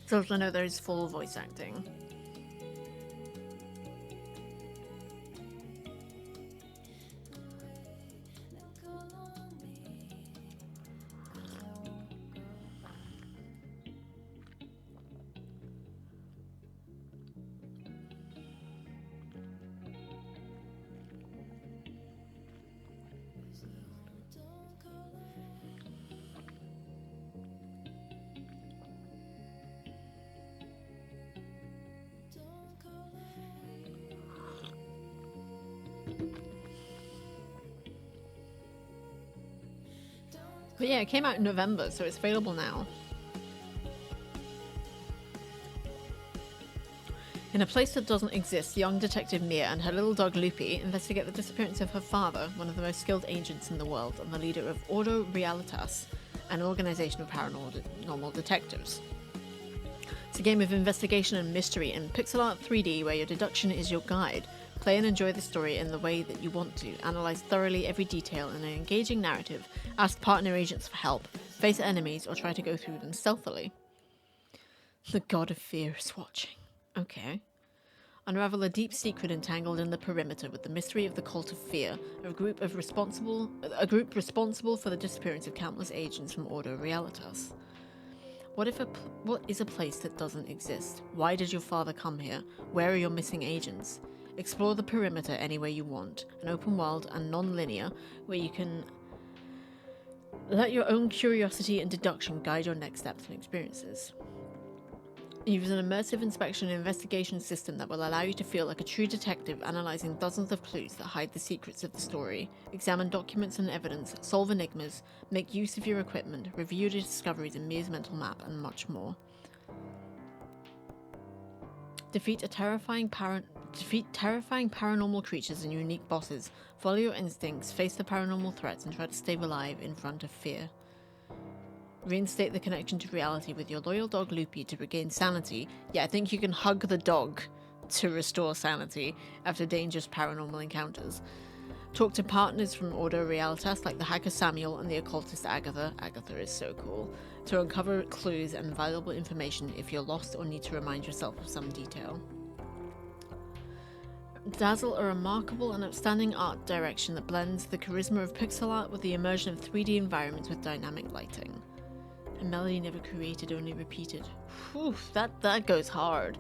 So I know there's full voice acting. But yeah, it came out in November, so it's available now. In a place that doesn't exist, young detective Mia and her little dog Loopy investigate the disappearance of her father, one of the most skilled agents in the world and the leader of Ordo Realitas, an organization of paranormal detectives. It's a game of investigation and mystery in pixel art 3D where your deduction is your guide. Play and enjoy the story in the way that you want to, analyze thoroughly every detail in an engaging narrative, ask partner agents for help, face enemies, or try to go through them stealthily. The God of Fear is watching. Okay. Unravel a deep secret entangled in the perimeter with the mystery of the Cult of Fear, a group responsible for the disappearance of countless agents from Ordo Realitas. What is a place that doesn't exist? Why did your father come here? Where are your missing agents? Explore the perimeter any way you want, an open world and non-linear, where you can let your own curiosity and deduction guide your next steps and experiences. Use an immersive inspection and investigation system that will allow you to feel like a true detective analysing dozens of clues that hide the secrets of the story, examine documents and evidence, solve enigmas, make use of your equipment, review your discoveries in Mia's mental map, and much more. Defeat terrifying paranormal creatures and unique bosses, follow your instincts, face the paranormal threats, and try to stay alive in front of fear. Reinstate the connection to reality with your loyal dog Loopy to regain sanity. Yeah, I think you can hug the dog to restore sanity after dangerous paranormal encounters. Talk to partners from Ordo Realitas like the hacker Samuel and the occultist Agatha. Agatha is so cool. To uncover clues and valuable information if you're lost or need to remind yourself of some detail. Dazzle, a remarkable and outstanding art direction that blends the charisma of pixel art with the immersion of 3D environments with dynamic lighting. A melody never created, only repeated. Whew, that goes hard.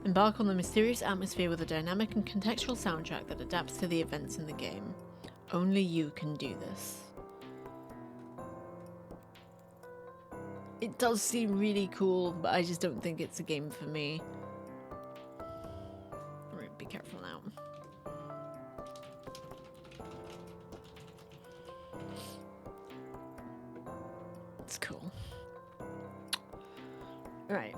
Embark on the mysterious atmosphere with a dynamic and contextual soundtrack that adapts to the events in the game. Only you can do this. It does seem really cool, but I just don't think it's a game for me. Alright, be careful now. It's cool. Alright.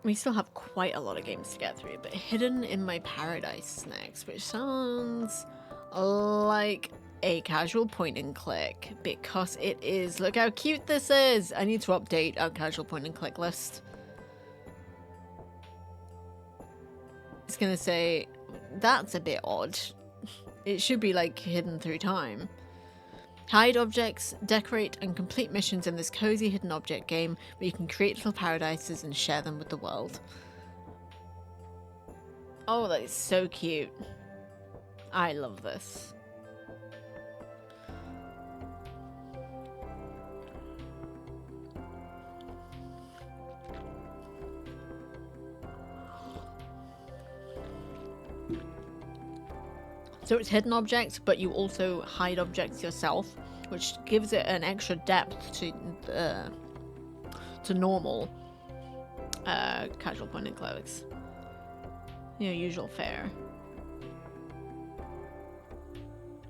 We still have quite a lot of games to get through, but Hidden in My Paradise next, which sounds like a casual point and click because it is. Look how cute this is. I need to update our casual point and click list. It's gonna say that's a bit odd. It should be like hidden through time. Hide objects, decorate and complete missions in this cozy hidden object game where you can create little paradises and share them with the world. Oh, that is so cute. I love this. So it's hidden objects, but you also hide objects yourself, which gives it an extra depth to normal casual point and clicks. You know, usual fare.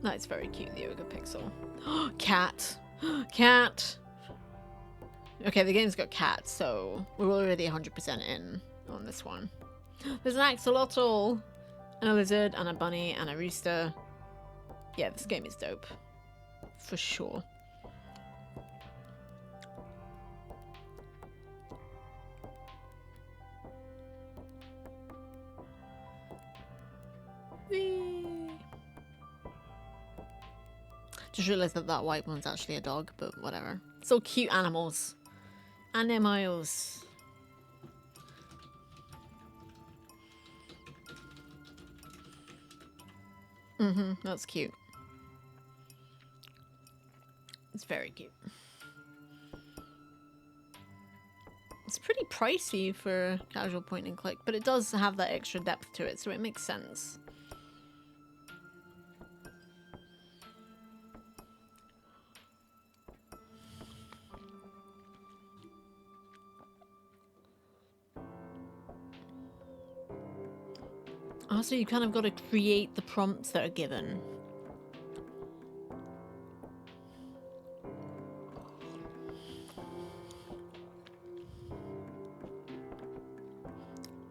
That's very cute, the Yoga Pixel. Cat! Cat! Okay, the game's got cats, so we're already 100% in on this one. There's an axolotl! And a lizard, and a bunny, and a rooster. Yeah, this game is dope. For sure. Whee! Just realised that that white one's actually a dog, but whatever. So cute animals. Animals. That's cute. It's very cute. It's pretty pricey for casual point and click, but it does have that extra depth to it, so it makes sense. Also, you kind of got to create the prompts that are given.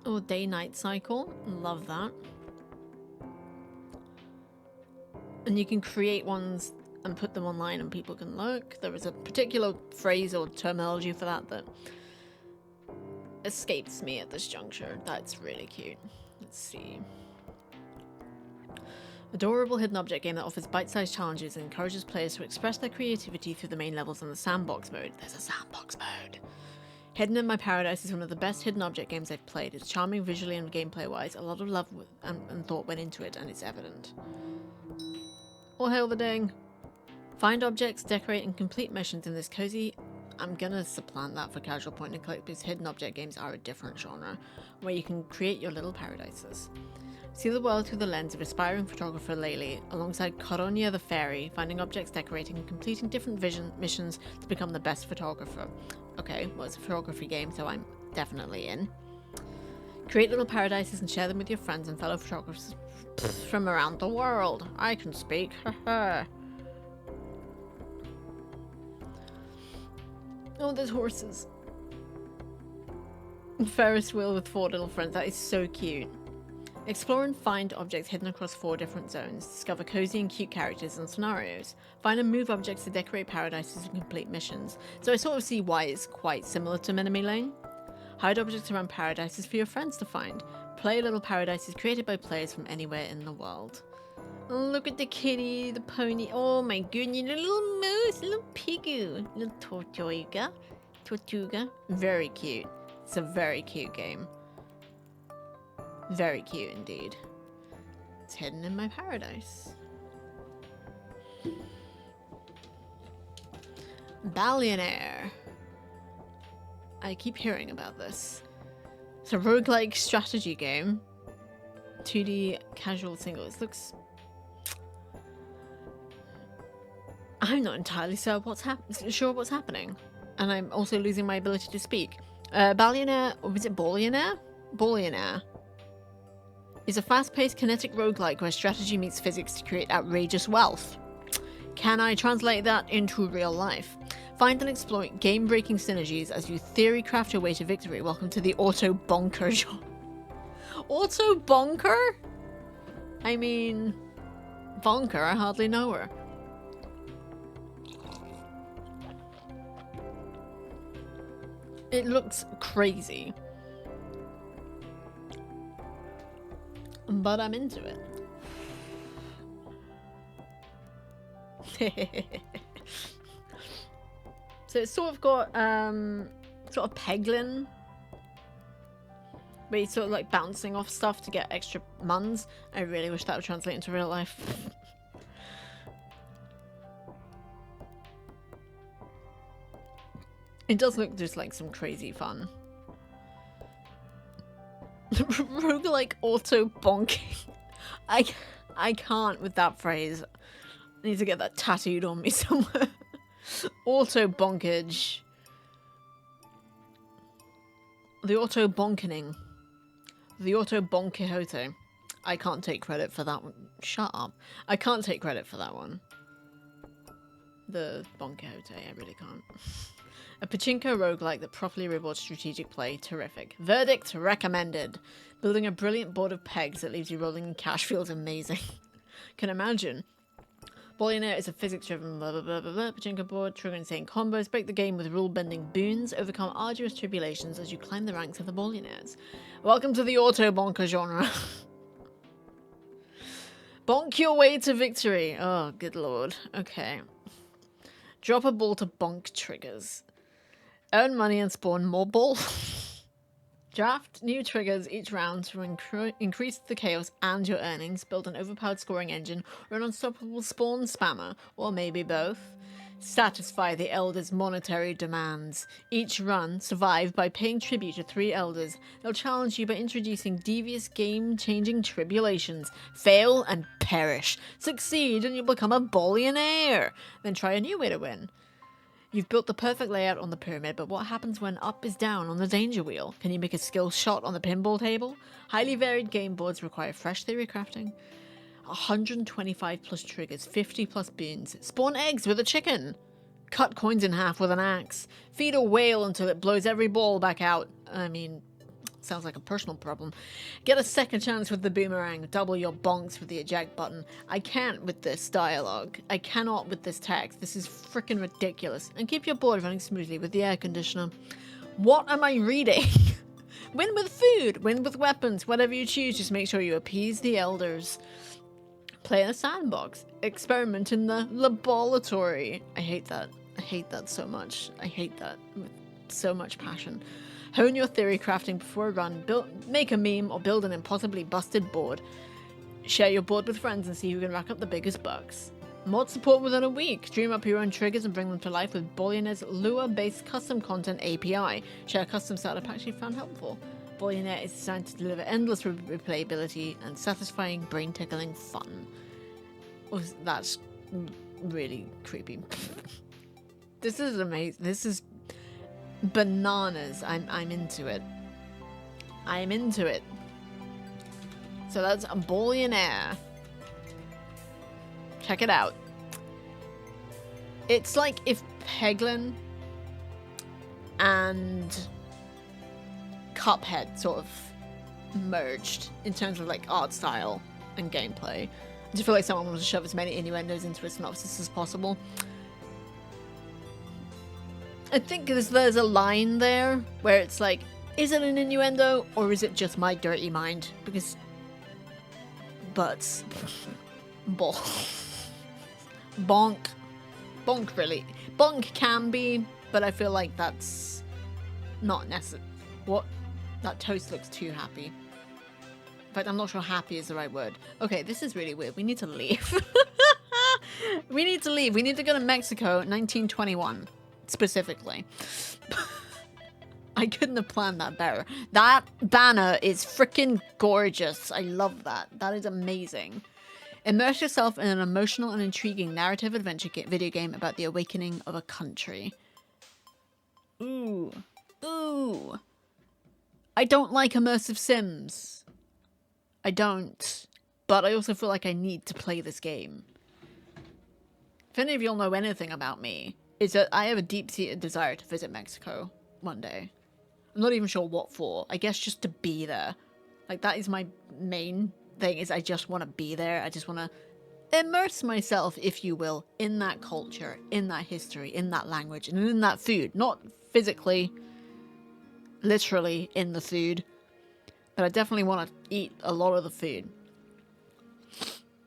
Oh, day-night cycle. Love that. And you can create ones and put them online and people can look. There is a particular phrase or terminology for that that escapes me at this juncture. That's really cute. Let's see. Adorable hidden object game that offers bite-sized challenges and encourages players to express their creativity through the main levels and the sandbox mode. There's a sandbox mode. Hidden in My Paradise is one of the best hidden object games I've played. It's charming visually and gameplay-wise. A lot of love and thought went into it, and it's evident. All hail the ding. Find objects, decorate, and complete missions in this cozy... I'm gonna supplant that for casual point and click because hidden object games are a different genre, where you can create your little paradises. See the world through the lens of aspiring photographer Laylee, alongside Coronia the fairy, finding objects, decorating, and completing different missions to become the best photographer. Okay, well, it's a photography game, so I'm definitely in. Create little paradises and share them with your friends and fellow photographers from around the world. I can speak. Oh, there's horses. Ferris wheel with 4 little friends. That is so cute. Explore and find objects hidden across 4 different zones. Discover cozy and cute characters and scenarios. Find and move objects to decorate paradises and complete missions. So I sort of see why it's quite similar to Menominee Lane. Hide objects around paradises for your friends to find. Play little paradises created by players from anywhere in the world. Oh, look at the kitty, the pony. Oh my goodness, the little mouse, little piggy, little Tortuga. Very cute. It's a very cute game. Very cute indeed. It's hidden in my paradise. Ballionaire. I keep hearing about this. It's a roguelike strategy game. 2D casual singles. Looks... I'm not entirely sure what's happening. And I'm also losing my ability to speak. Ballionaire, or was it Ballionaire? Ballionaire is a fast-paced kinetic roguelike where strategy meets physics to create outrageous wealth. Can I translate that into real life? Find and exploit game-breaking synergies as you theory craft your way to victory. Welcome to the Auto Bonker genre. Auto Bonker? I mean, Bonker, I hardly know her. It looks crazy. But I'm into it. So it's sort of got sort of Peglin, where you're sort of like bouncing off stuff to get extra muns. I really wish that would translate into real life. It does look just like some crazy fun. Roguelike auto bonking. I can't with that phrase. I need to get that tattooed on me somewhere. Auto bonkage. The auto bonkening. The auto Bon Quixote. I can't take credit for that one. Shut up. I can't take credit for that one. The Bon Quixote, I really can't. A pachinko roguelike that properly rewards strategic play. Terrific. Verdict recommended. Building a brilliant board of pegs that leaves you rolling in cash feels amazing. Can imagine. Ballionaire is a physics-driven blah blah blah blah blah pachinko board, trigger insane combos, break the game with rule-bending boons, overcome arduous tribulations as you climb the ranks of the Ballionaires. Welcome to the auto bonker genre. Bonk your way to victory. Oh, good lord. Okay. Drop a ball to bonk triggers. Earn money and spawn more balls. Draft new triggers each round to increase the chaos and your earnings. Build an overpowered scoring engine or an unstoppable spawn spammer, or maybe both. Satisfy the Elders' monetary demands. Each run, survive by paying tribute to 3 Elders. They'll challenge you by introducing devious game-changing tribulations. Fail and perish. Succeed and you'll become a Ballionaire. Then try a new way to win. You've built the perfect layout on the pyramid, but what happens when up is down on the danger wheel? Can you make a skill shot on the pinball table? Highly varied game boards require fresh theory crafting. 125 plus triggers, 50 plus boons. Spawn eggs with a chicken. Cut coins in half with an axe. Feed a whale until it blows every ball back out. I mean, sounds like a personal problem. Get a second chance with the boomerang. Double your bonks with the eject button. I can't with this dialogue. I cannot with this text. This is freaking ridiculous. And keep your board running smoothly with the air conditioner. What am I reading? Win with food. Win with weapons. Whatever you choose, just make sure you appease the Elders. Play in a sandbox. Experiment in the laboratory. I hate that. I hate that so much. I hate that with so much passion. Hone your theory crafting before a run. Make a meme or build an impossibly busted board. Share your board with friends and see who can rack up the biggest bucks. Mod support within a week. Dream up your own triggers and bring them to life with Ballionaire's Lua-based custom content API. Share custom starter packs you found helpful. Ballionaire is designed to deliver endless replayability and satisfying brain-tickling fun. Oh, that's really creepy. This is amazing. This is bananas. I'm into it. I'm into it. So that's a Ballionaire. Check it out. It's like if Peglin and Cuphead sort of merged in terms of like art style and gameplay. I just feel like someone wants to shove as many innuendos into a synopsis as possible. I think there's a line there where it's like, is it an innuendo or is it just my dirty mind? Because butts. Ball. Bonk. Bonk really. Bonk can be, but I feel like that's not necessary. What? That toast looks too happy. In fact, I'm not sure happy is the right word. Okay, this is really weird. We need to leave. We need to leave. We need to go to Mexico, 1921, specifically. I couldn't have planned that better. That banner is freaking gorgeous. I love that. That is amazing. Immerse yourself in an emotional and intriguing narrative adventure video game about the awakening of a country. Ooh. Ooh. I don't like immersive sims. I don't. But I also feel like I need to play this game. If any of y'all know anything about me, is that I have a deep-seated desire to visit Mexico one day. I'm not even sure what for. I guess just to be there. Like, that is my main thing, is I just want to be there. I just want to immerse myself, if you will, in that culture, in that history, in that language, and in that food. Not physically, literally in the food, but I definitely want to eat a lot of the food.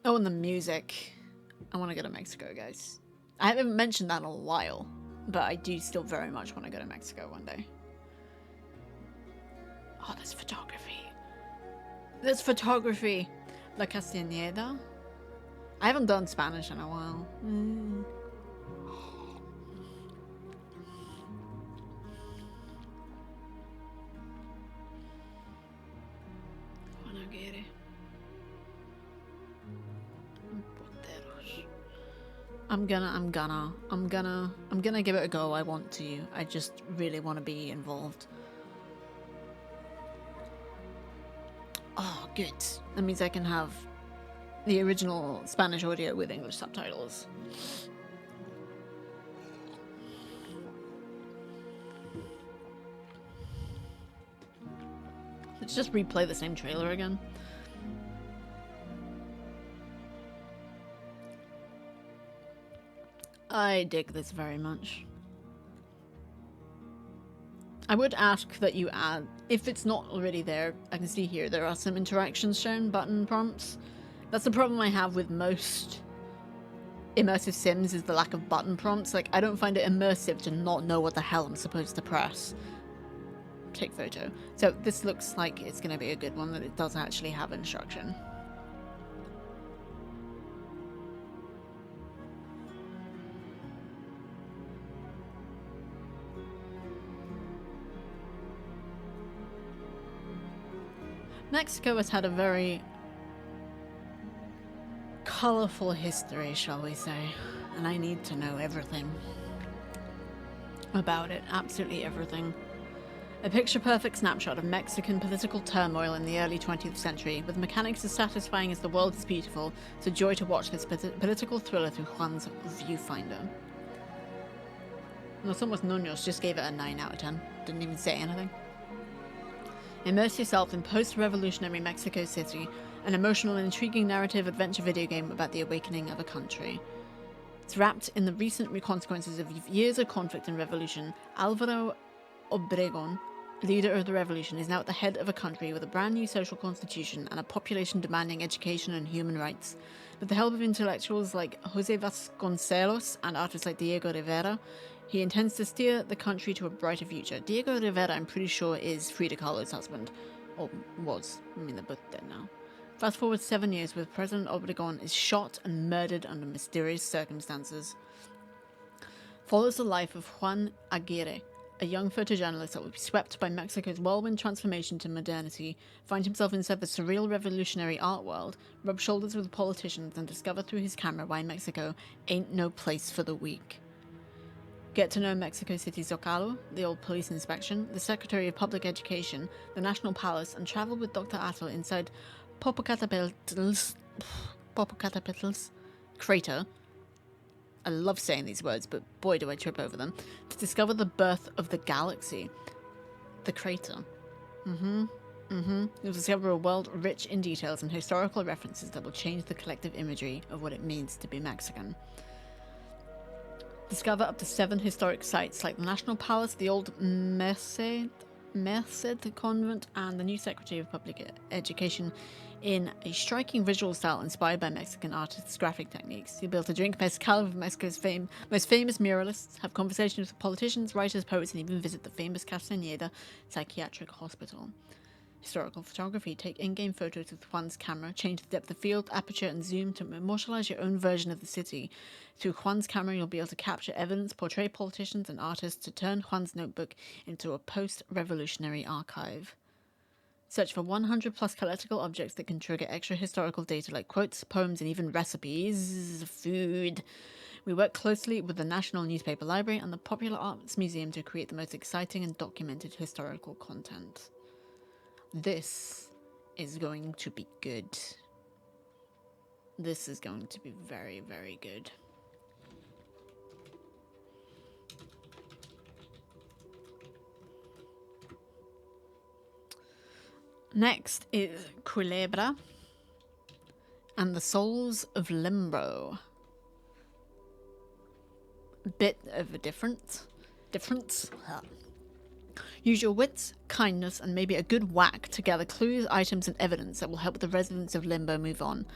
Oh, and the music. I want to go to Mexico, guys. I haven't mentioned that in a while, but I do still very much want to go to Mexico one day. Oh, there's photography. There's photography. La Castañeda. I haven't done Spanish in a while. I'm gonna give it a go. I want to. I just really want to be involved. Oh, good. That means I can have the original Spanish audio with English subtitles. Let's just replay the same trailer again. I dig this very much. I would ask that you add, if it's not already there, I can see here there are some interactions shown, button prompts. That's the problem I have with most immersive sims, is the lack of button prompts. Like, I don't find it immersive to not know what the hell I'm supposed to press. Take photo. So this looks like it's going to be a good one, that it does actually have instruction. Mexico has had a very colourful history, shall we say, and I need to know everything about it, absolutely everything. A picture-perfect snapshot of Mexican political turmoil in the early 20th century, with mechanics as satisfying as the world is beautiful. It's a joy to watch this political thriller through Juan's viewfinder. Los Somos Nuños just gave it a 9 out of 10. Didn't even say anything. Immerse yourself in post-revolutionary Mexico City, an emotional and intriguing narrative adventure video game about the awakening of a country. It's wrapped in the recent consequences of years of conflict and revolution. Álvaro Obregón, leader of the revolution, is now at the head of a country with a brand new social constitution and a population demanding education and human rights. With the help of intellectuals like José Vasconcelos and artists like Diego Rivera, he intends to steer the country to a brighter future. Diego Rivera, I'm pretty sure, is Frida Kahlo's husband. Or was. I mean, they're both dead now. Fast forward 7 years, where President Obregón is shot and murdered under mysterious circumstances. Follows the life of Juan Aguirre, a young photojournalist that will be swept by Mexico's whirlwind transformation to modernity, find himself inside the surreal revolutionary art world, rub shoulders with politicians, and discover through his camera why Mexico ain't no place for the weak. Get to know Mexico City Zocalo, the old police inspection, the Secretary of Public Education, the National Palace, and travel with Dr. Atl inside Popocatépetl's crater. I love saying these words, but boy do I trip over them. To discover the birth of the galaxy. The crater. You'll discover a world rich in details and historical references that will change the collective imagery of what it means to be Mexican. Discover up to 7 historic sites like the National Palace, the old Merced Convent, and the new Secretary of Public Education in a striking visual style inspired by Mexican artists' graphic techniques. You'll be able to drink mezcal with Mexico's most famous muralists, have conversations with politicians, writers, poets, and even visit the famous Castañeda Psychiatric Hospital. Historical photography. Take in-game photos with Juan's camera, change the depth of field, aperture, and zoom to immortalize your own version of the city. Through Juan's camera, you'll be able to capture evidence, portray politicians and artists to turn Juan's notebook into a post-revolutionary archive. Search for 100 plus collectible objects that can trigger extra historical data like quotes, poems, and even recipes. Food. We work closely with the National Newspaper Library and the Popular Arts Museum to create the most exciting and documented historical content. This is going to be good. This is going to be very, very good. Next is Culebra and the Souls of Limbo. Bit of a difference. Use your wits, kindness, and maybe a good whack to gather clues, items, and evidence that will help the residents of Limbo move on.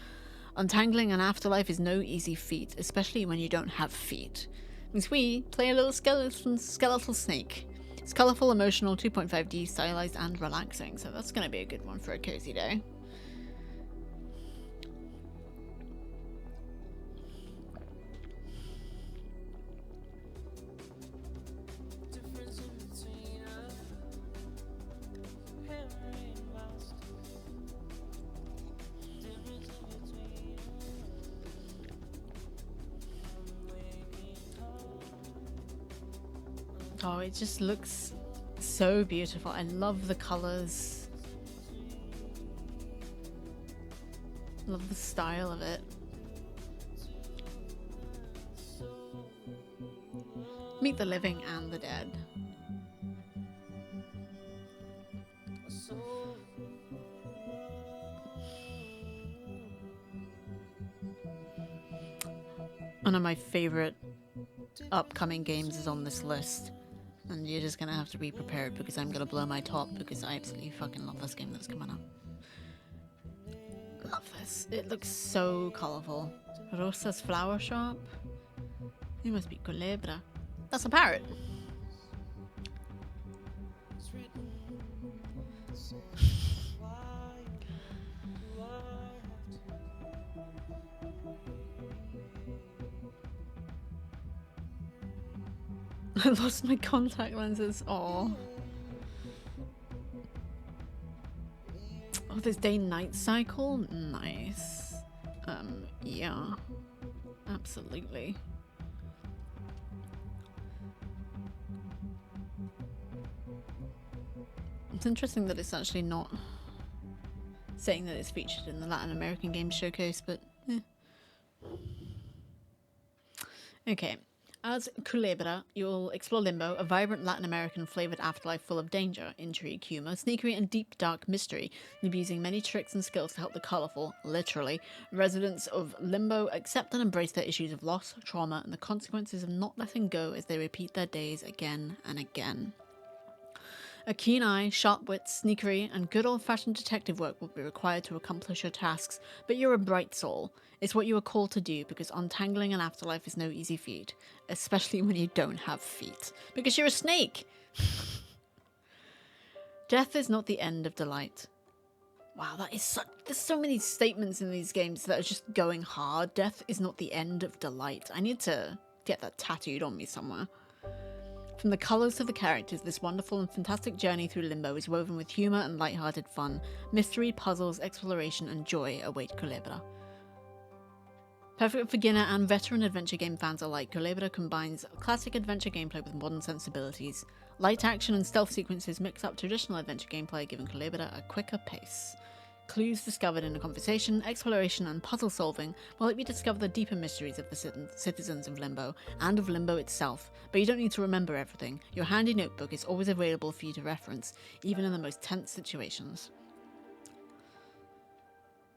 Untangling an afterlife is no easy feat, especially when you don't have feet. Means we play a little skeletal snake. It's colourful, emotional, 2.5D, stylized, and relaxing, so that's going to be a good one for a cozy day. Oh, it just looks so beautiful. I love the colors. Love the style of it. Meet the living and the dead. One of my favorite upcoming games is on this list. And you're just gonna have to be prepared because I'm gonna blow my top because I absolutely fucking love this game that's coming up. Love this. It looks so colourful. Rosa's Flower Shop. You must be Culebra. That's a parrot. I lost my contact lenses. Aww. Oh, this day-night cycle? Nice. Yeah. Absolutely. It's interesting that it's actually not saying that it's featured in the Latin American Games Showcase, but eh. Okay. As Culebra, you'll explore Limbo, a vibrant Latin American flavoured afterlife full of danger, intrigue, humour, sneakery, and deep, dark mystery. You'll be using many tricks and skills to help the colourful, literally, residents of Limbo accept and embrace their issues of loss, trauma, and the consequences of not letting go as they repeat their days again and again. A keen eye, sharp wits, sneakery, and good old-fashioned detective work will be required to accomplish your tasks, but you're a bright soul. It's what you are called to do because untangling an afterlife is no easy feat, especially when you don't have feet, because you're a snake! Death is not the end of delight. Wow, that is such... There's so many statements in these games that are just going hard. Death is not the end of delight. I need to get that tattooed on me somewhere. From the colours to the characters, this wonderful and fantastic journey through Limbo is woven with humour and light-hearted fun. Mystery, puzzles, exploration, and joy await Culebra. Perfect for beginner and veteran adventure game fans alike, Culebra combines classic adventure gameplay with modern sensibilities. Light action and stealth sequences mix up traditional adventure gameplay, giving Culebra a quicker pace. Clues discovered in a conversation, exploration, and puzzle solving will help you discover the deeper mysteries of the citizens of Limbo, and of Limbo itself, but you don't need to remember everything. Your handy notebook is always available for you to reference, even in the most tense situations.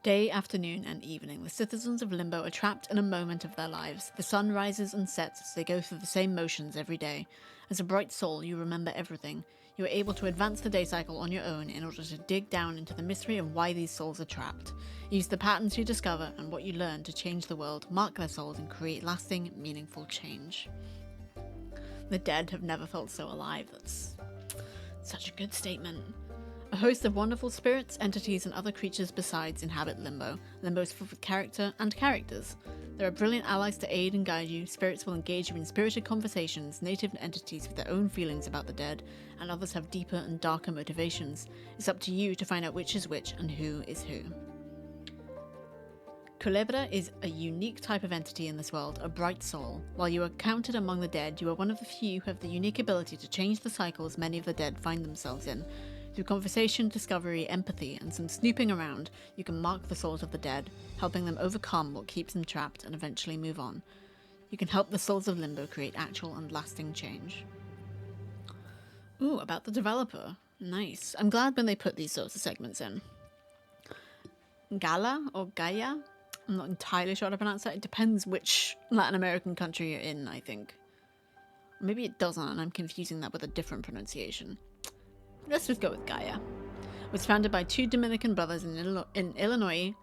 Day, afternoon, and evening, the citizens of Limbo are trapped in a moment of their lives. The sun rises and sets as they go through the same motions every day. As a bright soul, you remember everything. You are able to advance the day cycle on your own in order to dig down into the mystery of why these souls are trapped. Use the patterns you discover and what you learn to change the world, mark their souls, and create lasting, meaningful change. The dead have never felt so alive. That's such a good statement. A host of wonderful spirits, entities, and other creatures besides inhabit Limbo. Limbo is full of character and characters. There are brilliant allies to aid and guide you. Spirits will engage you in spirited conversations, native entities with their own feelings about the dead, and others have deeper and darker motivations. It's up to you to find out which is which and who is who. Culebra is a unique type of entity in this world, a bright soul. While you are counted among the dead, you are one of the few who have the unique ability to change the cycles many of the dead find themselves in. Through conversation, discovery, empathy, and some snooping around, you can mark the souls of the dead, helping them overcome what keeps them trapped and eventually move on. You can help the souls of Limbo create actual and lasting change. Ooh, about the developer. Nice. I'm glad when they put these sorts of segments in. Gala or Gaia? I'm not entirely sure how to pronounce that. It depends which Latin American country you're in, I think. Maybe it doesn't, and I'm confusing that with a different pronunciation. Let's just go with Gaia. It was founded by two Dominican brothers in Illinois,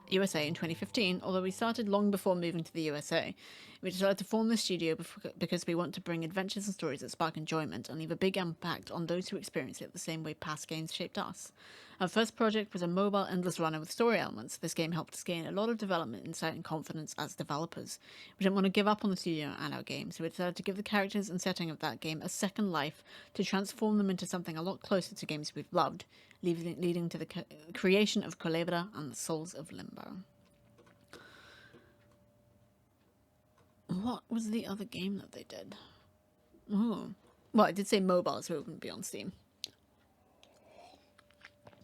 USA in 2015, although we started long before moving to the USA. We decided to form this studio because we want to bring adventures and stories that spark enjoyment and leave a big impact on those who experience it the same way past games shaped us. Our first project was a mobile endless runner with story elements. This game helped us gain a lot of development, insight, and confidence as developers. We didn't want to give up on the studio and our game, so we decided to give the characters and setting of that game a second life to transform them into something a lot closer to games we've loved, leading to the creation of Culebra and the Souls of Limbo. What was the other game that they did? Oh, well, I did say mobile, so it wouldn't be on Steam.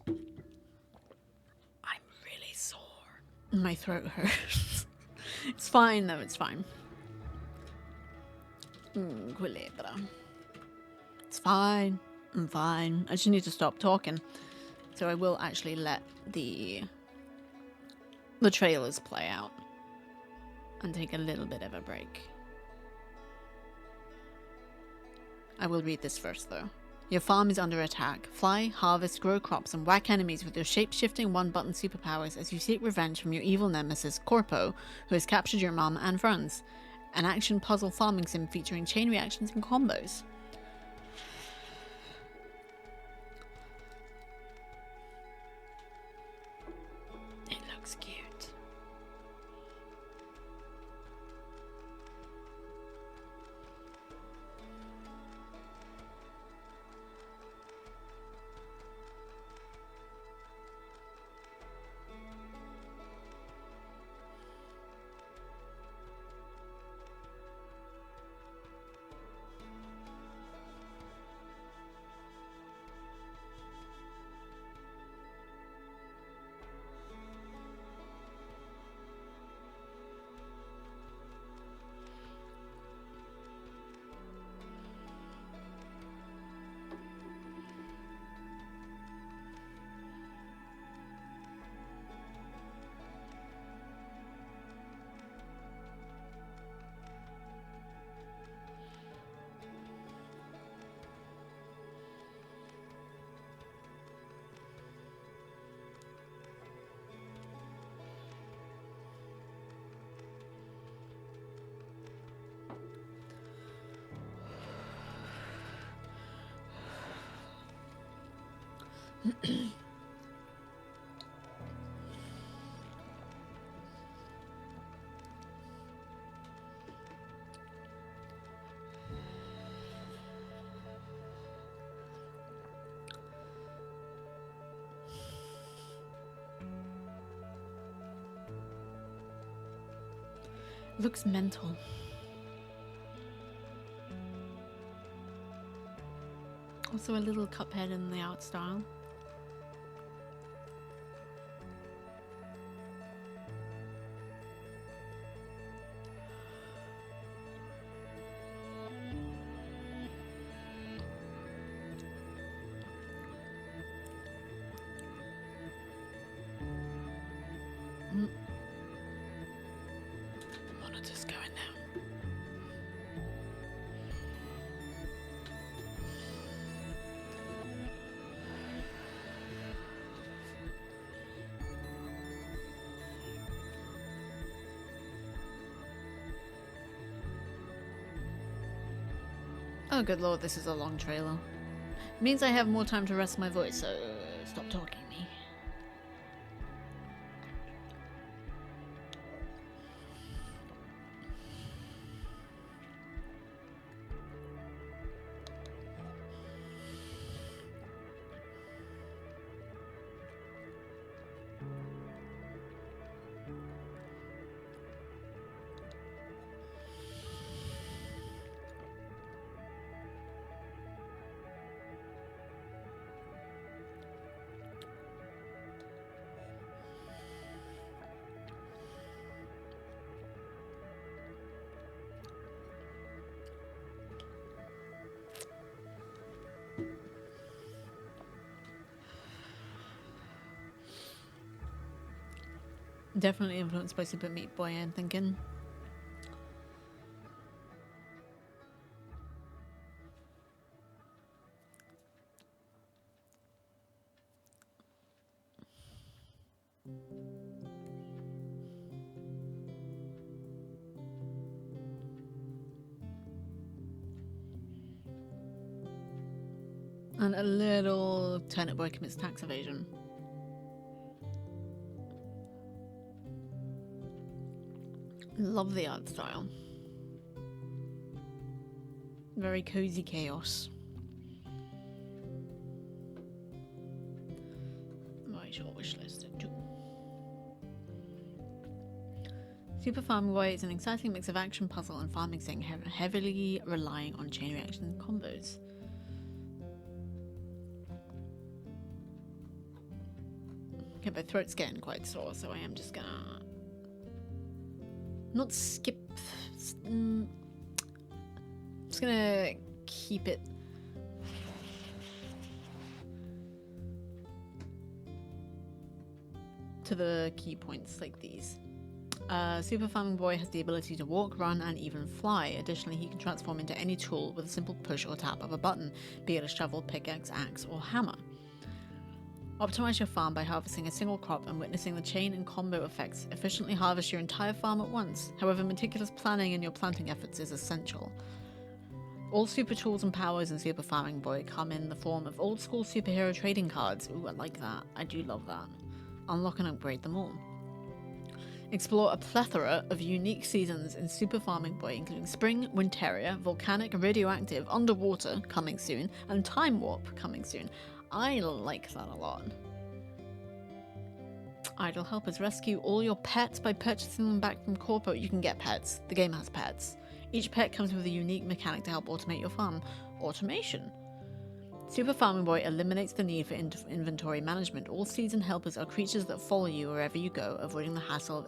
I'm really sore. My throat hurts. It's fine, though, it's fine. Culebra. It's fine. I'm fine. I just need to stop talking. So I will actually let the trailers play out and take a little bit of a break. I will read this first though. Your farm is under attack. Fly, harvest, grow crops, and whack enemies with your shape-shifting one-button superpowers as you seek revenge from your evil nemesis, Corpo, who has captured your mom and friends. An action puzzle farming sim featuring chain reactions and combos. It looks cute. Looks mental. Also a little Cuphead in the art style. Monitor's going now. Oh good lord, this is a long trailer. It means I have more time to rest my voice, so stop talking me. Definitely influenced by Super Meat Boy, I'm thinking. And a little Turnip Boy commits tax evasion. Love the art style. Very cozy chaos. Right, wishlist too. Super Farming Boy is an exciting mix of action, puzzle, and farming sim, heavily relying on chain reaction combos. Okay, my throat's getting quite sore, so I am just gonna not skip. Just gonna keep it. To the key points like these. Super Farming Boy has the ability to walk, run, and even fly. Additionally, he can transform into any tool with a simple push or tap of a button, be it a shovel, pickaxe, axe, or hammer. Optimize your farm by harvesting a single crop and witnessing the chain and combo effects. Efficiently harvest your entire farm at once. However, meticulous planning in your planting efforts is essential. All super tools and powers in Super Farming Boy come in the form of old school superhero trading cards. Ooh, I like that. I do love that. Unlock and upgrade them all. Explore a plethora of unique seasons in Super Farming Boy, including Spring, Winteria, Volcanic, Radioactive, Underwater, coming soon, and Time Warp, coming soon. I like that a lot. Idle helpers rescue all your pets by purchasing them back from Corpo. You can get pets. The game has pets. Each pet comes with a unique mechanic to help automate your farm. Automation. Super Farming Boy eliminates the need for inventory management. All season helpers are creatures that follow you wherever you go, avoiding the hassle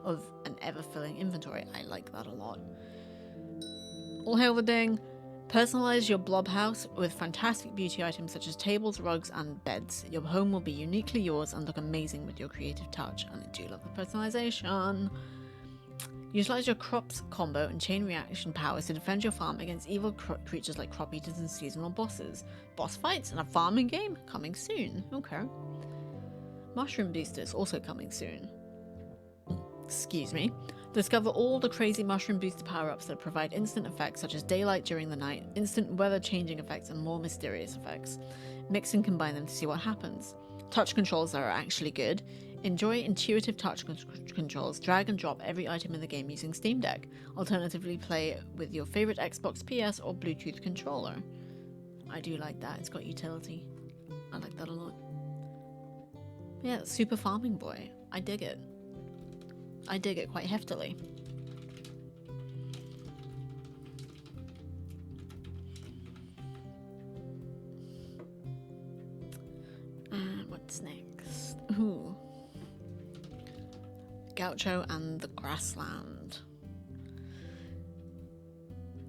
of an ever-filling inventory. I like that a lot. All hail the ding. Personalize your blob house with fantastic beauty items such as tables, rugs, and beds. Your home will be uniquely yours and look amazing with your creative touch. And I do love the personalization. Utilize your crops combo and chain reaction powers to defend your farm against evil creatures like crop eaters and seasonal bosses. Boss fights and a farming game coming soon. Okay. Mushroom boosters also coming soon. Excuse me. Discover all the crazy mushroom booster power-ups that provide instant effects such as daylight during the night, instant weather changing effects, and more mysterious effects. Mix and combine them to see what happens. Touch controls that are actually good. Enjoy intuitive touch controls. Drag and drop every item in the game using Steam Deck. Alternatively, play with your favorite Xbox, PS, or Bluetooth controller. I do like that. It's got utility. I like that a lot. Yeah, Super Farming Boy. I dig it. I dig it quite heftily. What's next? Ooh. Gaucho and the Grassland.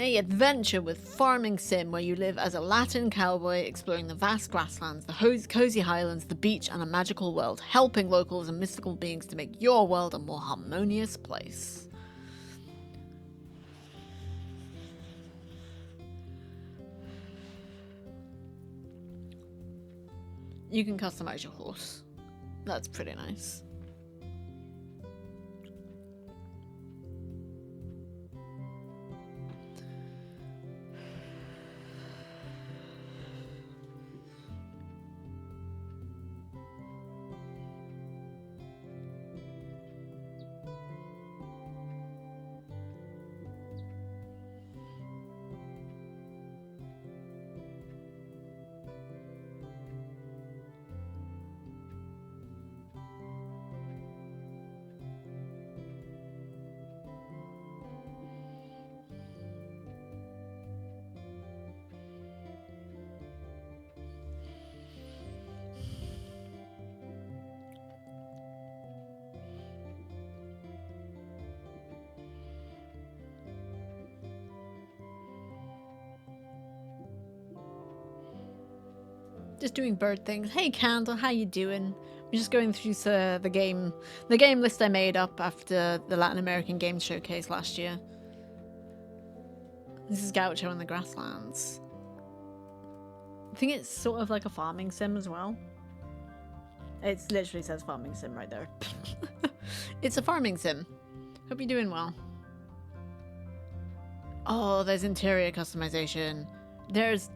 A adventure with farming sim where you live as a Latin cowboy exploring the vast grasslands, the cozy highlands, the beach, and a magical world, helping locals and mystical beings to make your world a more harmonious place. You can customize your horse. That's pretty nice. Just doing bird things. Hey Candle, how you doing? I'm just going through the game list I made up after the Latin American Games Showcase last year. This is Gaucho in the Grasslands. I think it's sort of like a farming sim as well. It literally says farming sim right there. It's a farming sim. Hope you're doing well. Oh, there's interior customization. There's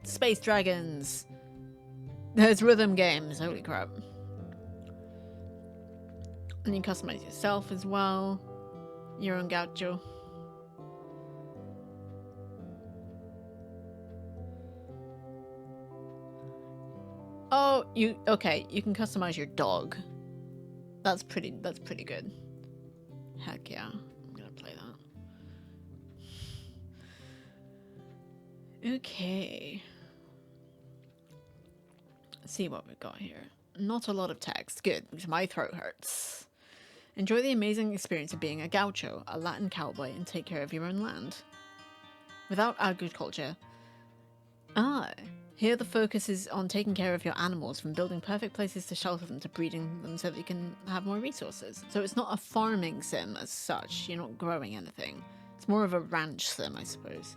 space dragons. There's rhythm games. Holy crap. And you customize yourself as well. Your own Gaucho. Oh, you can customize your dog. That's pretty good. Heck yeah. I'm gonna play that. Okay. Let's see what we've got here. Not a lot of text. Good, because my throat hurts. Enjoy the amazing experience of being a gaucho, a Latin cowboy, and take care of your own land. Without agriculture. Here the focus is on taking care of your animals, from building perfect places to shelter them to breeding them so that you can have more resources. So it's not a farming sim as such, you're not growing anything. It's more of a ranch sim, I suppose.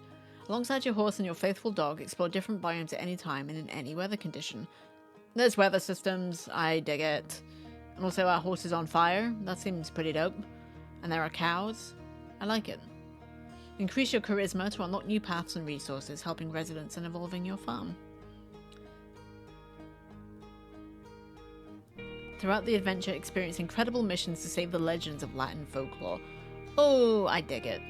Alongside your horse and your faithful dog, explore different biomes at any time and in any weather condition. There's weather systems, I dig it. And also our horse is on fire, that seems pretty dope. And there are cows, I like it. Increase your charisma to unlock new paths and resources, helping residents and evolving your farm. Throughout the adventure, experience incredible missions to save the legends of Latin folklore. Oh, I dig it.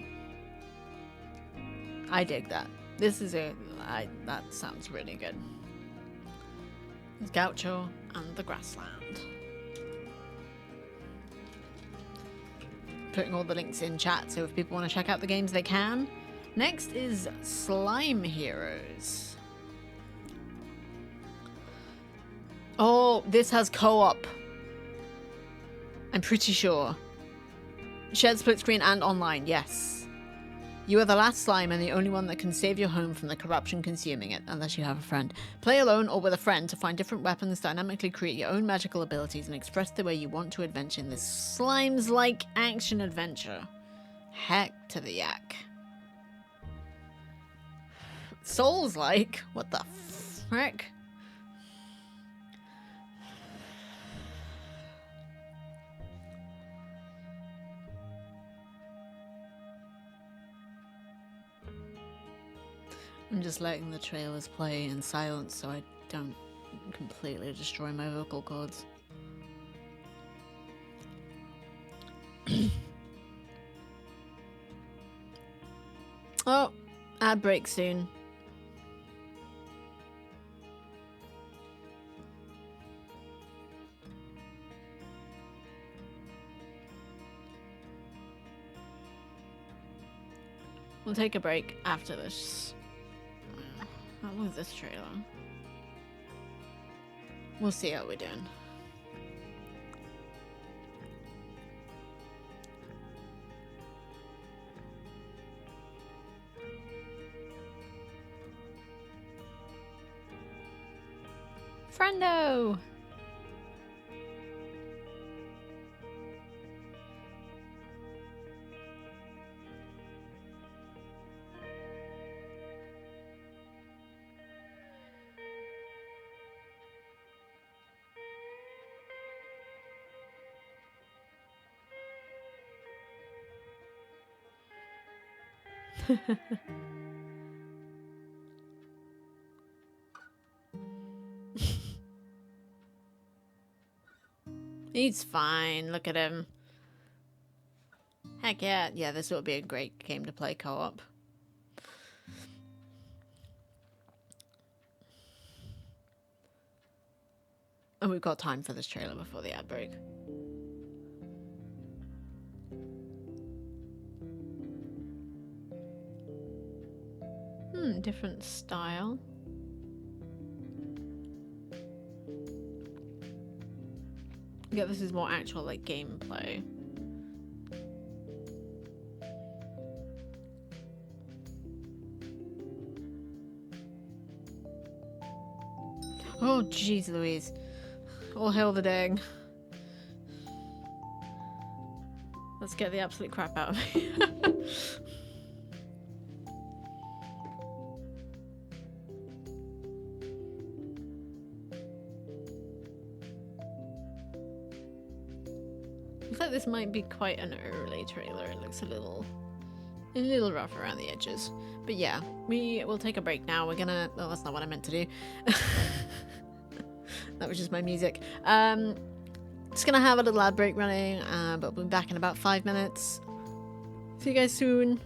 I dig that. That sounds really good. It's Gaucho and the Grassland. Putting all the links in chat, so if people want to check out the games, they can. Next is Slime Heroes. Oh, this has co-op. I'm pretty sure. Shared split screen and online, yes. You are the last slime and the only one that can save your home from the corruption consuming it, unless you have a friend. Play alone or with a friend to find different weapons, dynamically create your own magical abilities, and express the way you want to adventure in this Slimes-like action adventure. Heck to the yak. Souls-like? What the frick? I'm just letting the trailers play in silence so I don't completely destroy my vocal cords. Oh, ad break soon. We'll take a break after this. How long is this trailer? We'll see how we're doing. Friendo! He's fine. Look at him. Heck yeah. Yeah, this will be a great game to play co-op. And we've got time for this trailer before the ad break. Different style. Yeah, this is more actual, like, gameplay. Oh, jeez Louise. All hail the dang. Let's get the absolute crap out of me. Looks like this might be quite an early trailer. It looks a little rough around the edges. But yeah, we will take a break now. We're gonna... Well, that's not what I meant to do. That was just my music. Just gonna have a little ad break running, but we'll be back in about 5 minutes. See you guys soon.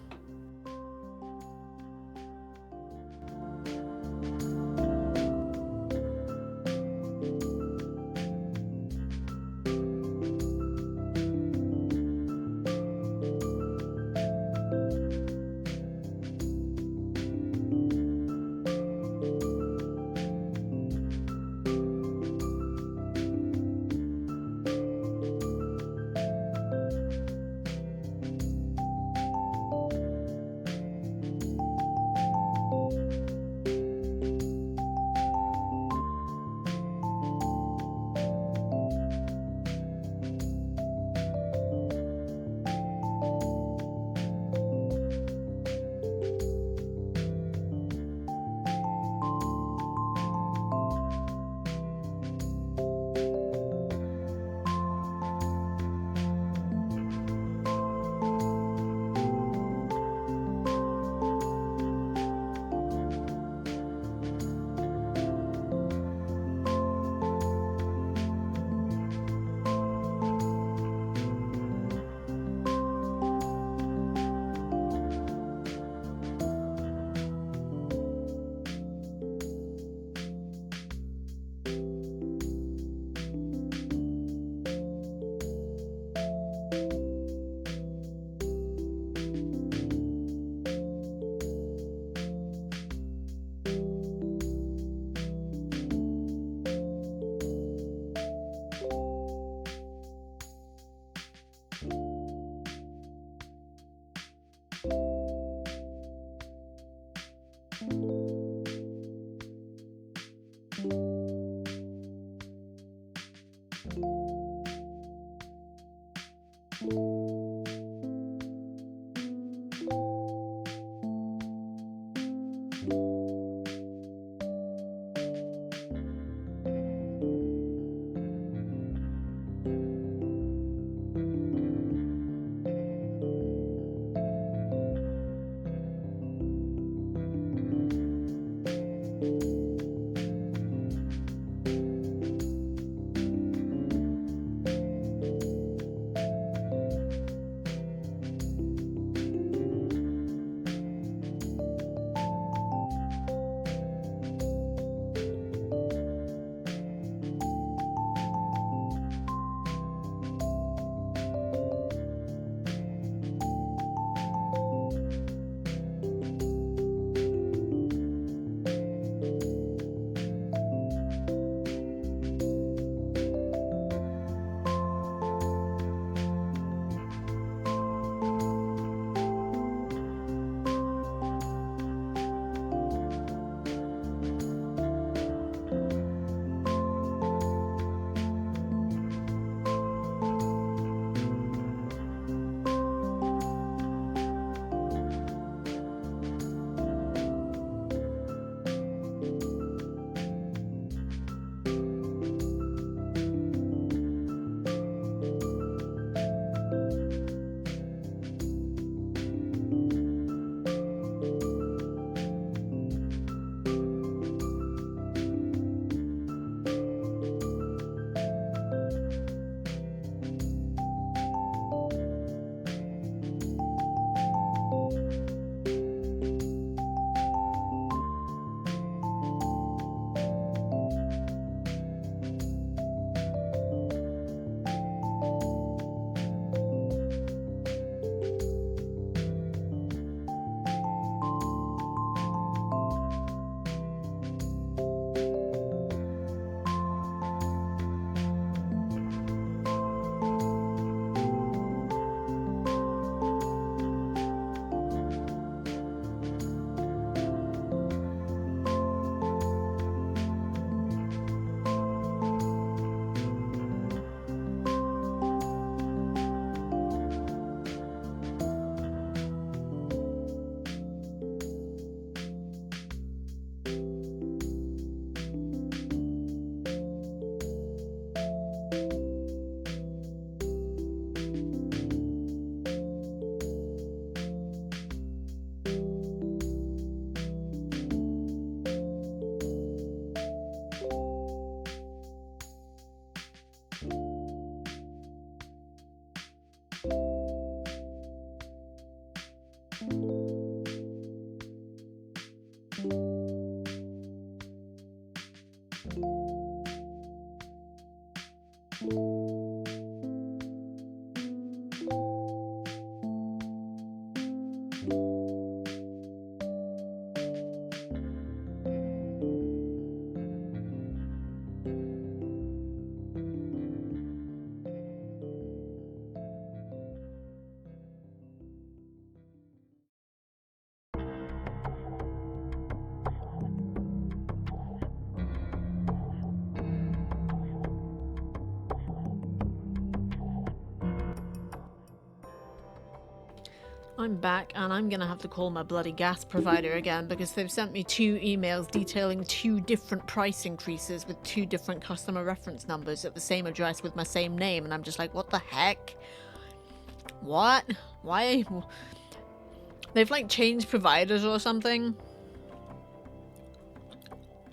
I'm back and I'm gonna have to call my bloody gas provider again because they've sent me 2 emails detailing 2 different price increases with 2 different customer reference numbers at the same address with my same name, and I'm just like, what the heck? What? Why? They've like changed providers or something.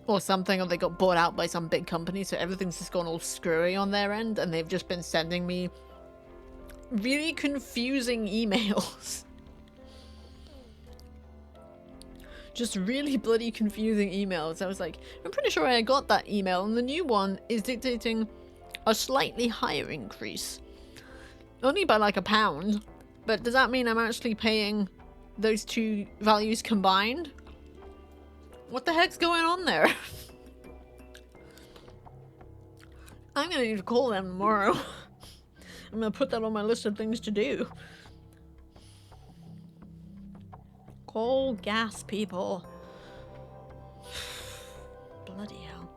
Or something, or they got bought out by some big company, so everything's just gone all screwy on their end, and they've just been sending me really confusing emails. Just really bloody confusing emails. I was like, I'm pretty sure I got that email, and the new one is dictating a slightly higher increase. Only by like £1, but does that mean I'm actually paying those 2 values combined? What the heck's going on there? I'm gonna need to call them tomorrow. I'm gonna put that on my list of things to do. Call gas people. Bloody hell.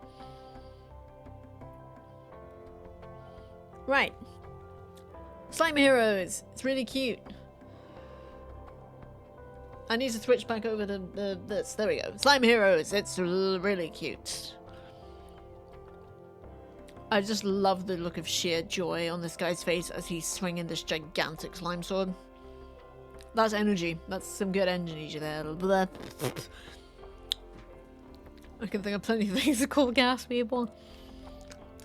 Right. Slime Heroes. It's really cute. I need to switch back over to this. There we go. Slime Heroes. It's really cute. I just love the look of sheer joy on this guy's face as he's swinging this gigantic slime sword. That's energy. That's some good energy there. Blah. I can think of plenty of things to call gas people.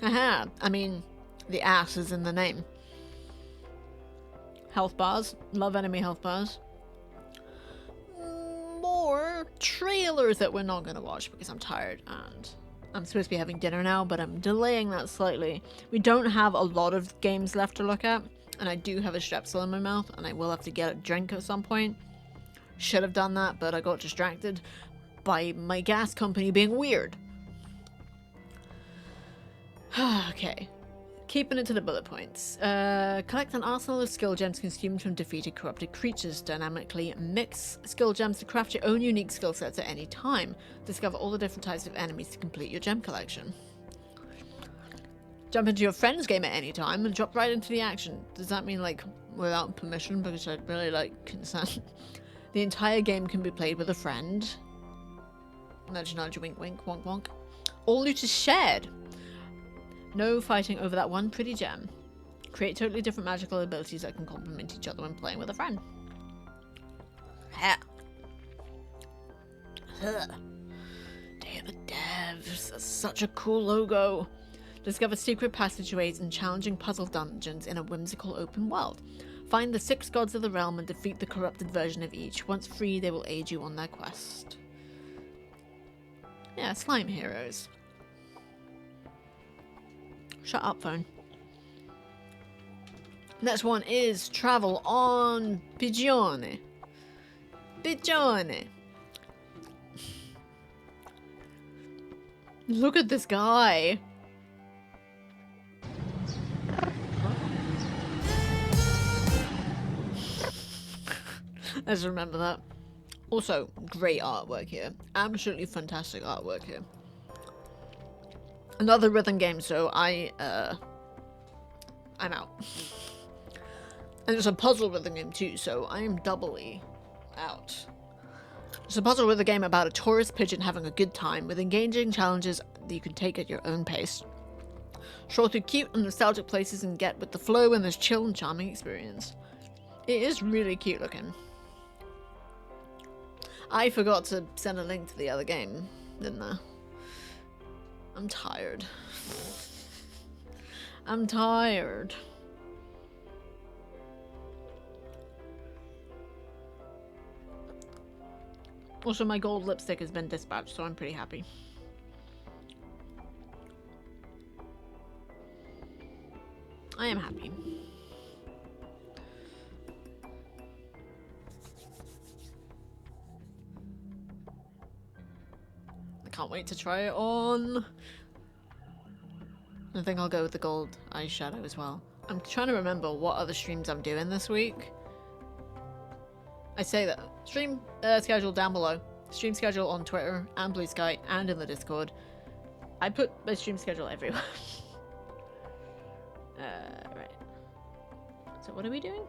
Aha. I mean, the ass is in the name. Health bars. Love enemy health bars. More trailers that we're not going to watch because I'm tired and I'm supposed to be having dinner now, but I'm delaying that slightly. We don't have a lot of games left to look at, and I do have a Strepsil in my mouth, and I will have to get a drink at some point. Should have done that, but I got distracted by my gas company being weird. Okay. Keeping it to the bullet points. Collect an arsenal of skill gems consumed from defeated corrupted creatures. Dynamically mix skill gems to craft your own unique skill sets at any time. Discover all the different types of enemies to complete your gem collection. Jump into your friend's game at any time and drop right into the action. Does that mean like without permission? Because I'd really like consent. The entire game can be played with a friend. Nudge nudge, wink wink, wonk wonk. All loot is shared. No fighting over that one pretty gem. Create totally different magical abilities that can complement each other when playing with a friend. Ha. Day of the Devs. That's such a cool logo. Discover secret passageways and challenging puzzle dungeons in a whimsical open world. Find the 6 gods of the realm and defeat the corrupted version of each. Once free, they will aid you on their quest. Yeah, Slime Heroes. Shut up, phone. Next one is Travel on Pigione. Pigione. Look at this guy. I just remember that. Also, great artwork here. Absolutely fantastic artwork here. Another rhythm game, so I'm out. And it's a puzzle rhythm game too, so I am doubly out. It's a puzzle rhythm game about a tourist pigeon having a good time with engaging challenges that you can take at your own pace. Stroll through cute and nostalgic places and get with the flow in this chill and charming experience. It is really cute looking. I forgot to send a link to the other game, didn't I? I'm tired. I'm tired. Also, my gold lipstick has been dispatched, so I'm pretty happy. I am happy. I can't wait to try it on. I think I'll go with the gold eyeshadow as well. I'm trying to remember what other streams I'm doing this week. I say that. Stream schedule down below. Stream schedule on Twitter and Blue Sky and in the Discord. I put my stream schedule everywhere. Right. So what are we doing?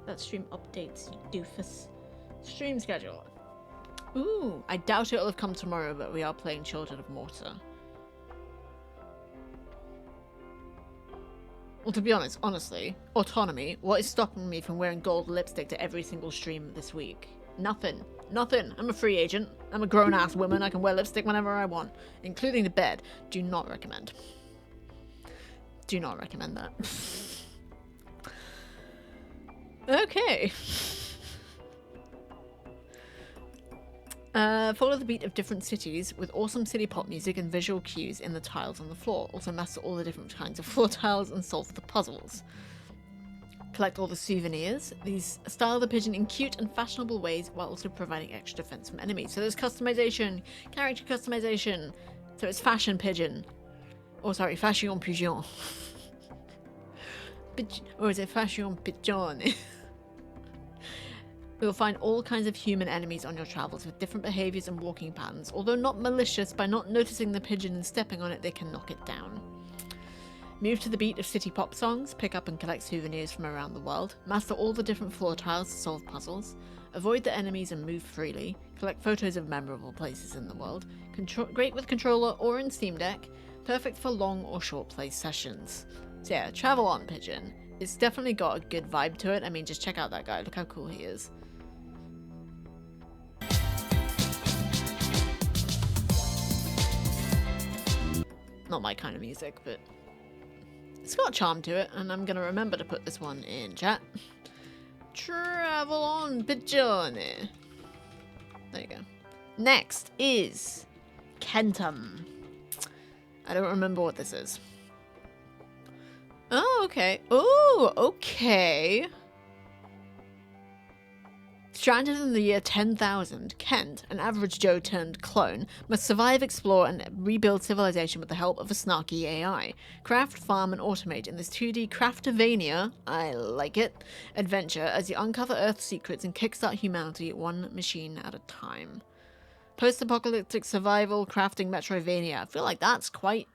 That stream updates, you doofus. Stream schedule. Ooh, I doubt it'll have come tomorrow, but we are playing Children of Mortar. Well, to be honest, honestly, autonomy, what is stopping me from wearing gold lipstick to every single stream this week? Nothing. Nothing. I'm a free agent. I'm a grown-ass woman. I can wear lipstick whenever I want, including to bed. Do not recommend. Do not recommend that. Okay. Follow the beat of different cities with awesome city pop music and visual cues in the tiles on the floor. Also master all the different kinds of floor tiles and solve the puzzles. Collect all the souvenirs. These style the pigeon in cute and fashionable ways while also providing extra defense from enemies. So there's customization, character customization. So it's fashion pigeon. Oh, sorry, fashion pigeon. Or is it fashion pigeon? You will find all kinds of human enemies on your travels with different behaviors and walking patterns. Although not malicious, by not noticing the pigeon and stepping on it, they can knock it down. Move to the beat of city pop songs, pick up and collect souvenirs from around the world, master all the different floor tiles to solve puzzles, avoid the enemies and move freely, collect photos of memorable places in the world, great with controller or in Steam Deck, perfect for long or short play sessions. So yeah, travel on, pigeon. It's definitely got a good vibe to it. I mean, just check out that guy, look how cool he is. Not my kind of music, but it's got a charm to it, and I'm gonna remember to put this one in chat. Travel on, pigeon. There you go. Next is Kentum. I don't remember what this is. Oh, okay. Oh, okay. Stranded in the year 10,000, Kent, an average Joe turned clone, must survive, explore, and rebuild civilization with the help of a snarky AI. Craft, farm, and automate in this 2D Craftovania, I like it, adventure as you uncover Earth's secrets and kickstart humanity one machine at a time. Post-apocalyptic survival, crafting Metroidvania. I feel like that's quite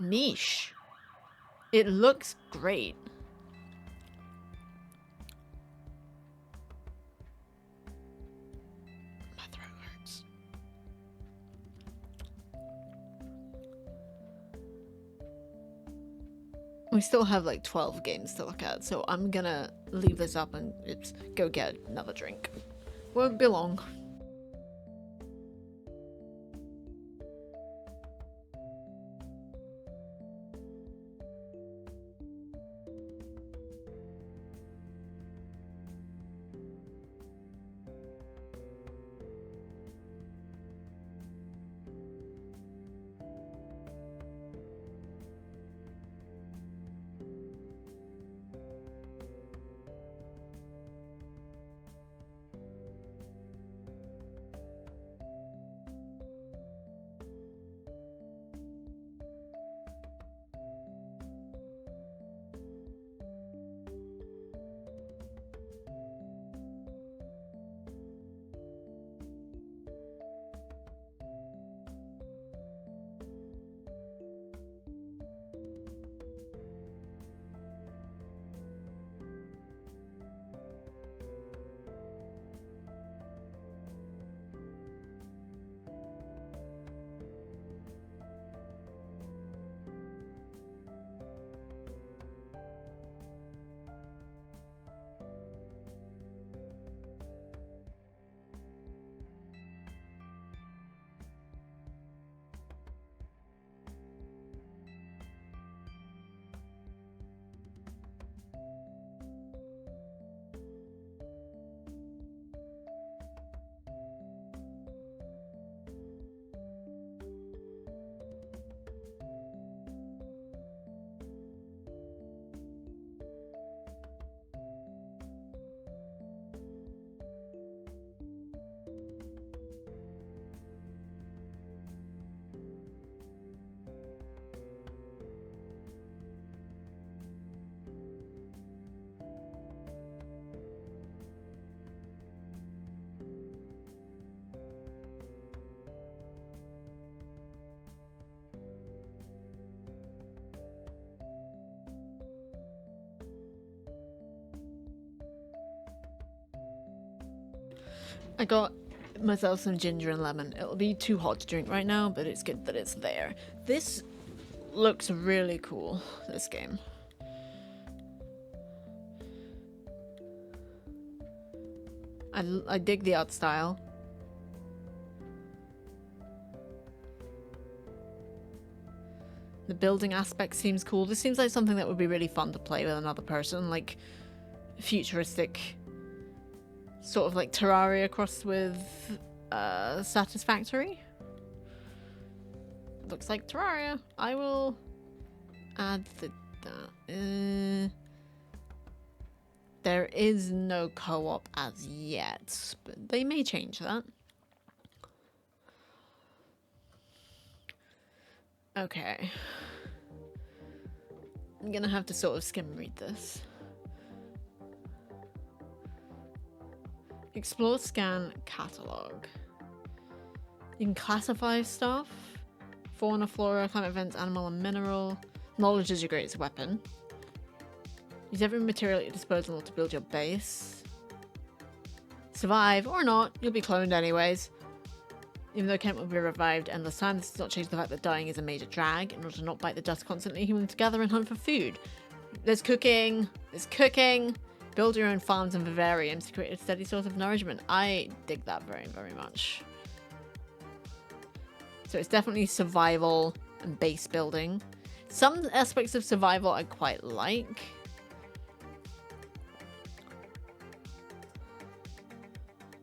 niche. It looks great. We still have like 12 games to look at, so I'm gonna leave this up and go get another drink. Won't be long. I got myself some ginger and lemon. It'll be too hot to drink right now, but it's good that it's there. This looks really cool, this game. I dig the art style. The building aspect seems cool. This seems like something that would be really fun to play with another person, like futuristic, sort of like Terraria crossed with Satisfactory. Looks like Terraria. I will add that. There is no co-op as yet, but they may change that. Okay. I'm gonna have to sort of skim read this. Explore, scan, catalog. You can classify stuff. Fauna, flora, climate events, animal and mineral. Knowledge is your greatest weapon. Use every material at your disposal to build your base. Survive or not, you'll be cloned anyways. Even though Kent will be revived endless time, this does not change the fact that dying is a major drag. In order to not bite the dust constantly, humans gather and hunt for food. There's cooking. There's cooking. Build your own farms and vivariums to create a steady source of nourishment. I dig that very, very much. So it's definitely survival and base building. Some aspects of survival I quite like.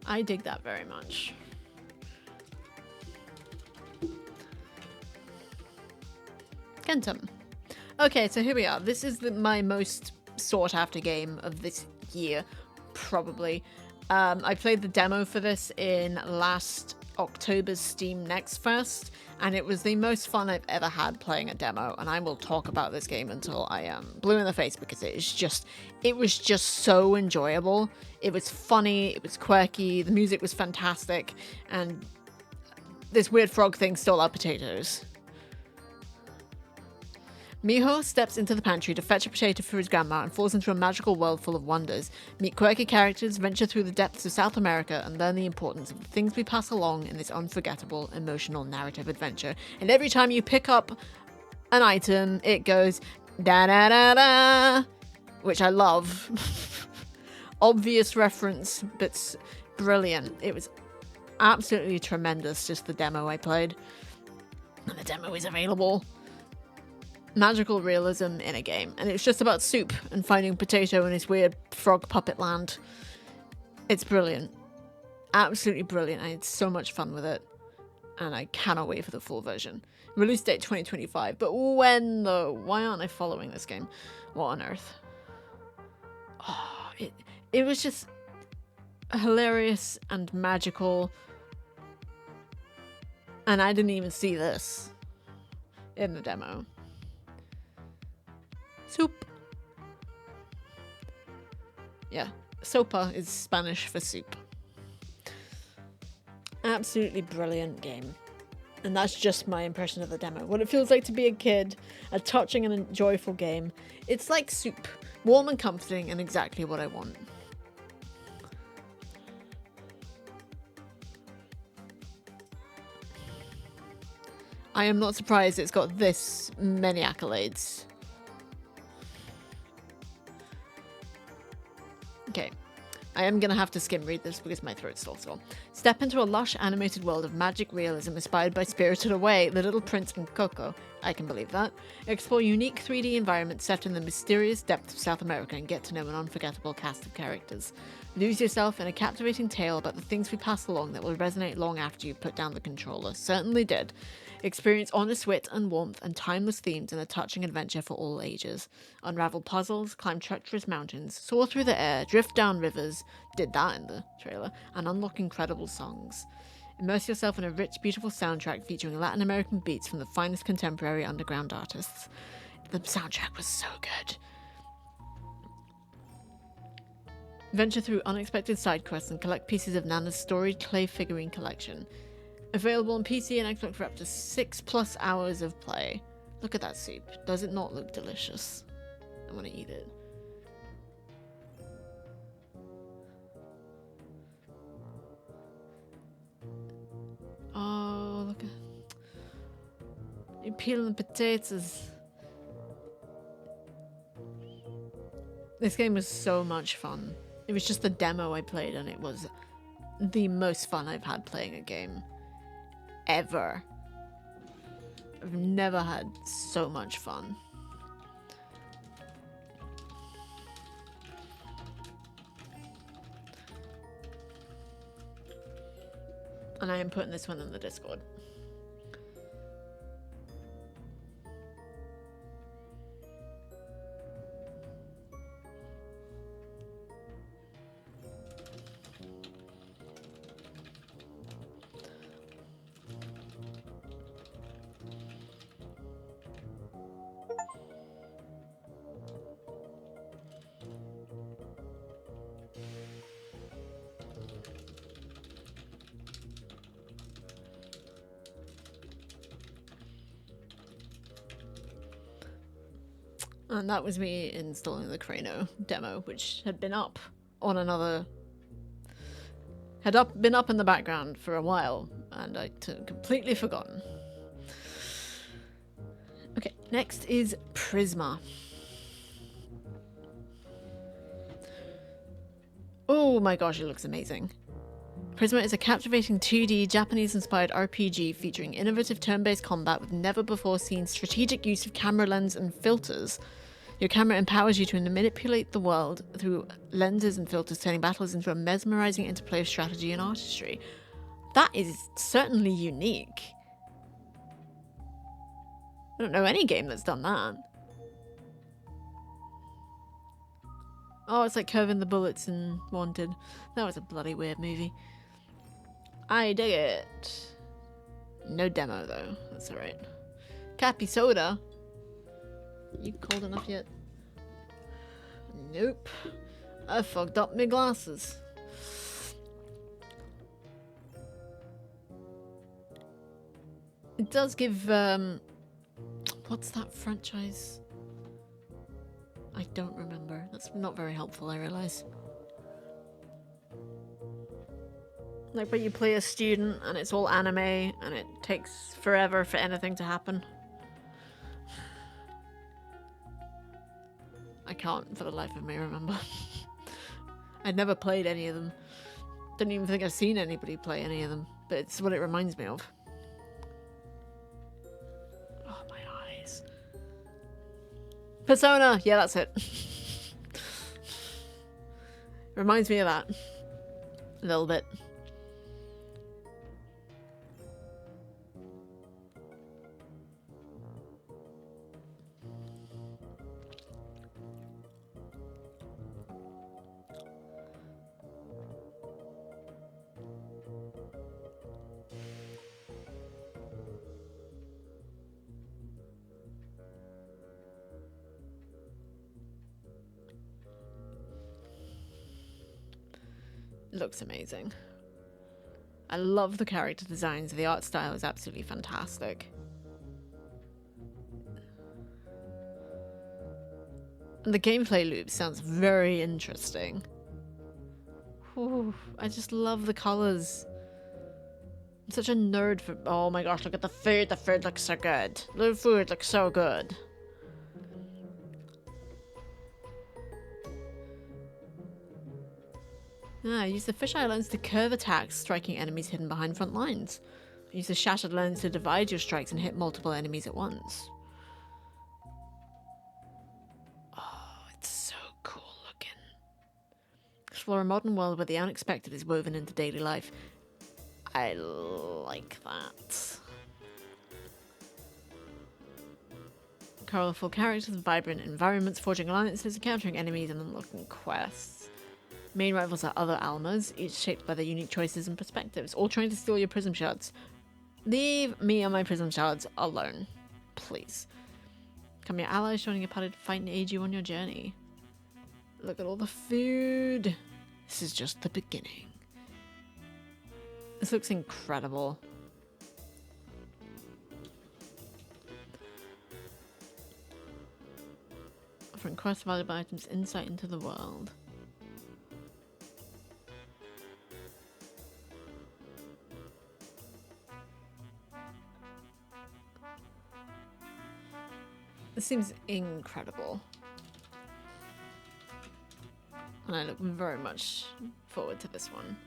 I dig that very much. Kentum. Okay, so here we are. This is my most sought after game of this year, probably. I played the demo for this in last October's Steam Next Fest, and it was the most fun I've ever had playing a demo, and I will talk about this game until I am blue in the face, because it was just so enjoyable. It was funny, it was quirky, the music was fantastic, and this weird frog thing stole our potatoes. Miho steps into the pantry to fetch a potato for his grandma and falls into a magical world full of wonders. Meet quirky characters, venture through the depths of South America, and learn the importance of the things we pass along in this unforgettable, emotional narrative adventure. And every time you pick up an item, it goes da-da-da-da, which I love. Obvious reference, but brilliant. It was absolutely tremendous, just the demo I played. And the demo is available. Magical realism in a game, and it's just about soup and finding potato in this weird frog puppet land. It's brilliant, absolutely brilliant. I had so much fun with it, and I cannot wait for the full version. Release date 2025, but when though? Why aren't I following this game? What on earth? Oh, it was just hilarious and magical, and I didn't even see this in the demo. Soup. Yeah, sopa is Spanish for soup. Absolutely brilliant game. And that's just my impression of the demo. What it feels like to be a kid, a touching and joyful game. It's like soup. Warm and comforting, and exactly what I want. I am not surprised it's got this many accolades. Okay, I am gonna have to skim read this because my throat's still sore. Step into a lush animated world of magic realism inspired by Spirited Away, The Little Prince and Coco. I can believe that. Explore unique 3D environments set in the mysterious depths of South America and get to know an unforgettable cast of characters. Lose yourself in a captivating tale about the things we pass along that will resonate long after you put down the controller. Certainly did. Experience honest wit and warmth and timeless themes in a touching adventure for all ages. Unravel puzzles, climb treacherous mountains, soar through the air, drift down rivers, did that in the trailer, and unlock incredible songs. Immerse yourself in a rich, beautiful soundtrack featuring Latin American beats from the finest contemporary underground artists. The soundtrack was so good. Venture through unexpected side quests and collect pieces of Nana's storied clay figurine collection. Available on PC and Xbox for up to 6+ hours of play. Look at that soup. Does it not look delicious? I want to eat it. peeling potatoes. This game was so much fun. It was just the demo I played and it was the most fun I've had playing a game ever. I've never had so much fun. And I am putting this one in the Discord. And that was me installing the Crano demo, which had been up on another... been up in the background for a while, and I'd completely forgotten. Okay, next is Prisma. Oh my gosh, it looks amazing. Prisma is a captivating 2D Japanese-inspired RPG featuring innovative turn-based combat with never-before-seen strategic use of camera lens and filters. Your camera empowers you to manipulate the world through lenses and filters, turning battles into a mesmerizing interplay of strategy and artistry. That is certainly unique. I don't know any game that's done that. Oh, it's like curving the bullets in Wanted. That was a bloody weird movie. I dig it. No demo though. That's alright. Cappy Soda. You cold enough yet? Nope. I fucked up my glasses. It does give, what's that franchise? I don't remember. That's not very helpful, I realise. Like when you play a student and it's all anime and it takes forever for anything to happen. I can't for the life of me remember. I'd never played any of them. Don't even think I've seen anybody play any of them, but it's what it reminds me of. Oh, my eyes. Persona! Yeah, that's it. Reminds me of that. A little bit. Looks amazing. I love the character designs. The art style is absolutely fantastic. And the gameplay loop sounds very interesting. Ooh, I just love the colors. I'm such a nerd for... Oh my gosh, look at the food. The food looks so good. The food looks so good. Use the fisheye lens to curve attacks, striking enemies hidden behind front lines. Use the shattered lens to divide your strikes and hit multiple enemies at once. Oh, it's so cool looking. Explore a modern world where the unexpected is woven into daily life. I like that. Colorful characters, vibrant environments, forging alliances, encountering enemies, and unlocking quests. Main rivals are other Almas, each shaped by their unique choices and perspectives, all trying to steal your prism shards. Leave me and my prism shards alone, please. Come your allies, joining your party to fight and aid you on your journey. Look at all the food. This is just the beginning. This looks incredible. Offering quest valuable items, insight into the world. This seems incredible. And I look very much forward to this one.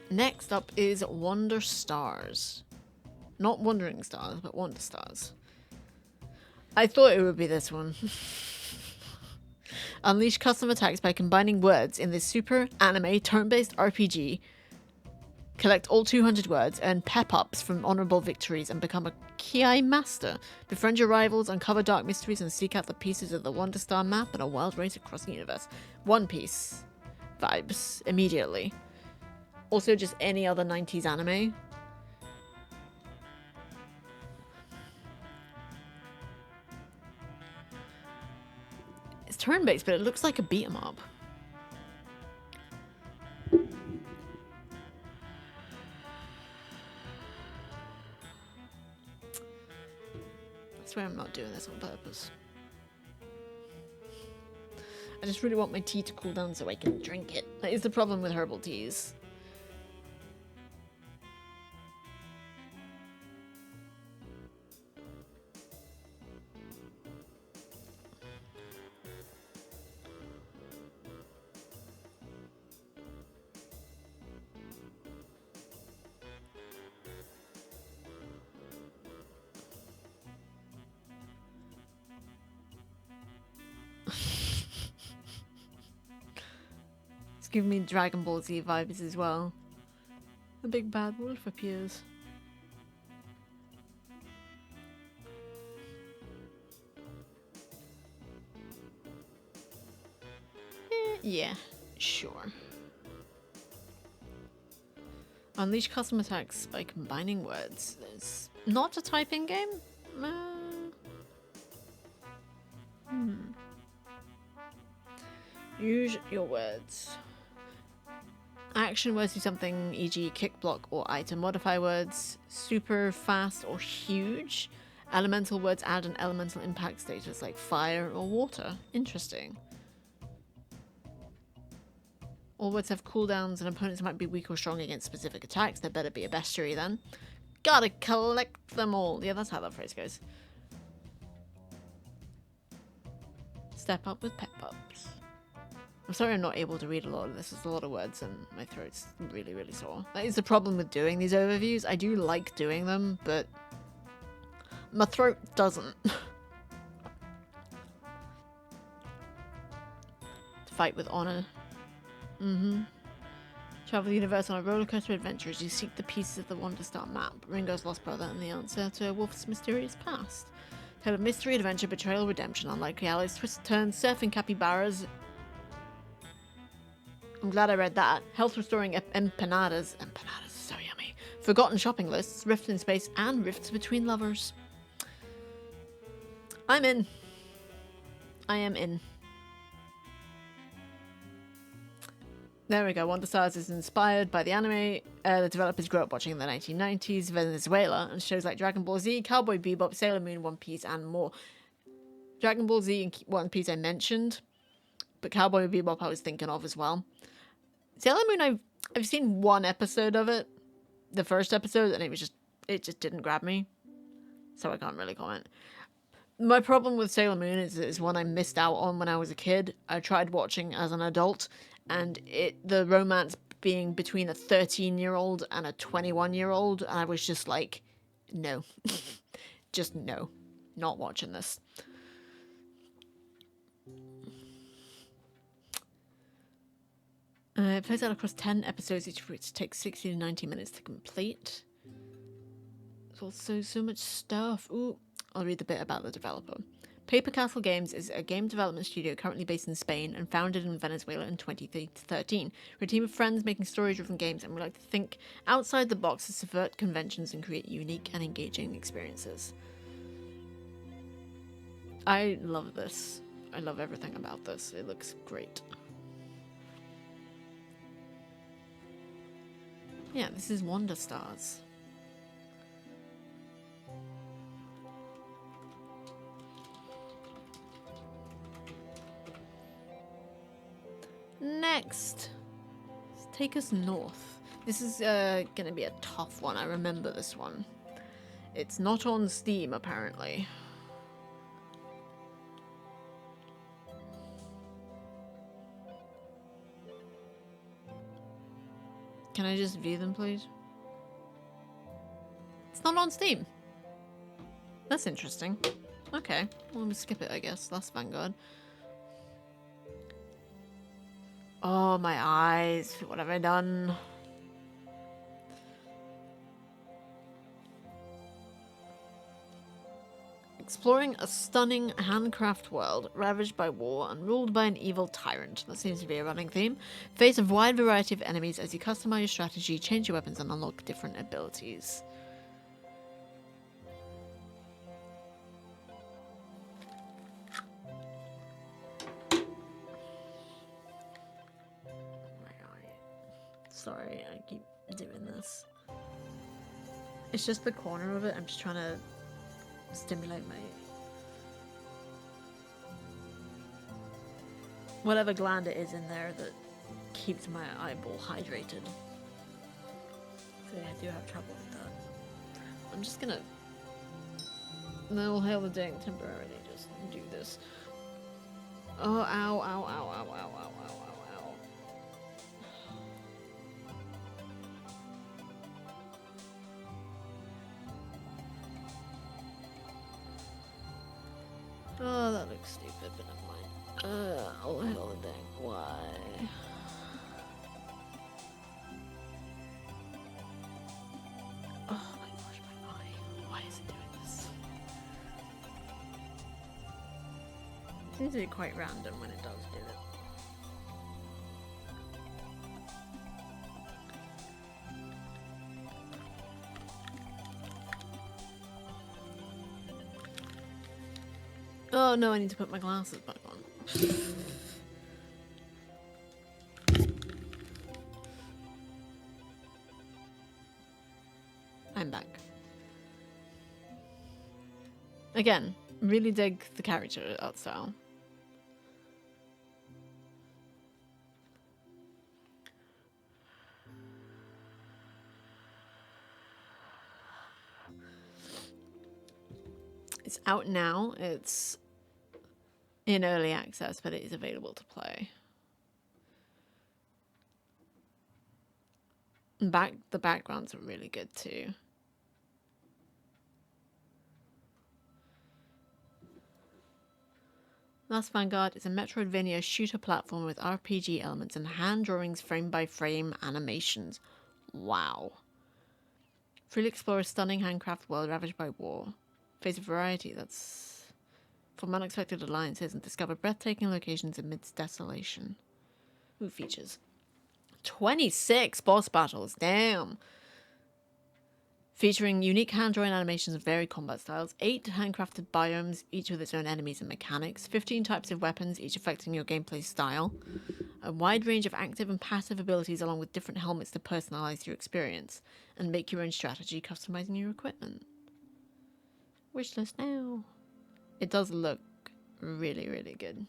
Next up is Wonder Stars. Not Wandering Stars, but Wonder Stars. I thought it would be this one. Unleash custom attacks by combining words in this super anime turn-based RPG. Collect all 200 words, earn pep-ups from honorable victories, and become a Kiai Master. Befriend your rivals, uncover dark mysteries, and seek out the pieces of the Wonder Star map in a wild race across the universe. One Piece vibes immediately. Also, just any other 90s anime. It's turn-based, but it looks like a beat-em-up. I swear I'm not doing this on purpose. I just really want my tea to cool down so I can drink it. That is the problem with herbal teas. It's giving me Dragon Ball Z vibes as well. The big bad wolf appears. Yeah, sure. Unleash custom attacks by combining words. It's not a typing game? Use your words. Action words do something, e.g. kick, block, or item. Modify words, super, fast, or huge. Elemental words add an elemental impact status like fire or water. Interesting. All words have cooldowns and opponents might be weak or strong against specific attacks. There better be a bestiary then. Gotta collect them all. Yeah, that's how that phrase goes. Step up with pep ups. I'm sorry I'm not able to read a lot of this. There's a lot of words and my throat's really, really sore. That is the problem with doing these overviews. I do like doing them, but my throat doesn't. To fight with honor. Travel the universe on a rollercoaster adventure as you seek the pieces of the Wonder Star map, Ringo's lost brother, and the answer to Wolf's mysterious past. Tale of mystery, adventure, betrayal, redemption, unlikely allies, twists, turns, surfing capybaras. I'm glad I read that. Health restoring empanadas. Empanadas are so yummy. Forgotten shopping lists, rifts in space, and rifts between lovers. I'm in. I am in. There we go. Wonder Stars is inspired by the anime the developers grew up watching in the 1990s, Venezuela, and shows like Dragon Ball Z, Cowboy Bebop, Sailor Moon, One Piece, and more. Dragon Ball Z and One Piece I mentioned, but Cowboy Bebop I was thinking of as well. Sailor Moon, I've seen one episode of it, the first episode, and it just didn't grab me, so I can't really comment. My problem with Sailor Moon is one I missed out on when I was a kid. I tried watching as an adult, and the romance being between a 13-year-old and a 21-year-old, and I was just like, no. Just no. Not watching this. It plays out across 10 episodes, each of which takes 60 to 90 minutes to complete. There's also so much stuff. Ooh, I'll read the bit about the developer. Paper Castle Games is a game development studio currently based in Spain and founded in Venezuela in 2013. We're a team of friends making story-driven games, and we like to think outside the box to subvert conventions and create unique and engaging experiences. I love this. I love everything about this. It looks great. Yeah, this is Wonder Stars. Next, take us north. This is gonna be a tough one. I remember this one. It's not on Steam, apparently. Can I just view them, please? It's not on Steam. That's interesting. Okay, well, let me skip it, I guess. Last Vanguard. Oh, my eyes. What have I done? Exploring a stunning handcraft world ravaged by war and ruled by an evil tyrant. That seems to be a running theme. Face a wide variety of enemies as you customize your strategy, change your weapons, and unlock different abilities. Sorry, I keep doing this. It's just the corner of it. I'm just trying to stimulate my... whatever gland it is in there that keeps my eyeball hydrated. So yeah, I do have trouble with that. I'm just gonna... no, hail the dang temporarily just do this. Oh, ow, ow, ow, ow, ow, ow, ow, ow, ow. Oh, that looks stupid, but never mind. Oh, hell the dang. Why? Oh my gosh, my eye. Why is it doing this? It seems to be quite random when it does do it. Oh no, I need to put my glasses back on. I'm back. Again, really dig the character art style. It's out now. It's in early access, but it is available to play. The backgrounds are really good too. Last Vanguard is a Metroidvania shooter platform with RPG elements and hand drawings, frame by frame animations. Wow. Freely explore a stunning handcraft world ravaged by war. Face a variety that's from unexpected alliances and discover breathtaking locations amidst desolation. Ooh, features. 26 boss battles, damn! Featuring unique hand-drawn animations and varied combat styles, 8 handcrafted biomes, each with its own enemies and mechanics, 15 types of weapons, each affecting your gameplay style, a wide range of active and passive abilities along with different helmets to personalize your experience, and make your own strategy customizing your equipment. Wishlist now. It does look really, really good.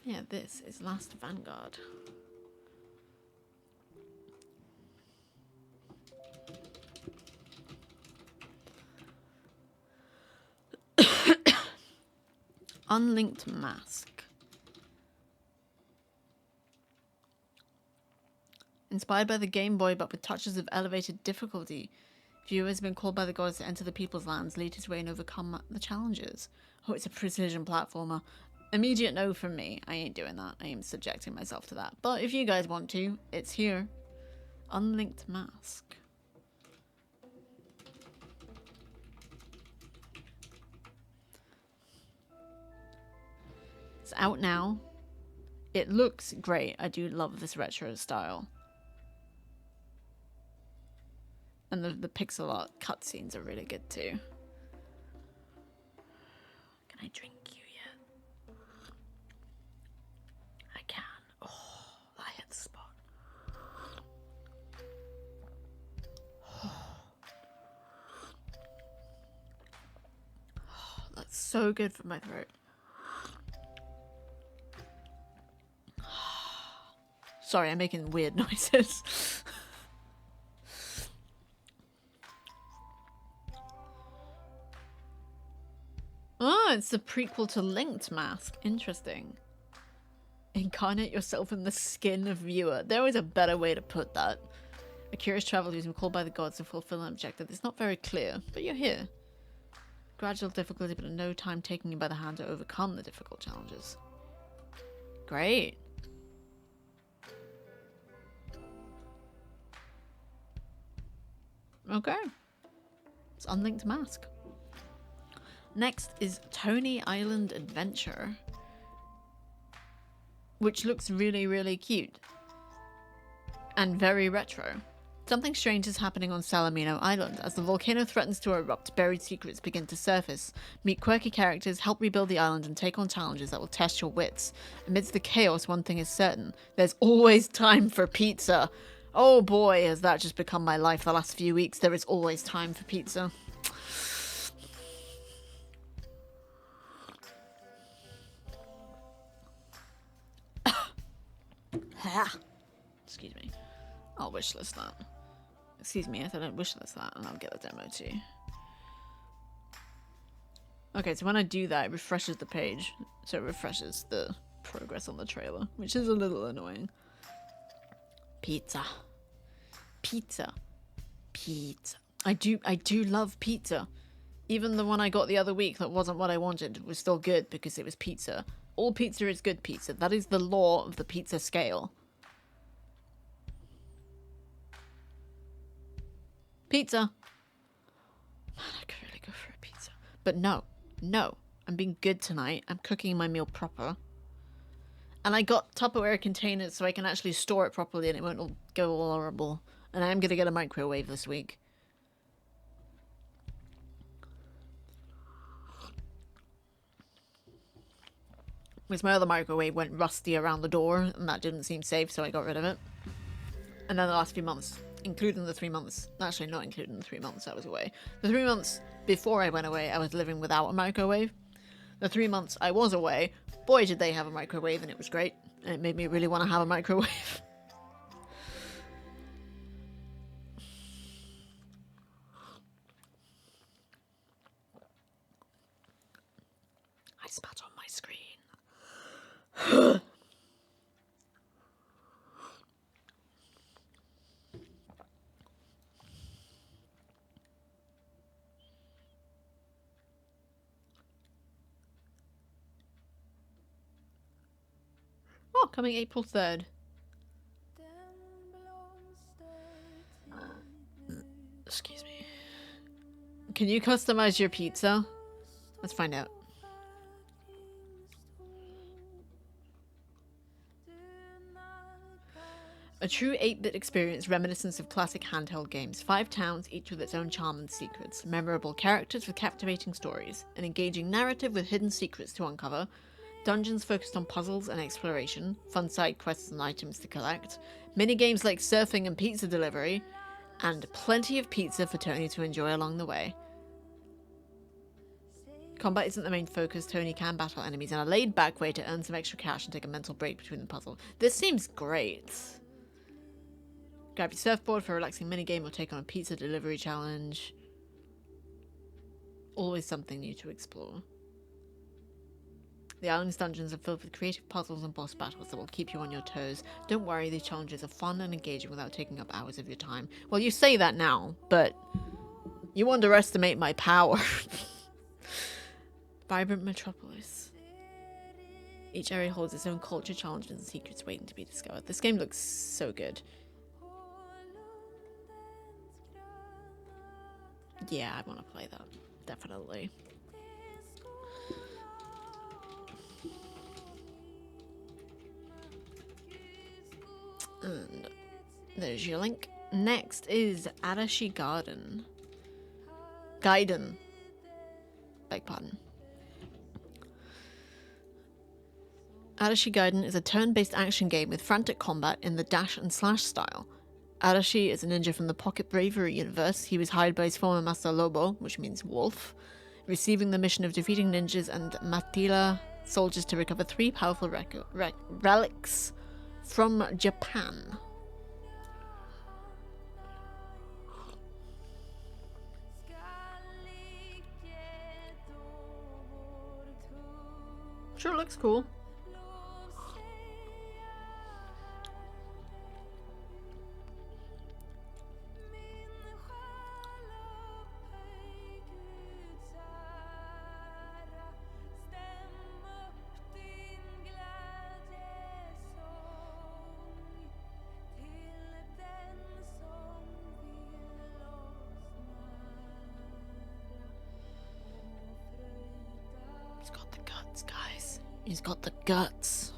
Yeah, this is Last Vanguard. Unlinked Mask. Inspired by the Game Boy but with touches of elevated difficulty, Viewer has been called by the gods to enter the people's lands, lead his way and overcome the challenges. Oh, it's a precision platformer. Immediate no from me. I ain't doing that. I am subjecting myself to that. But if you guys want to, it's here. Unlinked Mask. It's out now. It looks great. I do love this retro style. And the pixel art cutscenes are really good too. Can I drink you yet? I can. Oh, that hit the spot. Oh, that's so good for my throat. Sorry, I'm making weird noises. Oh, it's the prequel to Linked Mask. Interesting. Incarnate yourself in the skin of viewer. There was a better way to put that. A curious traveler who's been called by the gods to fulfill an objective. It's not very clear, but you're here. Gradual difficulty, but at no time taking you by the hand to overcome the difficult challenges. Great. Okay. It's Unlinked Mask. Next is Tony Island Adventure, which looks really, really cute and very retro. Something strange is happening on Salamino Island. As the volcano threatens to erupt, buried secrets begin to surface. Meet quirky characters, help rebuild the island, and take on challenges that will test your wits. Amidst the chaos, one thing is certain. There's always time for pizza. Oh boy, has that just become my life the last few weeks. There is always time for pizza. Excuse me. I'll wishlist that. Excuse me, if I don't wishlist that, and I'll get the demo too. Okay, so when I do that, it refreshes the page. So it refreshes the progress on the trailer, which is a little annoying. Pizza. Pizza. Pizza. I do love pizza. Even the one I got the other week that wasn't what I wanted was still good because it was pizza. All pizza is good pizza. That is the law of the pizza scale. Pizza. Man, I could really go for a pizza. But no. No. I'm being good tonight. I'm cooking my meal proper. And I got Tupperware containers so I can actually store it properly and it won't all go all horrible. And I am going to get a microwave this week. Because my other microwave went rusty around the door and that didn't seem safe, so I got rid of it. And then the last few months, including the 3 months, actually not including the 3 months I was away. The 3 months before I went away, I was living without a microwave. The 3 months I was away, boy did they have a microwave and it was great. And it made me really want to have a microwave. I spat on my screen. Oh, coming April 3rd. Excuse me. Can you customize your pizza? Let's find out. A true 8-bit experience reminiscent of classic handheld games. 5 towns, each with its own charm and secrets. Memorable characters with captivating stories. An engaging narrative with hidden secrets to uncover. Dungeons focused on puzzles and exploration. Fun side quests and items to collect. Minigames like surfing and pizza delivery. And plenty of pizza for Tony to enjoy along the way. Combat isn't the main focus. Tony can battle enemies in a laid-back way to earn some extra cash and take a mental break between the puzzle. This seems great. Grab your surfboard for a relaxing minigame or take on a pizza delivery challenge. Always something new to explore. The island's dungeons are filled with creative puzzles and boss battles that will keep you on your toes. Don't worry, these challenges are fun and engaging without taking up hours of your time. Well, you say that now, but you underestimate my power. Vibrant metropolis. Each area holds its own culture, challenges, and secrets waiting to be discovered. This game looks so good. Yeah, I want to play that. Definitely. And there's your link. Next is Arashi Garden. Gaiden. Beg pardon. Arashi Gaiden is a turn-based action game with frantic combat in the dash and slash style. Arashi is a ninja from the Pocket Bravery universe. He was hired by his former master Lobo, which means wolf, receiving the mission of defeating ninjas and Matila soldiers to recover 3 powerful relics from Japan. Sure looks cool. He's got the guts, guys. He's got the guts.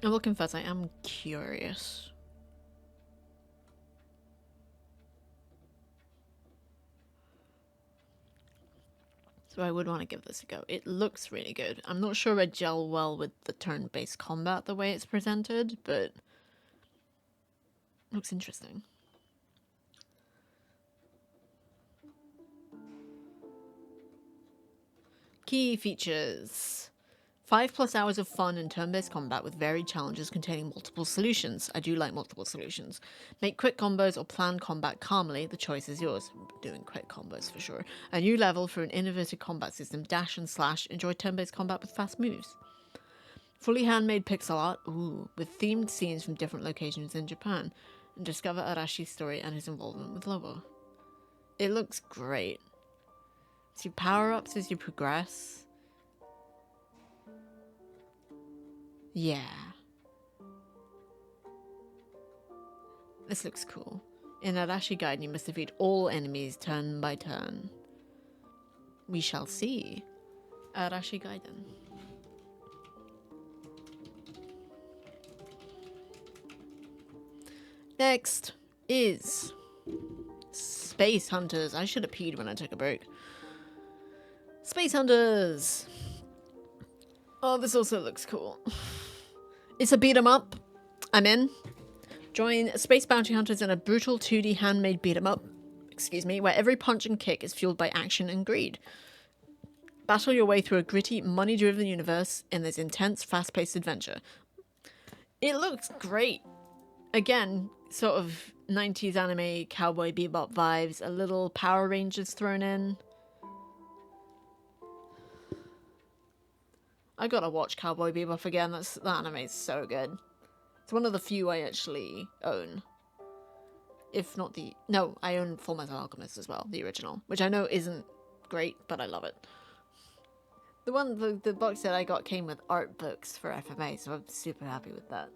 I will confess, I am curious. So I would want to give this a go. It looks really good. I'm not sure it gel well with the turn-based combat the way it's presented, but it looks interesting. Key features. 5+ hours of fun and turn-based combat with varied challenges containing multiple solutions. I do like multiple solutions. Make quick combos or plan combat calmly. The choice is yours. Doing quick combos for sure. A new level for an innovative combat system. Dash and slash. Enjoy turn-based combat with fast moves. Fully handmade pixel art. Ooh. With themed scenes from different locations in Japan. And discover Arashi's story and his involvement with Lobo. It looks great. See power-ups as you progress. Yeah. This looks cool. In Arashi Gaiden, you must defeat all enemies turn by turn. We shall see. Arashi Gaiden. Next is Space Hunters. I should have peed when I took a break. Space Hunters. Oh, this also looks cool. It's a beat 'em up. I'm in. Join Space Bounty Hunters in a brutal 2D handmade beat 'em up, where every punch and kick is fueled by action and greed. Battle your way through a gritty, money-driven universe in this intense, fast-paced adventure. It looks great. Again, sort of 90s anime Cowboy Bebop vibes, a little Power Rangers thrown in. I gotta watch Cowboy Bebop again. That anime is so good. It's one of the few I actually own. If not the... No, I own Full Metal Alchemist as well, the original. Which I know isn't great, but I love it. The box that I got came with art books for FMA, so I'm super happy with that.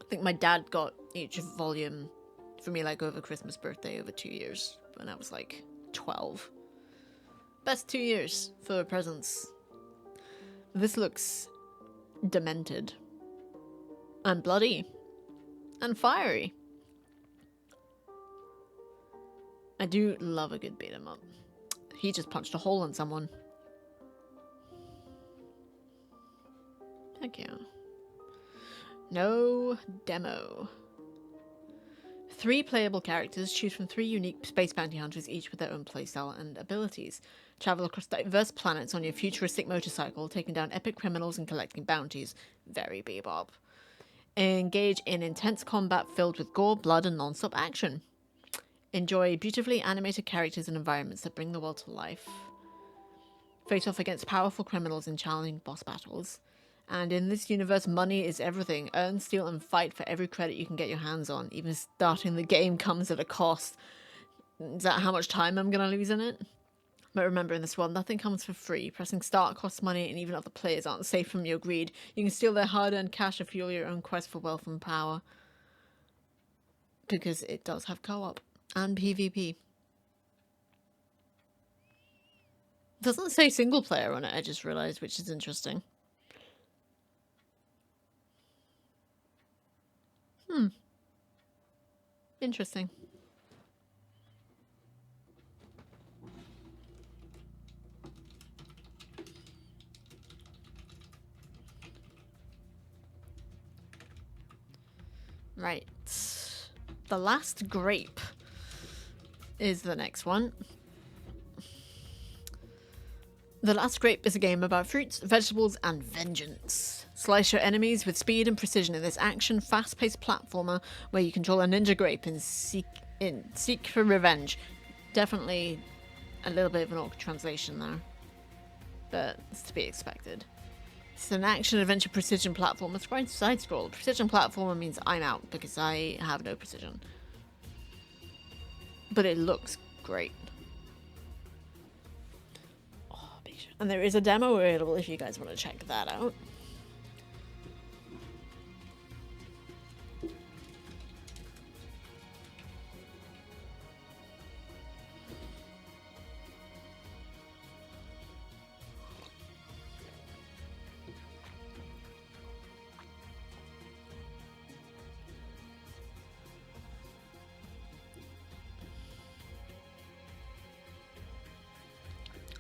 I think my dad got each volume for me like over Christmas birthday over 2 years. When I was like 12. Best 2 years for presents. This looks demented. And bloody. And fiery. I do love a good beat 'em up. He just punched a hole in someone. Heck yeah. No demo. 3 playable characters. Choose from 3 unique space bounty hunters, each with their own playstyle and abilities. Travel across diverse planets on your futuristic motorcycle, taking down epic criminals and collecting bounties. Very Bebop. Engage in intense combat filled with gore, blood, and non-stop action. Enjoy beautifully animated characters and environments that bring the world to life. Face off against powerful criminals in challenging boss battles. And in this universe, money is everything. Earn, steal, and fight for every credit you can get your hands on. Even starting the game comes at a cost. Is that how much time I'm going to lose in it? But remember, in this world, nothing comes for free. Pressing start costs money, and even other players aren't safe from your greed. You can steal their hard-earned cash to fuel your own quest for wealth and power. Because it does have co-op and PvP. It doesn't say single player on it, I just realised, which is interesting. Interesting. Right. The Last Grape is the next one. The Last Grape is a game about fruits, vegetables, and vengeance. Slice your enemies with speed and precision in this action, fast-paced platformer where you control a ninja grape and seek for revenge. Definitely a little bit of an awkward translation there, but it's to be expected. It's an action-adventure precision platformer. It's quite side-scroll. Precision platformer means I'm out because I have no precision. But it looks great. And there is a demo available if you guys want to check that out.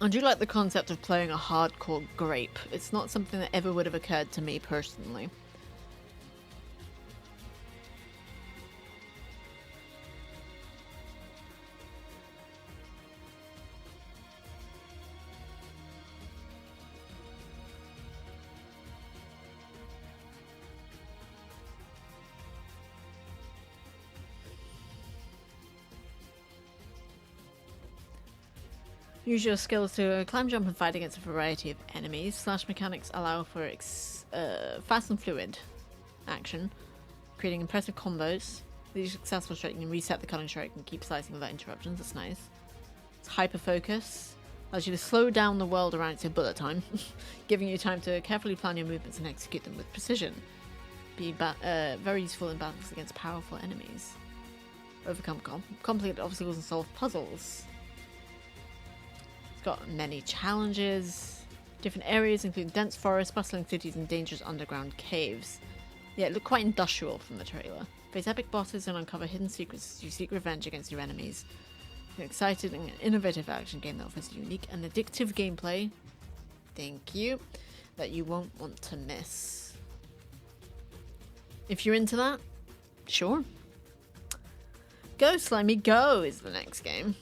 I do like the concept of playing a hardcore grape. It's not something that ever would have occurred to me personally. Use your skills to climb, jump, and fight against a variety of enemies. Slash mechanics allow for fast and fluid action, creating impressive combos. With each successful strike, you can reset the cutting strike and keep slicing without interruptions. That's nice. It's hyper focus. Allows you to slow down the world around its bullet time, giving you time to carefully plan your movements and execute them with precision. Be very useful in battles against powerful enemies. Overcome complicated obstacles and solve puzzles. Got many challenges, different areas including dense forests, bustling cities, and dangerous underground caves. Yeah, it looked quite industrial from the trailer. Face epic bosses and uncover hidden secrets as you seek revenge against your enemies. An exciting and innovative action game that offers unique and addictive gameplay, thank you, that you won't want to miss. If you're into that, sure. Go Slimy Go is the next game.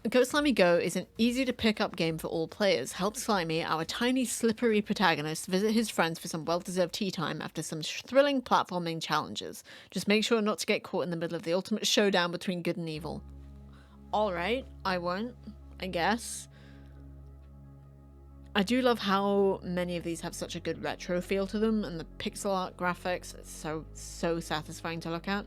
Go Slimy Go is an easy to pick up game for all players. Help Slimy, our tiny slippery protagonist, visit his friends for some well-deserved tea time after some thrilling platforming challenges. Just make sure not to get caught in the middle of the ultimate showdown between good and evil. Alright, I won't, I guess. I do love how many of these have such a good retro feel to them, and the pixel art graphics, it's so satisfying to look at.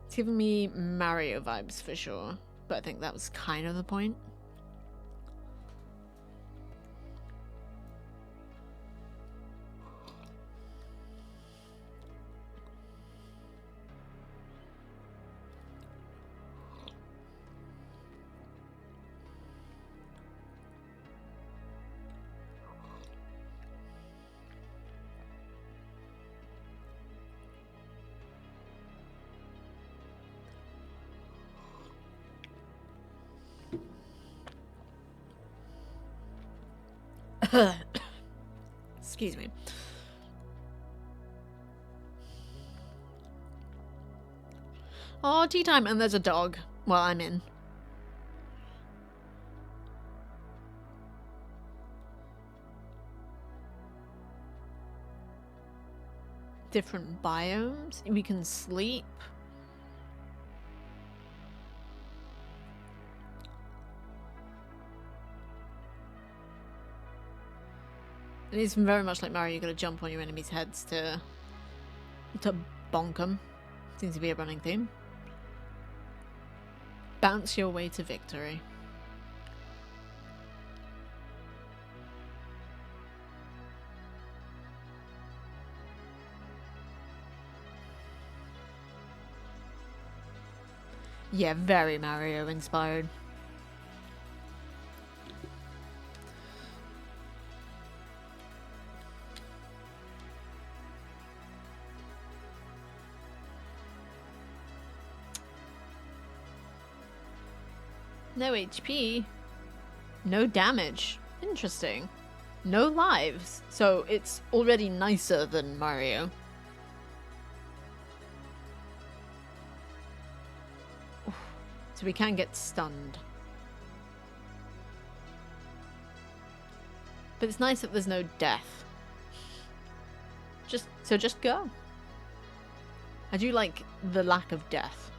It's giving me Mario vibes for sure, but I think that was kind of the point. Excuse me. Oh, tea time, and there's a dog. Well, I'm in. Different biomes. We can sleep. It is very much like Mario. You gotta jump on your enemies' heads to bonk them. Seems to be a running theme. Bounce your way to victory. Yeah, very Mario inspired. No HP. No damage. Interesting. No lives. So it's already nicer than Mario. Oof. So we can get stunned. But it's nice that there's no death. Just go. I do like the lack of death.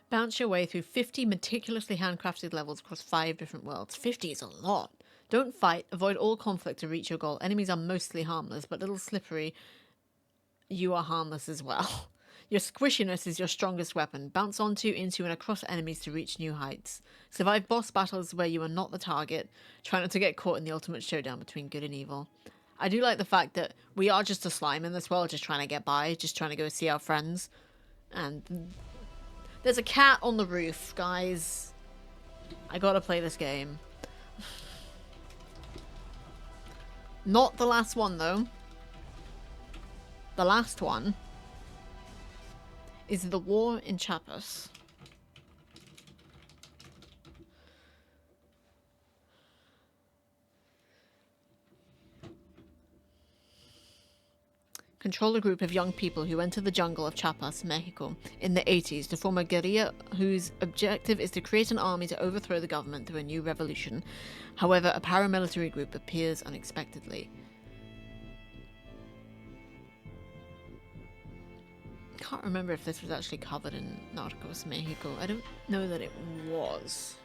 Bounce your way through 50 meticulously handcrafted levels across 5 different worlds. 50 is a lot. Don't fight. Avoid all conflict to reach your goal. Enemies are mostly harmless, but little slippery. You are harmless as well. Your squishiness is your strongest weapon. Bounce onto, into, and across enemies to reach new heights. Survive boss battles where you are not the target. Try not to get caught in the ultimate showdown between good and evil. I do like the fact that we are just a slime in this world, just trying to get by, just trying to go see our friends. And there's a cat on the roof, guys. I gotta play this game. Not the last one, though. The last one is The War in Chiapas. Control a group of young people who enter the jungle of Chiapas, Mexico, in the 80s to form a guerrilla whose objective is to create an army to overthrow the government through a new revolution. However, a paramilitary group appears unexpectedly. Can't remember if this was actually covered in Narcos Mexico. I don't know that it was.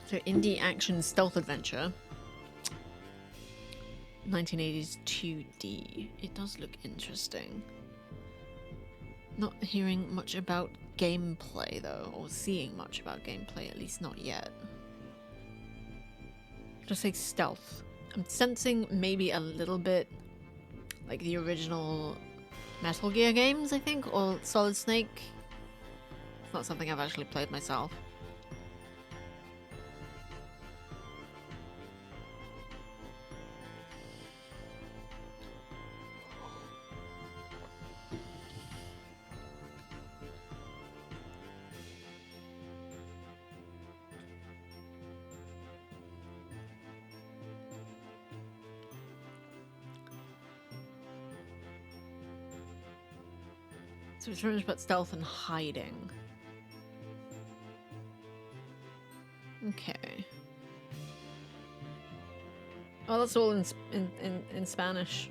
So indie action stealth adventure. 1980s 2D. It does look interesting. Not hearing much about gameplay though, or seeing much about gameplay, at least not yet. Just say stealth. I'm sensing maybe a little bit like the original Metal Gear games, I think, or Solid Snake. It's not something I've actually played myself. So it's very much about stealth and hiding. Okay. Oh, that's all in Spanish.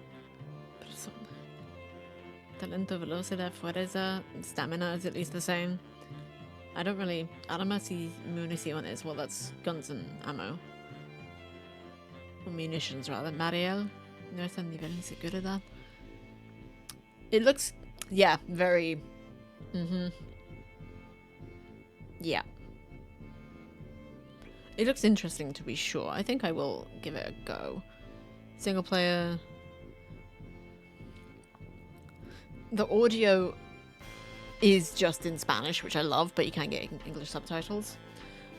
Talento, velocidad, fuerza, stamina is at least the same. I don't really... Armas y municiones. Well, that's guns and ammo. Or munitions, rather. Mariel. No es el nivel de seguridad. It looks... Yeah, very... Yeah. It looks interesting, to be sure. I think I will give it a go. Single player... The audio is just in Spanish, which I love, but you can get English subtitles.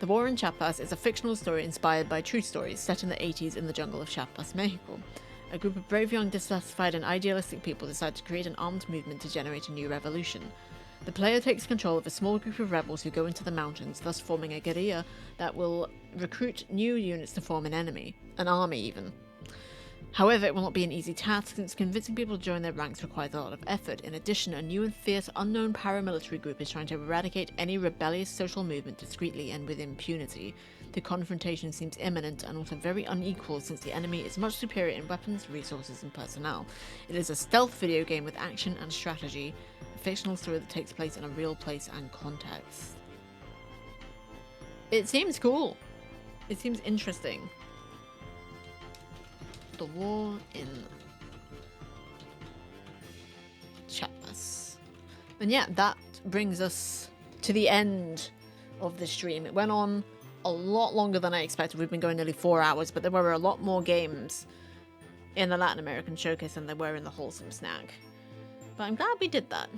The War in Chiapas is a fictional story inspired by true stories set in the 80s in the jungle of Chiapas, Mexico. A group of brave, young, dissatisfied and idealistic people decide to create an armed movement to generate a new revolution. The player takes control of a small group of rebels who go into the mountains, thus forming a guerrilla that will recruit new units to form an army even. However, it will not be an easy task, since convincing people to join their ranks requires a lot of effort. In addition, a new and fierce unknown paramilitary group is trying to eradicate any rebellious social movement discreetly and with impunity. The confrontation seems imminent and also very unequal, since the enemy is much superior in weapons, resources, and personnel. It is a stealth video game with action and strategy, a fictional story that takes place in a real place and context. It seems cool. It seems interesting. the war in Chatmas. And yeah, that brings us to the end of the stream. It went on a lot longer than I expected. We've been going nearly 4 hours, but there were a lot more games in the Latin American Showcase than there were in the Wholesome Snack. But I'm glad we did that.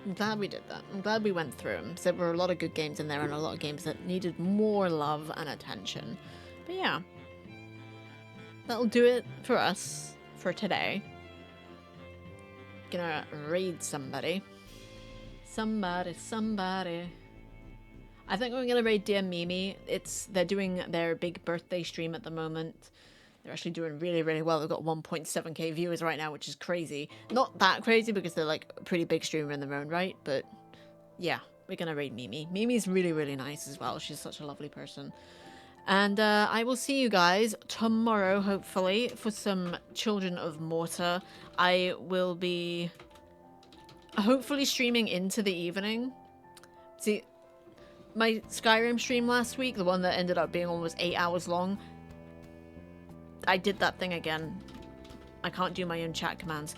I'm glad we did that. I'm glad we went through them. So there were a lot of good games in there and a lot of games that needed more love and attention. But yeah, that'll do it for us for today. Gonna raid somebody. Somebody. I think we're gonna raid Dear Mimi. They're doing their big birthday stream at the moment. They're actually doing really, really well. They've got 1.7k viewers right now, which is crazy. Not that crazy because they're like a pretty big streamer in their own right, but yeah, we're gonna raid Mimi. Mimi's really, really nice as well. She's such a lovely person. And I will see you guys tomorrow, hopefully, for some Children of Mortar. I will be hopefully streaming into the evening. See, my Skyrim stream last week, the one that ended up being almost 8 hours long, I did that thing again. I can't do my own chat commands.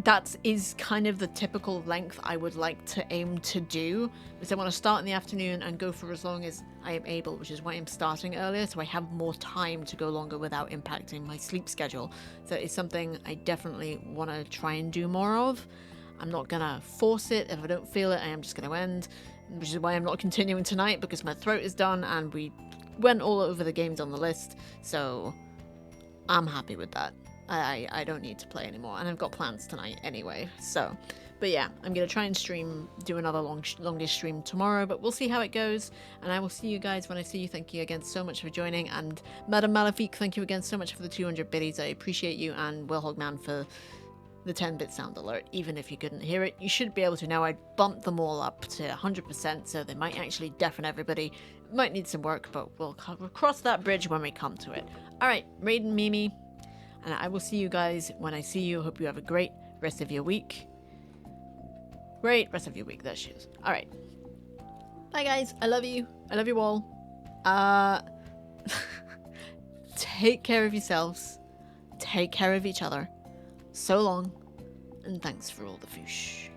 That is kind of the typical length I would like to aim to do, because I want to start in the afternoon and go for as long as I am able, which is why I'm starting earlier, so I have more time to go longer without impacting my sleep schedule. So it's something I definitely want to try and do more of. I'm not gonna force it. If I don't feel it, I am just gonna end, which is why I'm not continuing tonight, because my throat is done and we went all over the games on the list, so I'm happy with that. I don't need to play anymore, and I've got plans tonight anyway, so. But yeah, I'm going to try and do another longest stream tomorrow, but we'll see how it goes, and I will see you guys when I see you. Thank you again so much for joining, and Madame Malefique, thank you again so much for the 200 biddies. I appreciate you, and Willhogman for the 10-bit sound alert. Even if you couldn't hear it, you should be able to now. I bumped them all up to 100%, so they might actually deafen everybody. Might need some work, but we'll cross that bridge when we come to it. Alright, Raiden, Mimi, and I will see you guys when I see you. Hope you have a great rest of your week. Great rest of your week, there she is. Alright. Bye guys, I love you. I love you all. Take care of yourselves. Take care of each other. So long, and thanks for all the foosh.